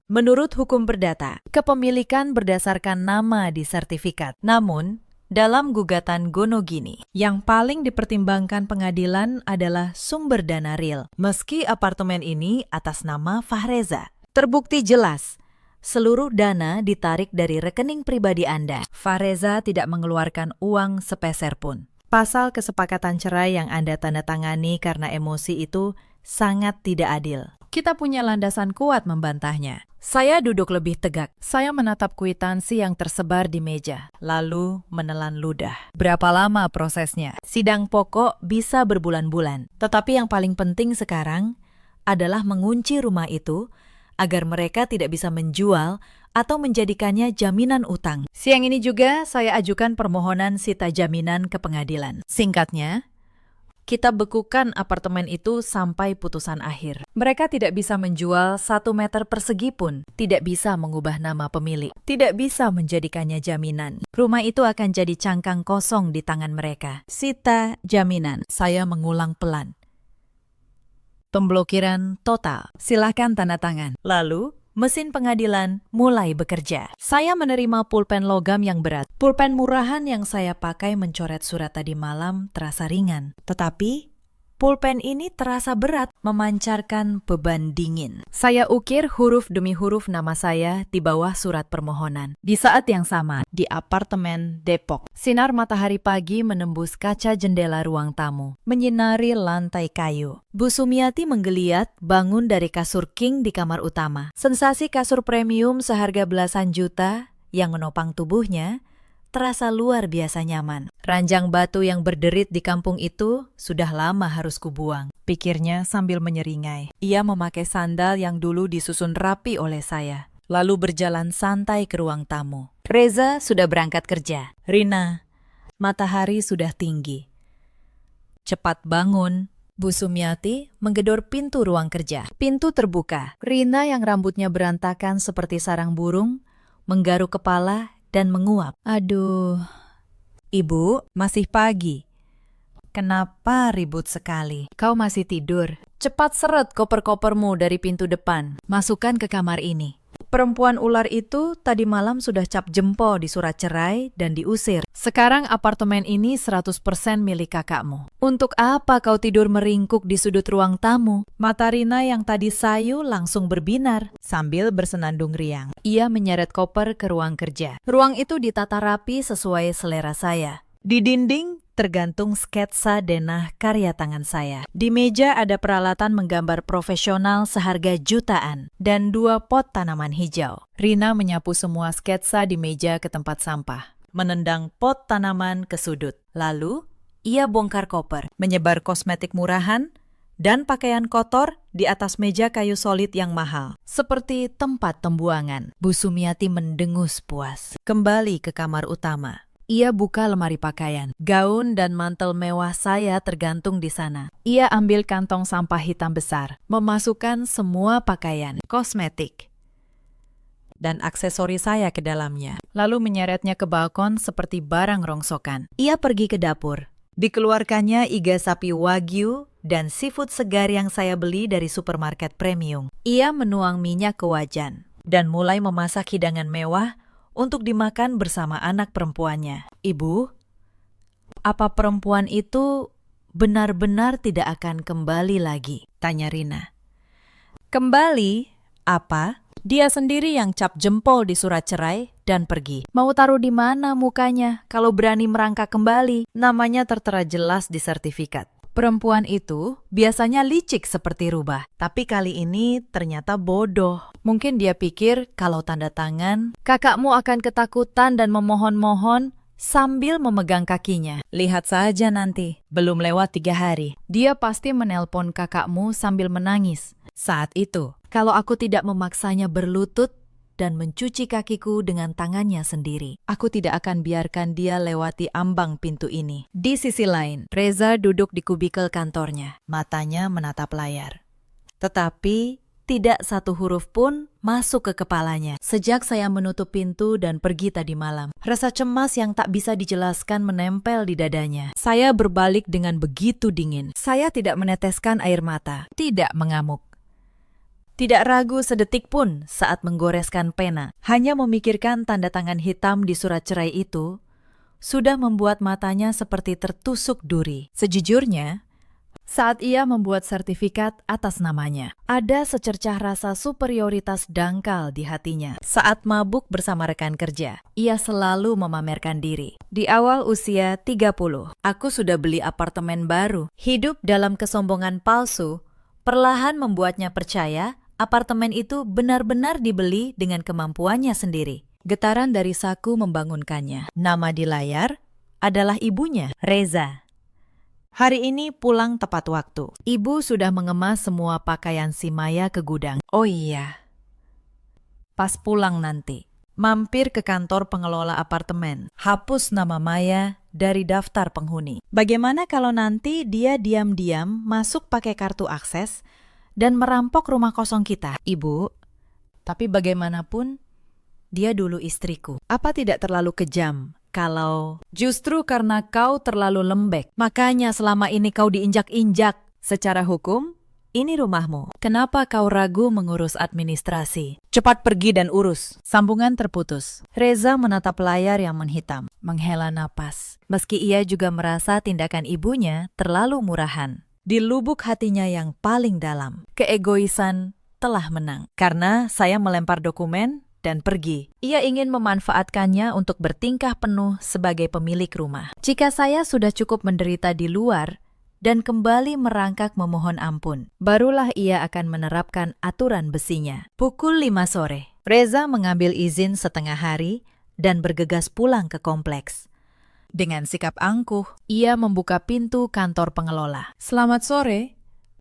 Menurut hukum perdata, kepemilikan berdasarkan nama di sertifikat. Namun, dalam gugatan Gonogini, yang paling dipertimbangkan pengadilan adalah sumber dana real. Meski apartemen ini atas nama Fahreza, terbukti jelas seluruh dana ditarik dari rekening pribadi Anda. Fahreza tidak mengeluarkan uang sepeser pun. Pasal kesepakatan cerai yang Anda tanda tangani karena emosi itu sangat tidak adil. Kita punya landasan kuat membantahnya. Saya duduk lebih tegak. Saya menatap kwitansi yang tersebar di meja, lalu menelan ludah. Berapa lama prosesnya? Sidang pokok bisa berbulan-bulan. Tetapi yang paling penting sekarang adalah mengunci rumah itu agar mereka tidak bisa menjual atau menjadikannya jaminan utang. Siang ini juga saya ajukan permohonan sita jaminan ke pengadilan. Singkatnya, kita bekukan apartemen itu sampai putusan akhir. Mereka tidak bisa menjual 1 meter persegi pun, tidak bisa mengubah nama pemilik, tidak bisa menjadikannya jaminan. Rumah itu akan jadi cangkang kosong di tangan mereka. Sita jaminan. Saya mengulang pelan. Pemblokiran total. Silakan tanda tangan. Lalu, mesin pengadilan mulai bekerja. Saya menerima pulpen logam yang berat. Pulpen murahan yang saya pakai mencoret surat tadi malam terasa ringan. Tetapi, pulpen ini terasa berat, memancarkan beban dingin. Saya ukir huruf demi huruf nama saya di bawah surat permohonan. Di saat yang sama, di apartemen Depok, sinar matahari pagi menembus kaca jendela ruang tamu, menyinari lantai kayu. Bu Sumiati menggeliat bangun dari kasur king di kamar utama. Sensasi kasur premium seharga belasan juta yang menopang tubuhnya terasa luar biasa nyaman. Ranjang batu yang berderit di kampung itu sudah lama harus kubuang, pikirnya sambil menyeringai. Ia memakai sandal yang dulu disusun rapi oleh saya, lalu berjalan santai ke ruang tamu. Reza sudah berangkat kerja. Rina, matahari sudah tinggi. Cepat bangun. Bu Sumiati menggedor pintu ruang kerja. Pintu terbuka. Rina yang rambutnya berantakan seperti sarang burung, menggaruk kepala dan menguap. Aduh, Ibu, masih pagi. Kenapa ribut sekali? Kau masih tidur. Cepat seret koper-kopermu dari pintu depan. Masukkan ke kamar ini. Perempuan ular itu tadi malam sudah cap jempol di surat cerai dan diusir. Sekarang apartemen ini 100% milik kakakmu. Untuk apa kau tidur meringkuk di sudut ruang tamu? Mata Rina yang tadi sayu langsung berbinar sambil bersenandung riang. Ia menyeret koper ke ruang kerja. Ruang itu ditata rapi sesuai selera saya. Di dinding tergantung sketsa denah karya tangan saya. Di meja ada peralatan menggambar profesional seharga jutaan dan 2 pot tanaman hijau. Rina menyapu semua sketsa di meja ke tempat sampah, menendang pot tanaman ke sudut. Lalu, ia bongkar koper, menyebar kosmetik murahan dan pakaian kotor di atas meja kayu solid yang mahal, seperti tempat pembuangan. Bu Sumiati mendengus puas. Kembali ke kamar utama. Ia buka lemari pakaian. Gaun dan mantel mewah saya tergantung di sana. Ia ambil kantong sampah hitam besar, memasukkan semua pakaian, kosmetik, dan aksesoris saya ke dalamnya, lalu menyeretnya ke balkon seperti barang rongsokan. Ia pergi ke dapur. Dikeluarkannya iga sapi wagyu dan seafood segar yang saya beli dari supermarket premium. Ia menuang minyak ke wajan dan mulai memasak hidangan mewah untuk dimakan bersama anak perempuannya. Ibu, apa perempuan itu benar-benar tidak akan kembali lagi? Tanya Rina. Kembali? Apa? Dia sendiri yang cap jempol di surat cerai dan pergi. Mau taruh di mana mukanya kalau berani merangkak kembali? Namanya tertera jelas di sertifikat. Perempuan itu biasanya licik seperti rubah, tapi kali ini ternyata bodoh. Mungkin dia pikir kalau tanda tangan, kakakmu akan ketakutan dan memohon-mohon sambil memegang kakinya. Lihat saja nanti, belum lewat 3 hari. Dia pasti menelpon kakakmu sambil menangis. Saat itu, kalau aku tidak memaksanya berlutut dan mencuci kakiku dengan tangannya sendiri, aku tidak akan biarkan dia lewati ambang pintu ini. Di sisi lain, Reza duduk di kubikel kantornya, matanya menatap layar. Tetapi tidak satu huruf pun masuk ke kepalanya sejak saya menutup pintu dan pergi tadi malam. Rasa cemas yang tak bisa dijelaskan menempel di dadanya. Saya berbalik dengan begitu dingin. Saya tidak meneteskan air mata, tidak mengamuk. Tidak ragu sedetik pun saat menggoreskan pena. Hanya memikirkan tanda tangan hitam di surat cerai itu sudah membuat matanya seperti tertusuk duri. Sejujurnya, saat ia membuat sertifikat atas namanya, ada secercah rasa superioritas dangkal di hatinya. Saat mabuk bersama rekan kerja, ia selalu memamerkan diri. Di awal usia 30, aku sudah beli apartemen baru. Hidup dalam kesombongan palsu perlahan membuatnya percaya apartemen itu benar-benar dibeli dengan kemampuannya sendiri. Getaran dari saku membangunkannya. Nama di layar adalah ibunya, Reza. Hari ini pulang tepat waktu. Ibu sudah mengemas semua pakaian si Maya ke gudang. Oh iya, pas pulang nanti, mampir ke kantor pengelola apartemen. Hapus nama Maya dari daftar penghuni. Bagaimana kalau nanti dia diam-diam masuk pakai kartu akses dan merampok rumah kosong kita? Ibu, tapi bagaimanapun, dia dulu istriku. Apa tidak terlalu kejam kalau justru karena kau terlalu lembek, makanya selama ini kau diinjak-injak? Secara hukum, ini rumahmu. Kenapa kau ragu mengurus administrasi? Cepat pergi dan urus. Sambungan terputus. Reza menatap layar yang menghitam, menghela napas. Meski ia juga merasa tindakan ibunya terlalu murahan. Di lubuk hatinya yang paling dalam, keegoisan telah menang. Karena saya melempar dokumen dan pergi. Ia ingin memanfaatkannya untuk bertingkah penuh sebagai pemilik rumah. Jika saya sudah cukup menderita di luar dan kembali merangkak memohon ampun, barulah ia akan menerapkan aturan besinya. Pukul 5 sore, Reza mengambil izin setengah hari dan bergegas pulang ke kompleks. Dengan sikap angkuh, ia membuka pintu kantor pengelola. Selamat sore,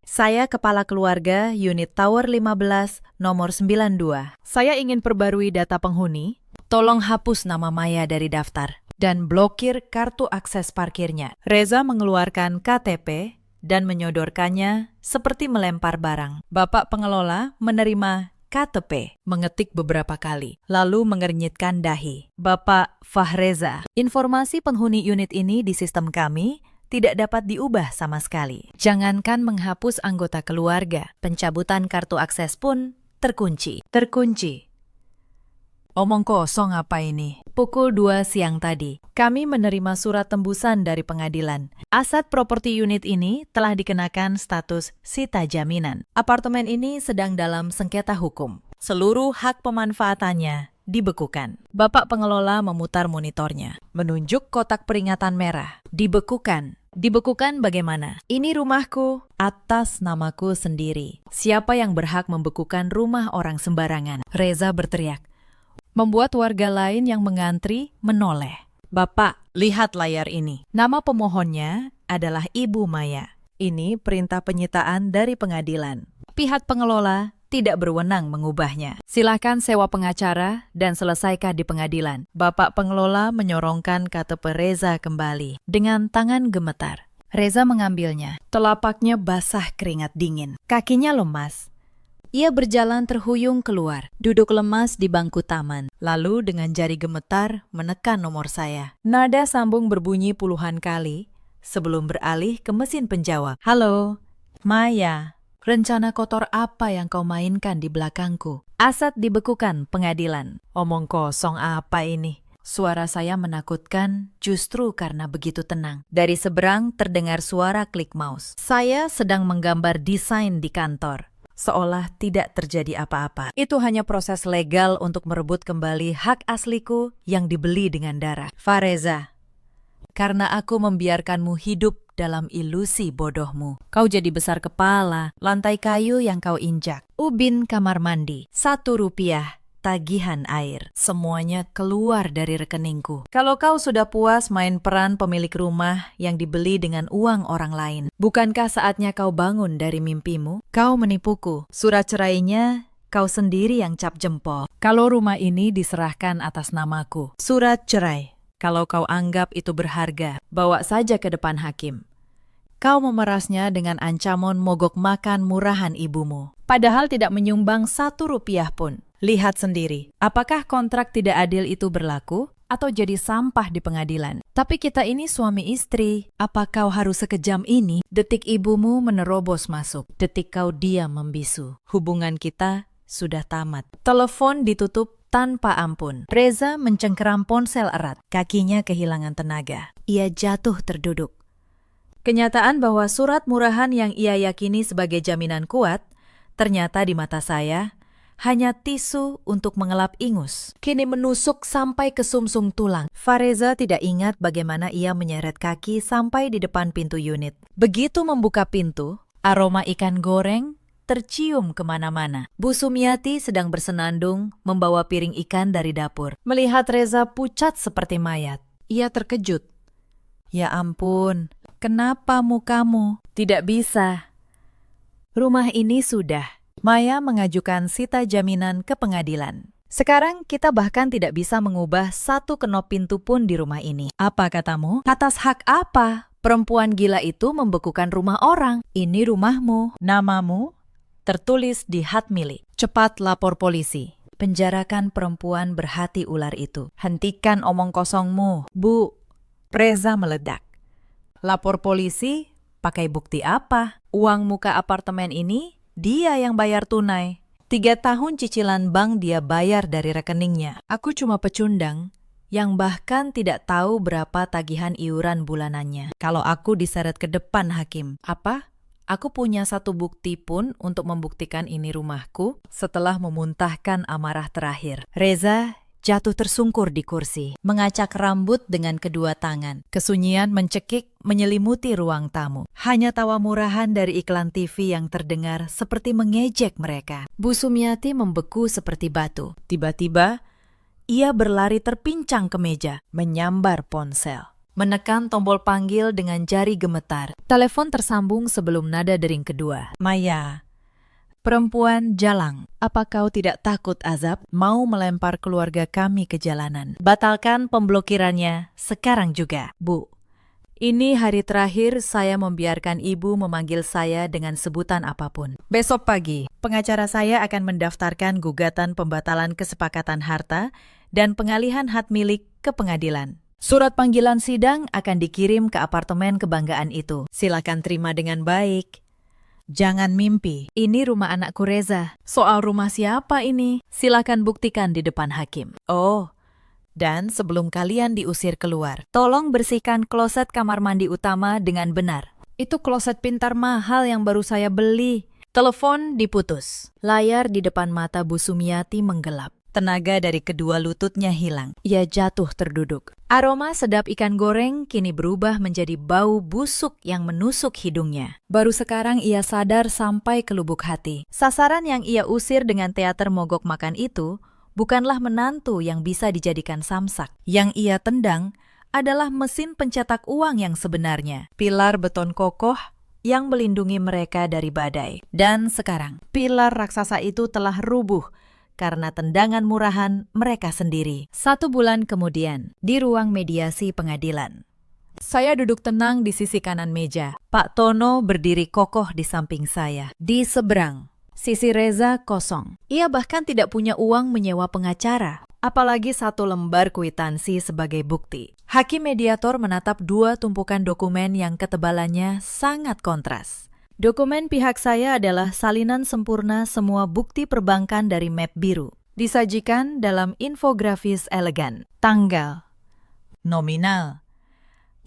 saya kepala keluarga unit Tower 15, nomor 92. Saya ingin perbarui data penghuni. Tolong hapus nama Maya dari daftar dan blokir kartu akses parkirnya. Reza mengeluarkan KTP dan menyodorkannya seperti melempar barang. Bapak pengelola menerima KTP, mengetik beberapa kali, lalu mengernyitkan dahi. Bapak Fahreza, informasi penghuni unit ini di sistem kami tidak dapat diubah sama sekali. Jangankan menghapus anggota keluarga, pencabutan kartu akses pun terkunci. Omong kosong apa ini? Pukul 2 siang tadi, kami menerima surat tembusan dari pengadilan. Aset properti unit ini telah dikenakan status sita jaminan. Apartemen ini sedang dalam sengketa hukum. Seluruh hak pemanfaatannya dibekukan. Bapak pengelola memutar monitornya, menunjuk kotak peringatan merah. Dibekukan. Dibekukan bagaimana? Ini rumahku, atas namaku sendiri. Siapa yang berhak membekukan rumah orang sembarangan? Reza berteriak, membuat warga lain yang mengantri menoleh. Bapak, lihat layar ini. Nama pemohonnya adalah Ibu Maya. Ini perintah penyitaan dari pengadilan. Pihak pengelola tidak berwenang mengubahnya. Silakan sewa pengacara dan selesaikan di pengadilan. Bapak pengelola menyorongkan KTP Reza kembali dengan tangan gemetar. Reza mengambilnya. Telapaknya basah keringat dingin. Kakinya lemas. Ia berjalan terhuyung keluar, duduk lemas di bangku taman. Lalu dengan jari gemetar menekan nomor saya. Nada sambung berbunyi puluhan kali sebelum beralih ke mesin penjawab. Halo, Maya. Rencana kotor apa yang kau mainkan di belakangku? Asad dibekukan pengadilan. Omong kosong apa ini? Suara saya menakutkan justru karena begitu tenang. Dari seberang terdengar suara klik mouse. Saya sedang menggambar desain di kantor. Seolah tidak terjadi apa-apa. Itu hanya proses legal untuk merebut kembali hak asliku yang dibeli dengan darah. Fareza, karena aku membiarkanmu hidup dalam ilusi bodohmu. Kau jadi besar kepala, lantai kayu yang kau injak. Ubin kamar mandi, 1 rupiah, tagihan air. Semuanya keluar dari rekeningku. Kalau kau sudah puas main peran pemilik rumah yang dibeli dengan uang orang lain, bukankah saatnya kau bangun dari mimpimu? Kau menipuku. Surat cerainya kau sendiri yang cap jempol. Kalau rumah ini diserahkan atas namaku. Surat cerai. Kalau kau anggap itu berharga, bawa saja ke depan hakim. Kau memerasnya dengan ancaman mogok makan murahan ibumu. Padahal tidak menyumbang 1 rupiah pun. Lihat sendiri, apakah kontrak tidak adil itu berlaku? Atau jadi sampah di pengadilan? Tapi kita ini suami istri. Apa kau harus sekejam ini? Detik ibumu menerobos masuk. Detik kau diam membisu. Hubungan kita sudah tamat. Telepon ditutup tanpa ampun. Reza mencengkeram ponsel erat. Kakinya kehilangan tenaga. Ia jatuh terduduk. Kenyataan bahwa surat murahan yang ia yakini sebagai jaminan kuat, ternyata di mata saya hanya tisu untuk mengelap ingus. Kini menusuk sampai ke sumsum tulang. Fareza tidak ingat bagaimana ia menyeret kaki sampai di depan pintu unit. Begitu membuka pintu, aroma ikan goreng tercium kemana-mana. Bu Sumiati sedang bersenandung membawa piring ikan dari dapur. Melihat Reza pucat seperti mayat, ia terkejut. Ya ampun, kenapa mukamu? Tidak bisa. Rumah ini sudah. Maya mengajukan sita jaminan ke pengadilan. Sekarang kita bahkan tidak bisa mengubah 1 kenop pintu pun di rumah ini. Apa katamu? Atas hak apa? Perempuan gila itu membekukan rumah orang. Ini rumahmu. Namamu tertulis di hat milik. Cepat lapor polisi. Penjarakan perempuan berhati ular itu. Hentikan omong kosongmu. Bu, Reza meledak. Lapor polisi? Pakai bukti apa? Uang muka apartemen ini dia yang bayar tunai. 3 tahun cicilan bank dia bayar dari rekeningnya. Aku cuma pecundang yang bahkan tidak tahu berapa tagihan iuran bulanannya. Kalau aku diseret ke depan hakim, apa? Aku punya 1 bukti pun untuk membuktikan ini rumahku setelah memuntahkan amarah terakhir. Reza jatuh tersungkur di kursi, mengacak rambut dengan kedua tangan. Kesunyian mencekik menyelimuti ruang tamu. Hanya tawa murahan dari iklan TV yang terdengar seperti mengejek mereka. Bu Sumiati membeku seperti batu. Tiba-tiba, ia berlari terpincang ke meja, menyambar ponsel. Menekan tombol panggil dengan jari gemetar. Telepon tersambung sebelum nada dering kedua. Maya, perempuan jalang, apa kau tidak takut azab? Mau melempar keluarga kami ke jalanan. Batalkan pemblokirannya sekarang juga. Bu, ini hari terakhir saya membiarkan ibu memanggil saya dengan sebutan apapun. Besok pagi, pengacara saya akan mendaftarkan gugatan pembatalan kesepakatan harta dan pengalihan hak milik ke pengadilan. Surat panggilan sidang akan dikirim ke apartemen kebanggaan itu. Silakan terima dengan baik. Jangan mimpi, ini rumah anakku Reza. Soal rumah siapa ini? Silakan buktikan di depan hakim. Oh, dan sebelum kalian diusir keluar, tolong bersihkan kloset kamar mandi utama dengan benar. Itu kloset pintar mahal yang baru saya beli. Telepon diputus. Layar di depan mata Bu Sumiati menggelap. Tenaga dari kedua lututnya hilang. Ia jatuh terduduk. Aroma sedap ikan goreng kini berubah menjadi bau busuk yang menusuk hidungnya. Baru sekarang ia sadar sampai ke lubuk hati. Sasaran yang ia usir dengan teater mogok makan itu bukanlah menantu yang bisa dijadikan samsak. Yang ia tendang adalah mesin pencetak uang yang sebenarnya. Pilar beton kokoh yang melindungi mereka dari badai. Dan sekarang, pilar raksasa itu telah rubuh karena tendangan murahan mereka sendiri. 1 bulan kemudian, di ruang mediasi pengadilan. Saya duduk tenang di sisi kanan meja. Pak Tono berdiri kokoh di samping saya. Di seberang, sisi Reza kosong. Ia bahkan tidak punya uang menyewa pengacara, apalagi 1 lembar kwitansi sebagai bukti. Hakim mediator menatap 2 tumpukan dokumen yang ketebalannya sangat kontras. Dokumen pihak saya adalah salinan sempurna semua bukti perbankan dari map biru. Disajikan dalam infografis elegan. Tanggal, nominal,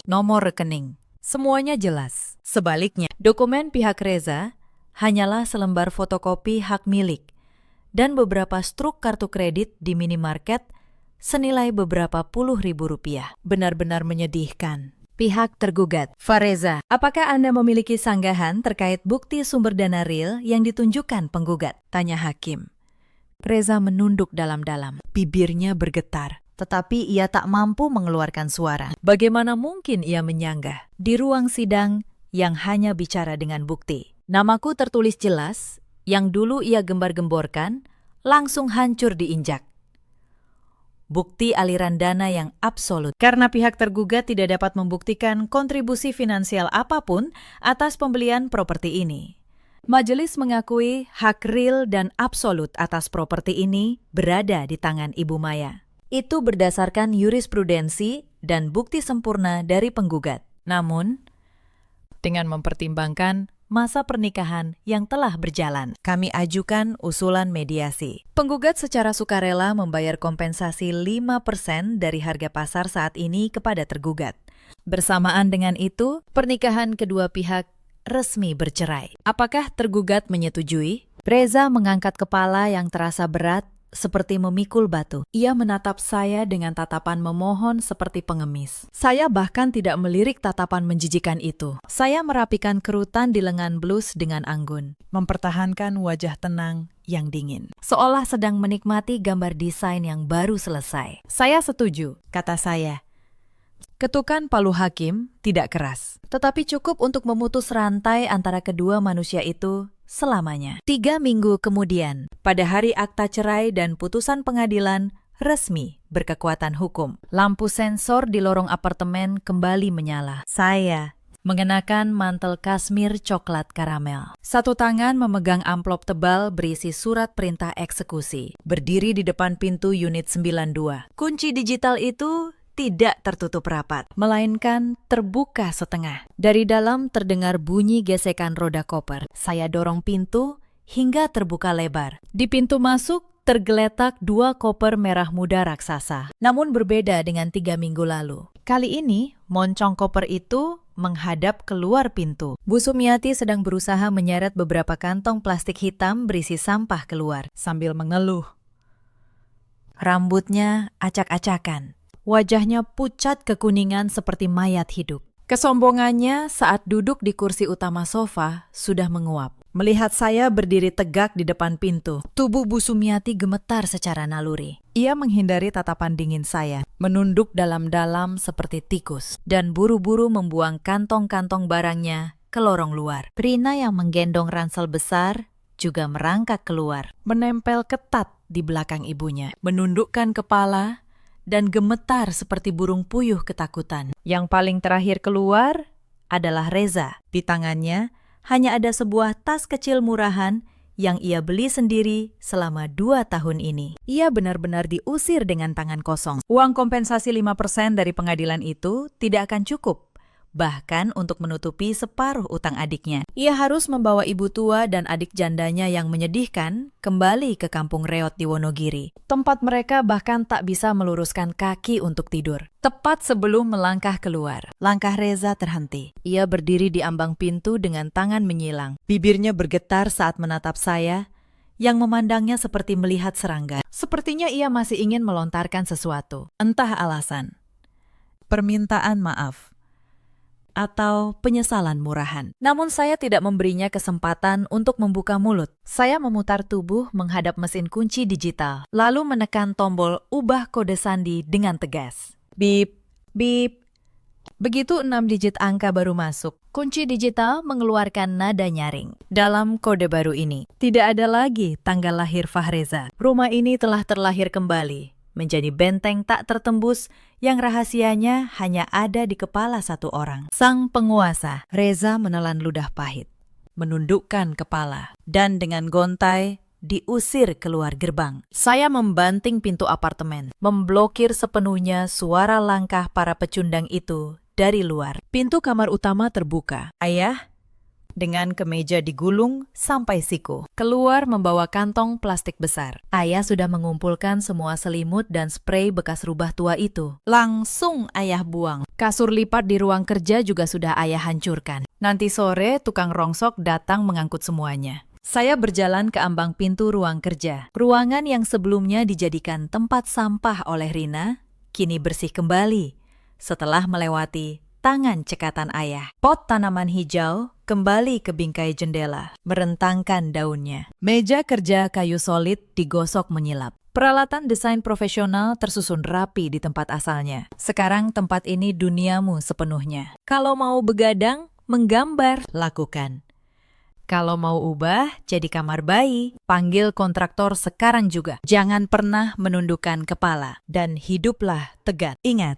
nomor rekening. Semuanya jelas. Sebaliknya, dokumen pihak Reza hanyalah selembar fotokopi hak milik dan beberapa struk kartu kredit di minimarket senilai beberapa puluh ribu rupiah. Benar-benar menyedihkan. Pihak tergugat, Fareza, apakah Anda memiliki sanggahan terkait bukti sumber dana real yang ditunjukkan penggugat? Tanya hakim. Reza menunduk dalam-dalam, bibirnya bergetar, tetapi ia tak mampu mengeluarkan suara. Bagaimana mungkin ia menyanggah di ruang sidang yang hanya bicara dengan bukti? Namaku tertulis jelas, yang dulu ia gembar-gemborkan, langsung hancur diinjak. Bukti aliran dana yang absolut. Karena pihak tergugat tidak dapat membuktikan kontribusi finansial apapun atas pembelian properti ini. Majelis mengakui hak real dan absolut atas properti ini berada di tangan Ibu Maya. Itu berdasarkan jurisprudensi dan bukti sempurna dari penggugat. Namun, dengan mempertimbangkan masa pernikahan yang telah berjalan, kami ajukan usulan mediasi. Penggugat secara sukarela membayar kompensasi 5% dari harga pasar saat ini kepada tergugat. Bersamaan dengan itu, pernikahan kedua pihak resmi bercerai. Apakah tergugat menyetujui? Reza mengangkat kepala yang terasa berat seperti memikul batu. Ia menatap saya dengan tatapan memohon seperti pengemis. Saya bahkan tidak melirik tatapan menjijikan itu. Saya merapikan kerutan di lengan blus dengan anggun, mempertahankan wajah tenang yang dingin, seolah sedang menikmati gambar desain yang baru selesai. Saya setuju, kata saya. Ketukan palu hakim tidak keras, tetapi cukup untuk memutus rantai antara kedua manusia itu selamanya. 3 minggu kemudian, pada hari akta cerai dan putusan pengadilan resmi berkekuatan hukum, lampu sensor di lorong apartemen kembali menyala. Saya mengenakan mantel kasmir coklat karamel. 1 tangan memegang amplop tebal berisi surat perintah eksekusi. Berdiri di depan pintu unit 92. Kunci digital itu tidak tertutup rapat, melainkan terbuka setengah. Dari dalam terdengar bunyi gesekan roda koper. Saya dorong pintu hingga terbuka lebar. Di pintu masuk tergeletak 2 koper merah muda raksasa. Namun berbeda dengan 3 minggu lalu. Kali ini, moncong koper itu menghadap keluar pintu. Bu Sumiati sedang berusaha menyeret beberapa kantong plastik hitam berisi sampah keluar, sambil mengeluh. Rambutnya acak-acakan. Wajahnya pucat kekuningan seperti mayat hidup. Kesombongannya saat duduk di kursi utama sofa sudah menguap. Melihat saya berdiri tegak di depan pintu, tubuh Bu Sumiati gemetar secara naluri. Ia menghindari tatapan dingin saya, menunduk dalam-dalam seperti tikus, dan buru-buru membuang kantong-kantong barangnya ke lorong luar. Rina yang menggendong ransel besar juga merangkak keluar, menempel ketat di belakang ibunya, menundukkan kepala dan gemetar seperti burung puyuh ketakutan. Yang paling terakhir keluar adalah Reza. Di tangannya hanya ada sebuah tas kecil murahan yang ia beli sendiri selama 2 tahun ini. Ia benar-benar diusir dengan tangan kosong. Uang kompensasi 5% dari pengadilan itu tidak akan cukup, bahkan untuk menutupi separuh utang adiknya. Ia harus membawa ibu tua dan adik jandanya yang menyedihkan kembali ke kampung reot di Wonogiri. Tempat mereka bahkan tak bisa meluruskan kaki untuk tidur. Tepat sebelum melangkah keluar, langkah Reza terhenti. Ia berdiri di ambang pintu dengan tangan menyilang. Bibirnya bergetar saat menatap saya yang memandangnya seperti melihat serangga. Sepertinya ia masih ingin melontarkan sesuatu, entah alasan, permintaan maaf, atau penyesalan murahan. Namun saya tidak memberinya kesempatan untuk membuka mulut. Saya memutar tubuh menghadap mesin kunci digital, lalu menekan tombol ubah kode sandi dengan tegas. Bip, bip. Begitu 6 digit angka baru masuk, kunci digital mengeluarkan nada nyaring. Dalam kode baru ini, tidak ada lagi tanggal lahir Fahreza. Rumah ini telah terlahir kembali, menjadi benteng tak tertembus yang rahasianya hanya ada di kepala satu orang. Sang penguasa. Reza menelan ludah pahit, menundukkan kepala, dan dengan gontai diusir keluar gerbang. Saya membanting pintu apartemen, memblokir sepenuhnya suara langkah para pecundang itu dari luar. Pintu kamar utama terbuka. Ayah, dengan kemeja digulung sampai siku, keluar membawa kantong plastik besar. Ayah sudah mengumpulkan semua selimut dan sprei bekas rubah tua itu. Langsung ayah buang. Kasur lipat di ruang kerja juga sudah ayah hancurkan. Nanti sore tukang rongsok datang mengangkut semuanya. Saya berjalan ke ambang pintu ruang kerja. Ruangan yang sebelumnya dijadikan tempat sampah oleh Rina, kini bersih kembali setelah melewati tangan cekatan ayah. Pot tanaman hijau kembali ke bingkai jendela, merentangkan daunnya. Meja kerja kayu solid digosok menyilap. Peralatan desain profesional tersusun rapi di tempat asalnya. Sekarang tempat ini duniamu sepenuhnya. Kalau mau begadang, menggambar, lakukan. Kalau mau ubah jadi kamar bayi, panggil kontraktor sekarang juga. Jangan pernah menundukkan kepala dan hiduplah tegak. Ingat,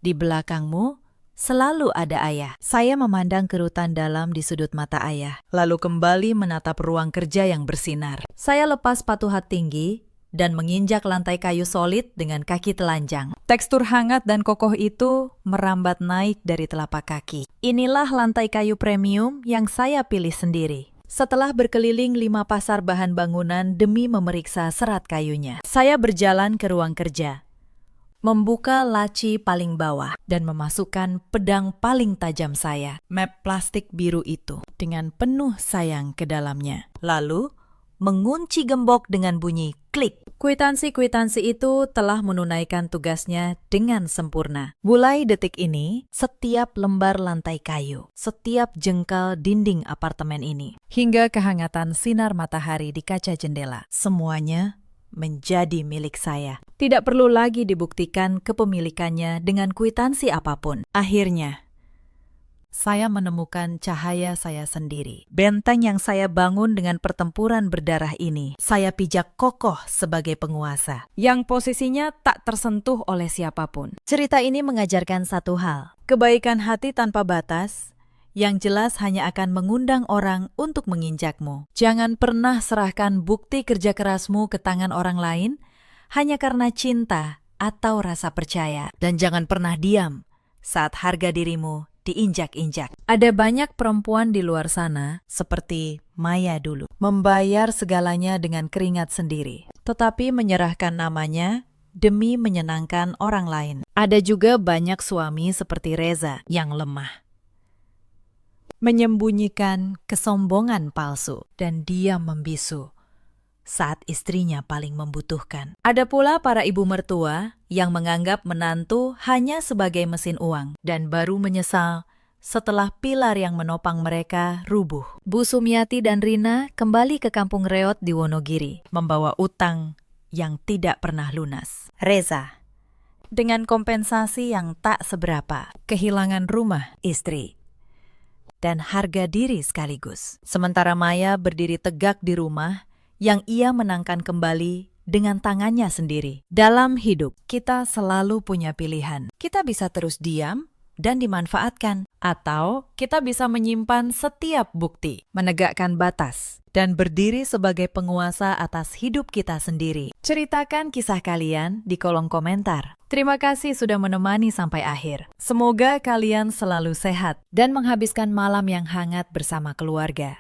di belakangmu selalu ada ayah. Saya memandang kerutan dalam di sudut mata ayah, lalu kembali menatap ruang kerja yang bersinar. Saya lepas sepatu hat tinggi dan menginjak lantai kayu solid dengan kaki telanjang. Tekstur hangat dan kokoh itu merambat naik dari telapak kaki. Inilah lantai kayu premium yang saya pilih sendiri. Setelah berkeliling 5 pasar bahan bangunan demi memeriksa serat kayunya, saya berjalan ke ruang kerja, membuka laci paling bawah dan memasukkan pedang paling tajam saya, map plastik biru itu, dengan penuh sayang ke dalamnya. Lalu mengunci gembok dengan bunyi klik. Kwitansi-kwitansi itu telah menunaikan tugasnya dengan sempurna. Mulai detik ini, setiap lembar lantai kayu, setiap jengkal dinding apartemen ini, hingga kehangatan sinar matahari di kaca jendela, semuanya menjadi milik saya. Tidak perlu lagi dibuktikan kepemilikannya dengan kwitansi apapun. Akhirnya, saya menemukan cahaya saya sendiri. Benteng yang saya bangun dengan pertempuran berdarah ini, saya pijak kokoh sebagai penguasa, yang posisinya tak tersentuh oleh siapapun. Cerita ini mengajarkan satu hal, kebaikan hati tanpa batas, yang jelas hanya akan mengundang orang untuk menginjakmu. Jangan pernah serahkan bukti kerja kerasmu ke tangan orang lain, hanya karena cinta atau rasa percaya. Dan jangan pernah diam saat harga dirimu diinjak-injak. Ada banyak perempuan di luar sana, seperti Maya dulu, membayar segalanya dengan keringat sendiri, tetapi menyerahkan namanya demi menyenangkan orang lain. Ada juga banyak suami seperti Reza yang lemah, menyembunyikan kesombongan palsu dan diam membisu saat istrinya paling membutuhkan. Ada pula para ibu mertua yang menganggap menantu hanya sebagai mesin uang dan baru menyesal setelah pilar yang menopang mereka rubuh. Bu Sumiati dan Rina kembali ke kampung reot di Wonogiri, membawa utang yang tidak pernah lunas. Reza, dengan kompensasi yang tak seberapa, kehilangan rumah, istri, dan harga diri sekaligus. Sementara Maya berdiri tegak di rumah yang ia menangkan kembali dengan tangannya sendiri. Dalam hidup, kita selalu punya pilihan. Kita bisa terus diam dan dimanfaatkan, atau kita bisa menyimpan setiap bukti, menegakkan batas, dan berdiri sebagai penguasa atas hidup kita sendiri. Ceritakan kisah kalian di kolom komentar. Terima kasih sudah menemani sampai akhir. Semoga kalian selalu sehat dan menghabiskan malam yang hangat bersama keluarga.